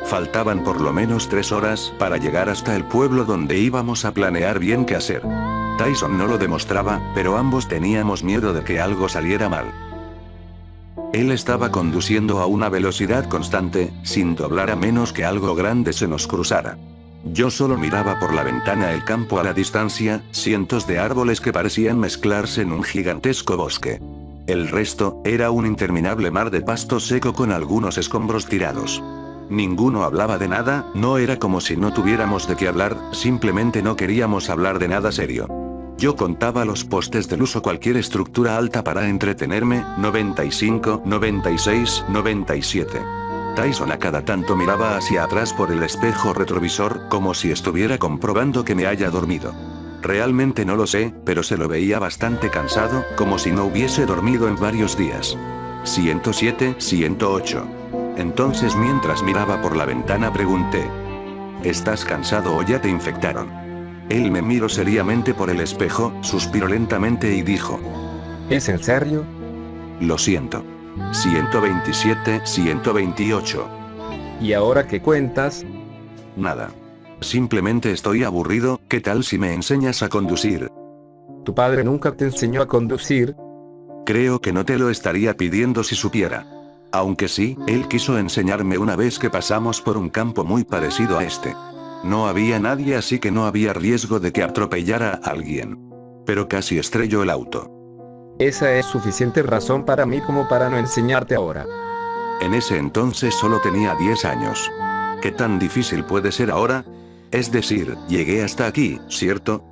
A: Faltaban por lo menos 3 horas para llegar hasta el pueblo donde íbamos a planear bien qué hacer. Tyson no lo demostraba, pero ambos teníamos miedo de que algo saliera mal. Él estaba conduciendo a una velocidad constante, sin doblar a menos que algo grande se nos cruzara. Yo solo miraba por la ventana el campo a la distancia, cientos de árboles que parecían mezclarse en un gigantesco bosque. El resto, era un interminable mar de pasto seco con algunos escombros tirados. Ninguno hablaba de nada, no era como si no tuviéramos de qué hablar, simplemente no queríamos hablar de nada serio. Yo contaba los postes de luz o cualquier estructura alta para entretenerme, 95, 96, 97. Tyson a cada tanto miraba hacia atrás por el espejo retrovisor, como si estuviera comprobando que me haya dormido. Realmente no lo sé, pero se lo veía bastante cansado, como si no hubiese dormido en varios días. 107, 108. Entonces mientras miraba por la ventana pregunté: ¿estás cansado o ya te infectaron? Él me miró seriamente por el espejo, suspiró lentamente y dijo:
C: ¿Es en serio?
A: Lo siento. 127, 128.
C: ¿Y ahora qué cuentas?
A: Nada. Simplemente estoy aburrido, ¿qué tal si me enseñas a conducir?
C: ¿Tu padre nunca te enseñó a conducir?
A: Creo que no te lo estaría pidiendo si supiera. Aunque sí, él quiso enseñarme una vez que pasamos por un campo muy parecido a este. No había nadie, así que no había riesgo de que atropellara a alguien. Pero casi estrelló el auto.
C: Esa es suficiente razón para mí como para no enseñarte ahora.
A: En ese entonces solo tenía 10 años. ¿Qué tan difícil puede ser ahora? Es decir, llegué hasta aquí, ¿cierto?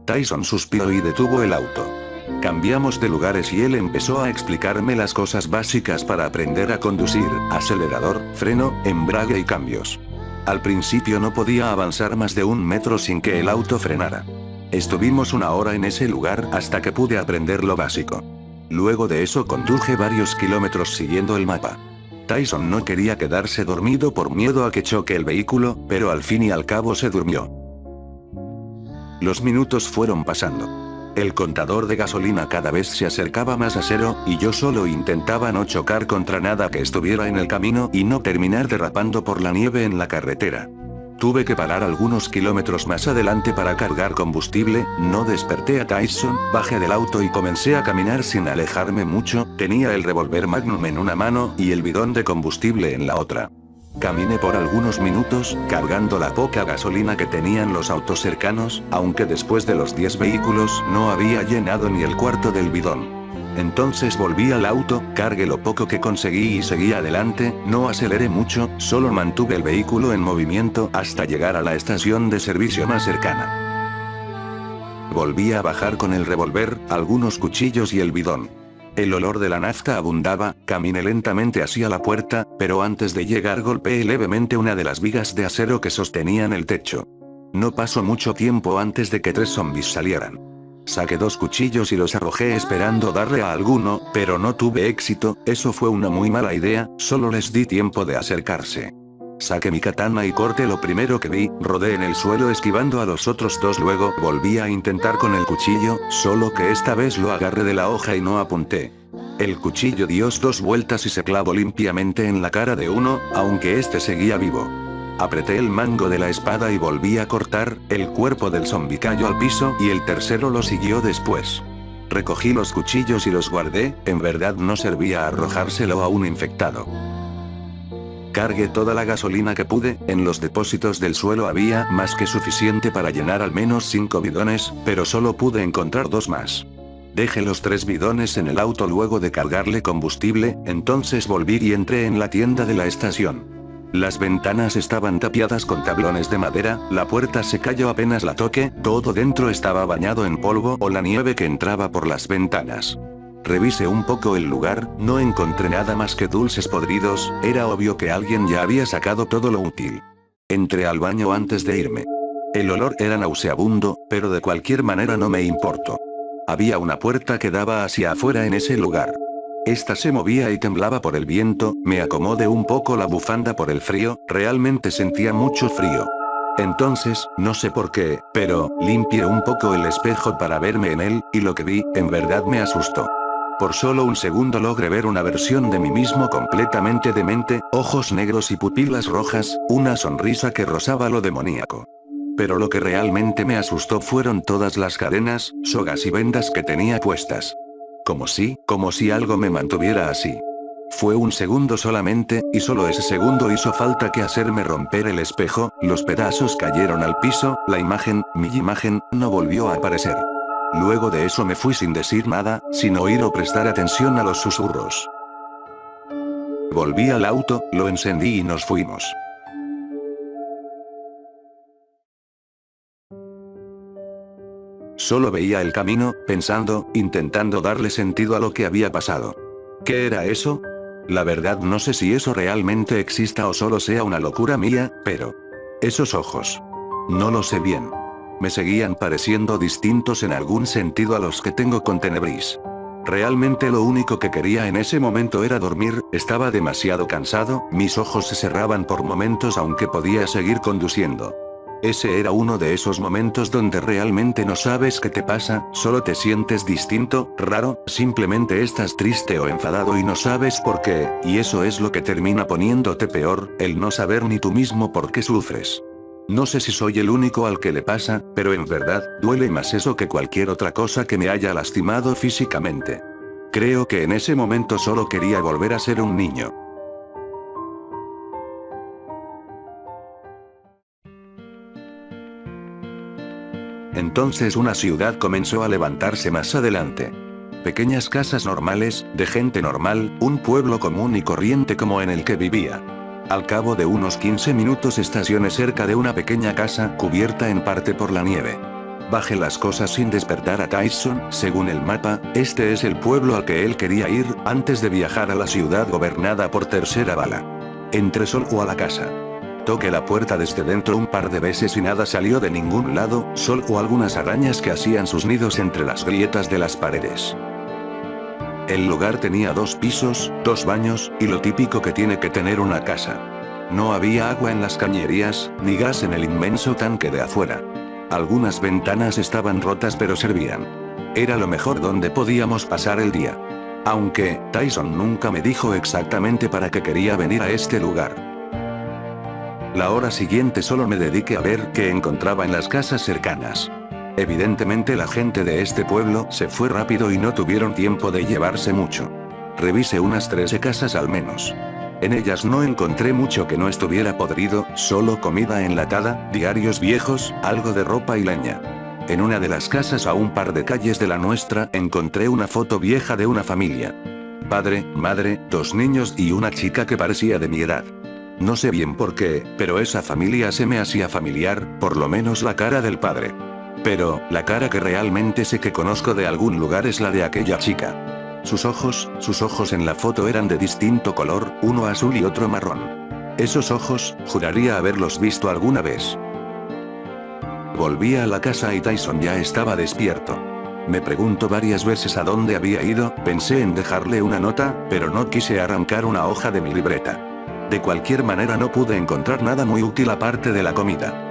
A: Tyson suspiró y detuvo el auto. Cambiamos de lugares y él empezó a explicarme las cosas básicas para aprender a conducir: acelerador, freno, embrague y cambios. Al principio no podía avanzar más de 1 metro sin que el auto frenara. Estuvimos 1 hora en ese lugar hasta que pude aprender lo básico. Luego de eso conduje varios kilómetros siguiendo el mapa. Tyson no quería quedarse dormido por miedo a que choque el vehículo, pero al fin y al cabo se durmió. Los minutos fueron pasando. El contador de gasolina cada vez se acercaba más a 0, y yo solo intentaba no chocar contra nada que estuviera en el camino y no terminar derrapando por la nieve en la carretera. Tuve que parar algunos kilómetros más adelante para cargar combustible, no desperté a Tyson, bajé del auto y comencé a caminar sin alejarme mucho. Tenía el revólver Magnum en una mano y el bidón de combustible en la otra. Caminé por algunos minutos, cargando la poca gasolina que tenían los autos cercanos, aunque después de los 10 vehículos no había llenado ni el cuarto del bidón. Entonces volví al auto, cargué lo poco que conseguí y seguí adelante. No aceleré mucho, solo mantuve el vehículo en movimiento hasta llegar a la estación de servicio más cercana. Volví a bajar con el revólver, algunos cuchillos y el bidón. El olor de la nafta abundaba. Caminé lentamente hacia la puerta, pero antes de llegar golpeé levemente una de las vigas de acero que sostenían el techo. No pasó mucho tiempo antes de que 3 zombies salieran. Saqué 2 cuchillos y los arrojé esperando darle a alguno, pero no tuve éxito. Eso fue una muy mala idea, solo les di tiempo de acercarse. Saqué mi katana y corté lo primero que vi, rodé en el suelo esquivando a los otros 2, luego volví a intentar con el cuchillo, solo que esta vez lo agarré de la hoja y no apunté. El cuchillo dio 2 vueltas y se clavó limpiamente en la cara de uno, aunque este seguía vivo. Apreté el mango de la espada y volví a cortar. El cuerpo del zombi cayó al piso y el tercero lo siguió después. Recogí los cuchillos y los guardé, en verdad no servía arrojárselo a un infectado. Cargué toda la gasolina que pude, en los depósitos del suelo había más que suficiente para llenar al menos 5 bidones, pero solo pude encontrar 2 más. Dejé los 3 bidones en el auto luego de cargarle combustible, entonces volví y entré en la tienda de la estación. Las ventanas estaban tapiadas con tablones de madera, la puerta se cayó apenas la toqué, todo dentro estaba bañado en polvo o la nieve que entraba por las ventanas. Revisé un poco el lugar, no encontré nada más que dulces podridos, era obvio que alguien ya había sacado todo lo útil. Entré al baño antes de irme. El olor era nauseabundo, pero de cualquier manera no me importó. Había una puerta que daba hacia afuera en ese lugar. Esta se movía y temblaba por el viento, me acomodé un poco la bufanda por el frío, realmente sentía mucho frío. Entonces, no sé por qué, pero, limpié un poco el espejo para verme en él, y lo que vi, en verdad me asustó. Por solo un segundo logré ver una versión de mí mismo completamente demente, ojos negros y pupilas rojas, una sonrisa que rozaba lo demoníaco. Pero lo que realmente me asustó fueron todas las cadenas, sogas y vendas que tenía puestas. Como si algo me mantuviera así. Fue un segundo solamente, y solo ese segundo hizo falta que hacerme romper el espejo, los pedazos cayeron al piso, mi imagen, no volvió a aparecer. Luego de eso me fui sin decir nada, sin oír o prestar atención a los susurros. Volví al auto, lo encendí y nos fuimos. Solo veía el camino, pensando, intentando darle sentido a lo que había pasado. ¿Qué era eso? La verdad no sé si eso realmente exista o solo sea una locura mía, pero... esos ojos. No lo sé bien. Me seguían pareciendo distintos en algún sentido a los que tengo con Tenebris. Realmente lo único que quería en ese momento era dormir, estaba demasiado cansado, mis ojos se cerraban por momentos aunque podía seguir conduciendo. Ese era uno de esos momentos donde realmente no sabes qué te pasa, solo te sientes distinto, raro, simplemente estás triste o enfadado y no sabes por qué, y eso es lo que termina poniéndote peor, el no saber ni tú mismo por qué sufres. No sé si soy el único al que le pasa, pero en verdad, duele más eso que cualquier otra cosa que me haya lastimado físicamente. Creo que en ese momento solo quería volver a ser un niño. Entonces una ciudad comenzó a levantarse más adelante. Pequeñas casas normales, de gente normal, un pueblo común y corriente como en el que vivía. Al cabo de unos 15 minutos estacioné cerca de una pequeña casa cubierta en parte por la nieve. Bajé las cosas sin despertar a Tyson, según el mapa, este es el pueblo al que él quería ir, antes de viajar a la ciudad gobernada por Tercera Bala. Entré solo a la casa. Toqué la puerta desde dentro un par de veces y nada salió de ningún lado, solo algunas arañas que hacían sus nidos entre las grietas de las paredes. El lugar tenía 2 pisos, 2 baños, y lo típico que tiene que tener una casa. No había agua en las cañerías, ni gas en el inmenso tanque de afuera. Algunas ventanas estaban rotas pero servían. Era lo mejor donde podíamos pasar el día. Aunque, Tyson nunca me dijo exactamente para qué quería venir a este lugar. La hora siguiente solo me dediqué a ver qué encontraba en las casas cercanas. Evidentemente la gente de este pueblo se fue rápido y no tuvieron tiempo de llevarse mucho. Revisé unas 13 casas al menos. En ellas no encontré mucho que no estuviera podrido, solo comida enlatada, diarios viejos, algo de ropa y leña. En una de las casas a un par de calles de la nuestra encontré una foto vieja de una familia. Padre, madre, 2 niños y una chica que parecía de mi edad. No sé bien por qué, pero esa familia se me hacía familiar, por lo menos la cara del padre. Pero, la cara que realmente sé que conozco de algún lugar es la de aquella chica. Sus ojos en la foto eran de distinto color, uno azul y otro marrón. Esos ojos, juraría haberlos visto alguna vez. Volví a la casa y Tyson ya estaba despierto. Me preguntó varias veces a dónde había ido, pensé en dejarle una nota, pero no quise arrancar una hoja de mi libreta. De cualquier manera no pude encontrar nada muy útil aparte de la comida.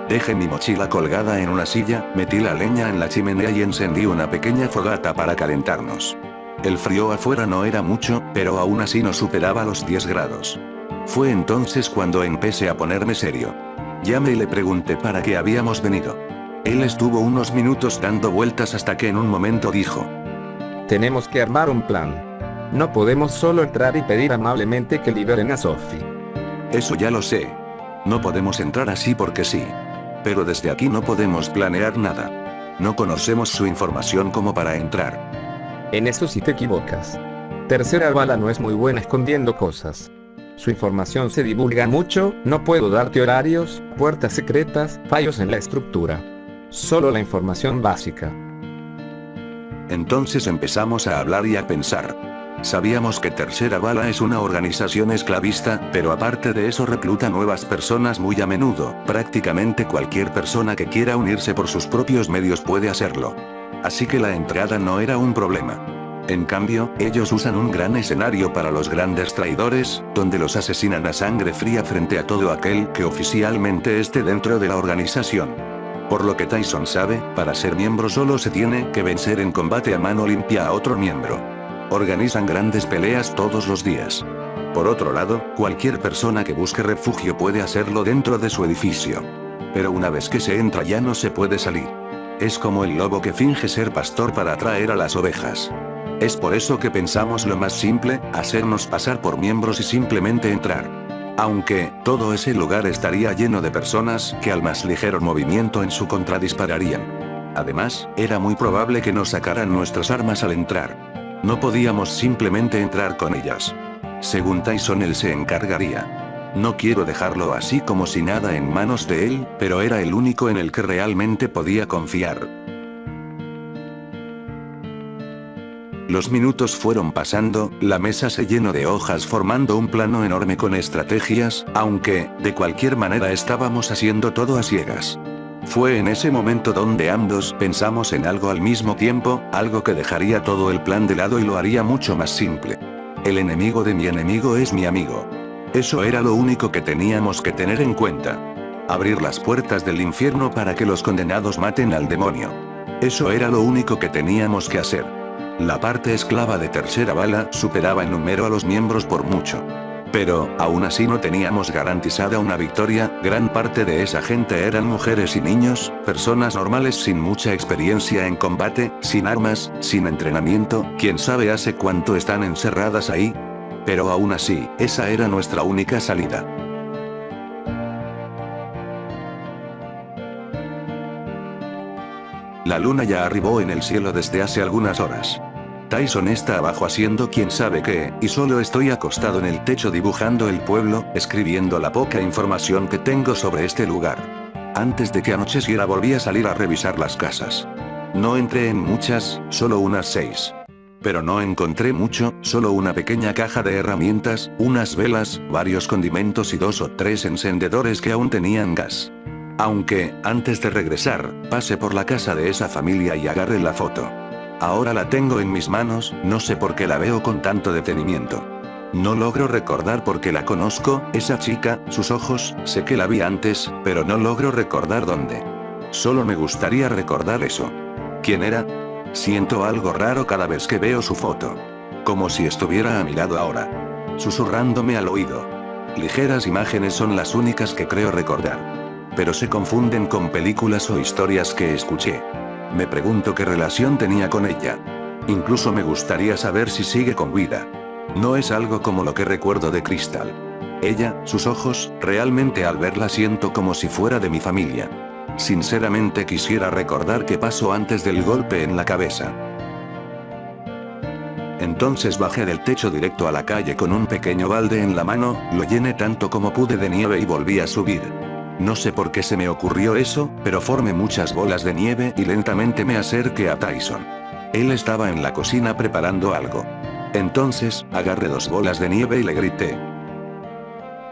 A: Dejé mi mochila colgada en una silla, metí la leña en la chimenea y encendí una pequeña fogata para calentarnos. El frío afuera no era mucho, pero aún así no superaba los 10 grados. Fue entonces cuando empecé a ponerme serio. Llamé y le pregunté para qué habíamos venido. Él estuvo unos minutos dando vueltas hasta que en un momento dijo:
C: Tenemos que armar un plan. No podemos solo entrar y pedir amablemente que liberen a Sophie.
A: Eso ya lo sé. No podemos entrar así porque sí. Pero desde aquí no podemos planear nada. No conocemos su información como para entrar.
C: En eso sí te equivocas. Tercera Bala no es muy buena escondiendo cosas. Su información se divulga mucho, no puedo darte horarios, puertas secretas, fallos en la estructura. Solo la información básica.
A: Entonces empezamos a hablar y a pensar. Sabíamos que Tercera Bala es una organización esclavista, pero aparte de eso recluta nuevas personas muy a menudo. Prácticamente cualquier persona que quiera unirse por sus propios medios puede hacerlo. Así que la entrada no era un problema. En cambio, ellos usan un gran escenario para los grandes traidores, donde los asesinan a sangre fría frente a todo aquel que oficialmente esté dentro de la organización. Por lo que Tyson sabe, para ser miembro solo se tiene que vencer en combate a mano limpia a otro miembro. Organizan grandes peleas todos los días. Por otro lado, cualquier persona que busque refugio puede hacerlo dentro de su edificio. Pero una vez que se entra ya no se puede salir. Es como el lobo que finge ser pastor para atraer a las ovejas. Es por eso que pensamos lo más simple, hacernos pasar por miembros y simplemente entrar. Aunque, todo ese lugar estaría lleno de personas que al más ligero movimiento en su contra dispararían. Además, era muy probable que nos sacaran nuestras armas al entrar. No podíamos simplemente entrar con ellas. Según Tyson, él se encargaría. No quiero dejarlo así como si nada en manos de él, pero era el único en el que realmente podía confiar. Los minutos fueron pasando, la mesa se llenó de hojas formando un plano enorme con estrategias, aunque, de cualquier manera estábamos haciendo todo a ciegas. Fue en ese momento donde ambos pensamos en algo al mismo tiempo, algo que dejaría todo el plan de lado y lo haría mucho más simple. El enemigo de mi enemigo es mi amigo. Eso era lo único que teníamos que tener en cuenta. Abrir las puertas del infierno para que los condenados maten al demonio. Eso era lo único que teníamos que hacer. La parte esclava de Tercera Bala superaba en número a los miembros por mucho. Pero, aún así no teníamos garantizada una victoria, gran parte de esa gente eran mujeres y niños, personas normales sin mucha experiencia en combate, sin armas, sin entrenamiento, quién sabe hace cuánto están encerradas ahí. Pero aún así, esa era nuestra única salida. La luna ya arribó en el cielo desde hace algunas horas. Tyson está abajo haciendo quién sabe qué, y solo estoy acostado en el techo dibujando el pueblo, escribiendo la poca información que tengo sobre este lugar. Antes de que anocheciera volví a salir a revisar las casas. No entré en muchas, solo unas 6. Pero no encontré mucho, solo una pequeña caja de herramientas, unas velas, varios condimentos y 2 o 3 encendedores que aún tenían gas. Aunque, antes de regresar, pasé por la casa de esa familia y agarré la foto. Ahora la tengo en mis manos, no sé por qué la veo con tanto detenimiento. No logro recordar por qué la conozco, esa chica, sus ojos, sé que la vi antes, pero no logro recordar dónde. Solo me gustaría recordar eso. ¿Quién era? Siento algo raro cada vez que veo su foto. Como si estuviera a mi lado ahora. Susurrándome al oído. Ligeras imágenes son las únicas que creo recordar. Pero se confunden con películas o historias que escuché. Me pregunto qué relación tenía con ella. Incluso me gustaría saber si sigue con vida. No es algo como lo que recuerdo de Crystal. Ella, sus ojos, realmente al verla siento como si fuera de mi familia. Sinceramente quisiera recordar qué pasó antes del golpe en la cabeza. Entonces bajé del techo directo a la calle con un pequeño balde en la mano, lo llené tanto como pude de nieve y volví a subir. No sé por qué se me ocurrió eso, pero formé muchas bolas de nieve y lentamente me acerqué a Tyson. Él estaba en la cocina preparando algo. Entonces, agarré 2 bolas de nieve y le grité.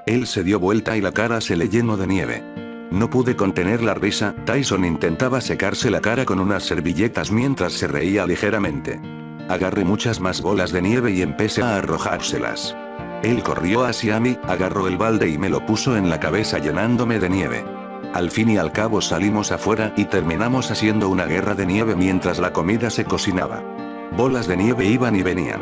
A: Él se dio vuelta y la cara se le llenó de nieve. No pude contener la risa. Tyson intentaba secarse la cara con unas servilletas mientras se reía ligeramente. Agarré muchas más bolas de nieve y empecé a arrojárselas. Él corrió hacia mí, agarró el balde y me lo puso en la cabeza llenándome de nieve. Al fin y al cabo salimos afuera y terminamos haciendo una guerra de nieve mientras la comida se cocinaba. Bolas de nieve iban y venían.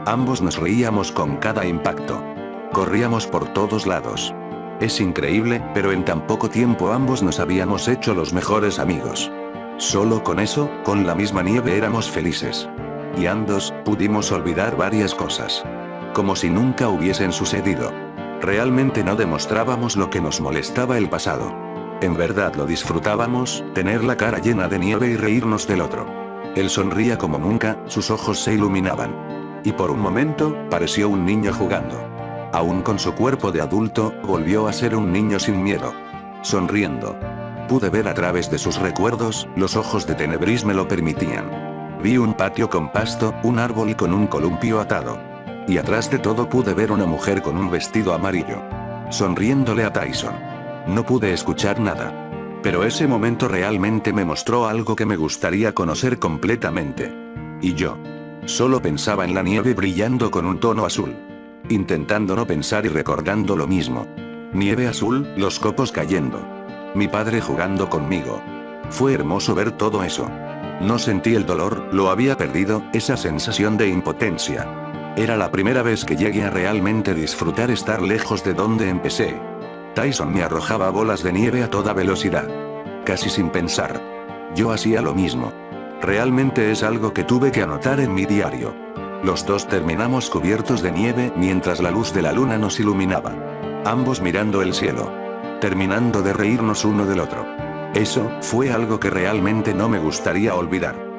A: Ambos nos reíamos con cada impacto. Corríamos por todos lados. Es increíble, pero en tan poco tiempo ambos nos habíamos hecho los mejores amigos. Solo con eso, con la misma nieve éramos felices. Y ambos, pudimos olvidar varias cosas. Como si nunca hubiesen sucedido. Realmente no demostrábamos lo que nos molestaba el pasado. En verdad lo disfrutábamos, tener la cara llena de nieve y reírnos del otro. Él sonría como nunca, sus ojos se iluminaban. Y por un momento, pareció un niño jugando. Aún con su cuerpo de adulto, volvió a ser un niño sin miedo. Sonriendo. Pude ver a través de sus recuerdos, los ojos de Tenebris me lo permitían. Vi un patio con pasto, un árbol y con un columpio atado. Y atrás de todo pude ver una mujer con un vestido amarillo, sonriéndole a Tyson. No pude escuchar nada. Pero ese momento realmente me mostró algo que me gustaría conocer completamente. Y yo solo pensaba en la nieve brillando con un tono azul. Intentando no pensar y recordando lo mismo. Nieve azul, los copos cayendo. Mi padre jugando conmigo. Fue hermoso ver todo eso. No sentí el dolor, lo había perdido, esa sensación de impotencia. Era la primera vez que llegué a realmente disfrutar estar lejos de donde empecé. Tyson me arrojaba bolas de nieve a toda velocidad. Casi sin pensar. Yo hacía lo mismo. Realmente es algo que tuve que anotar en mi diario. Los dos terminamos cubiertos de nieve mientras la luz de la luna nos iluminaba. Ambos mirando el cielo. Terminando de reírnos uno del otro. Eso fue algo que realmente no me gustaría olvidar.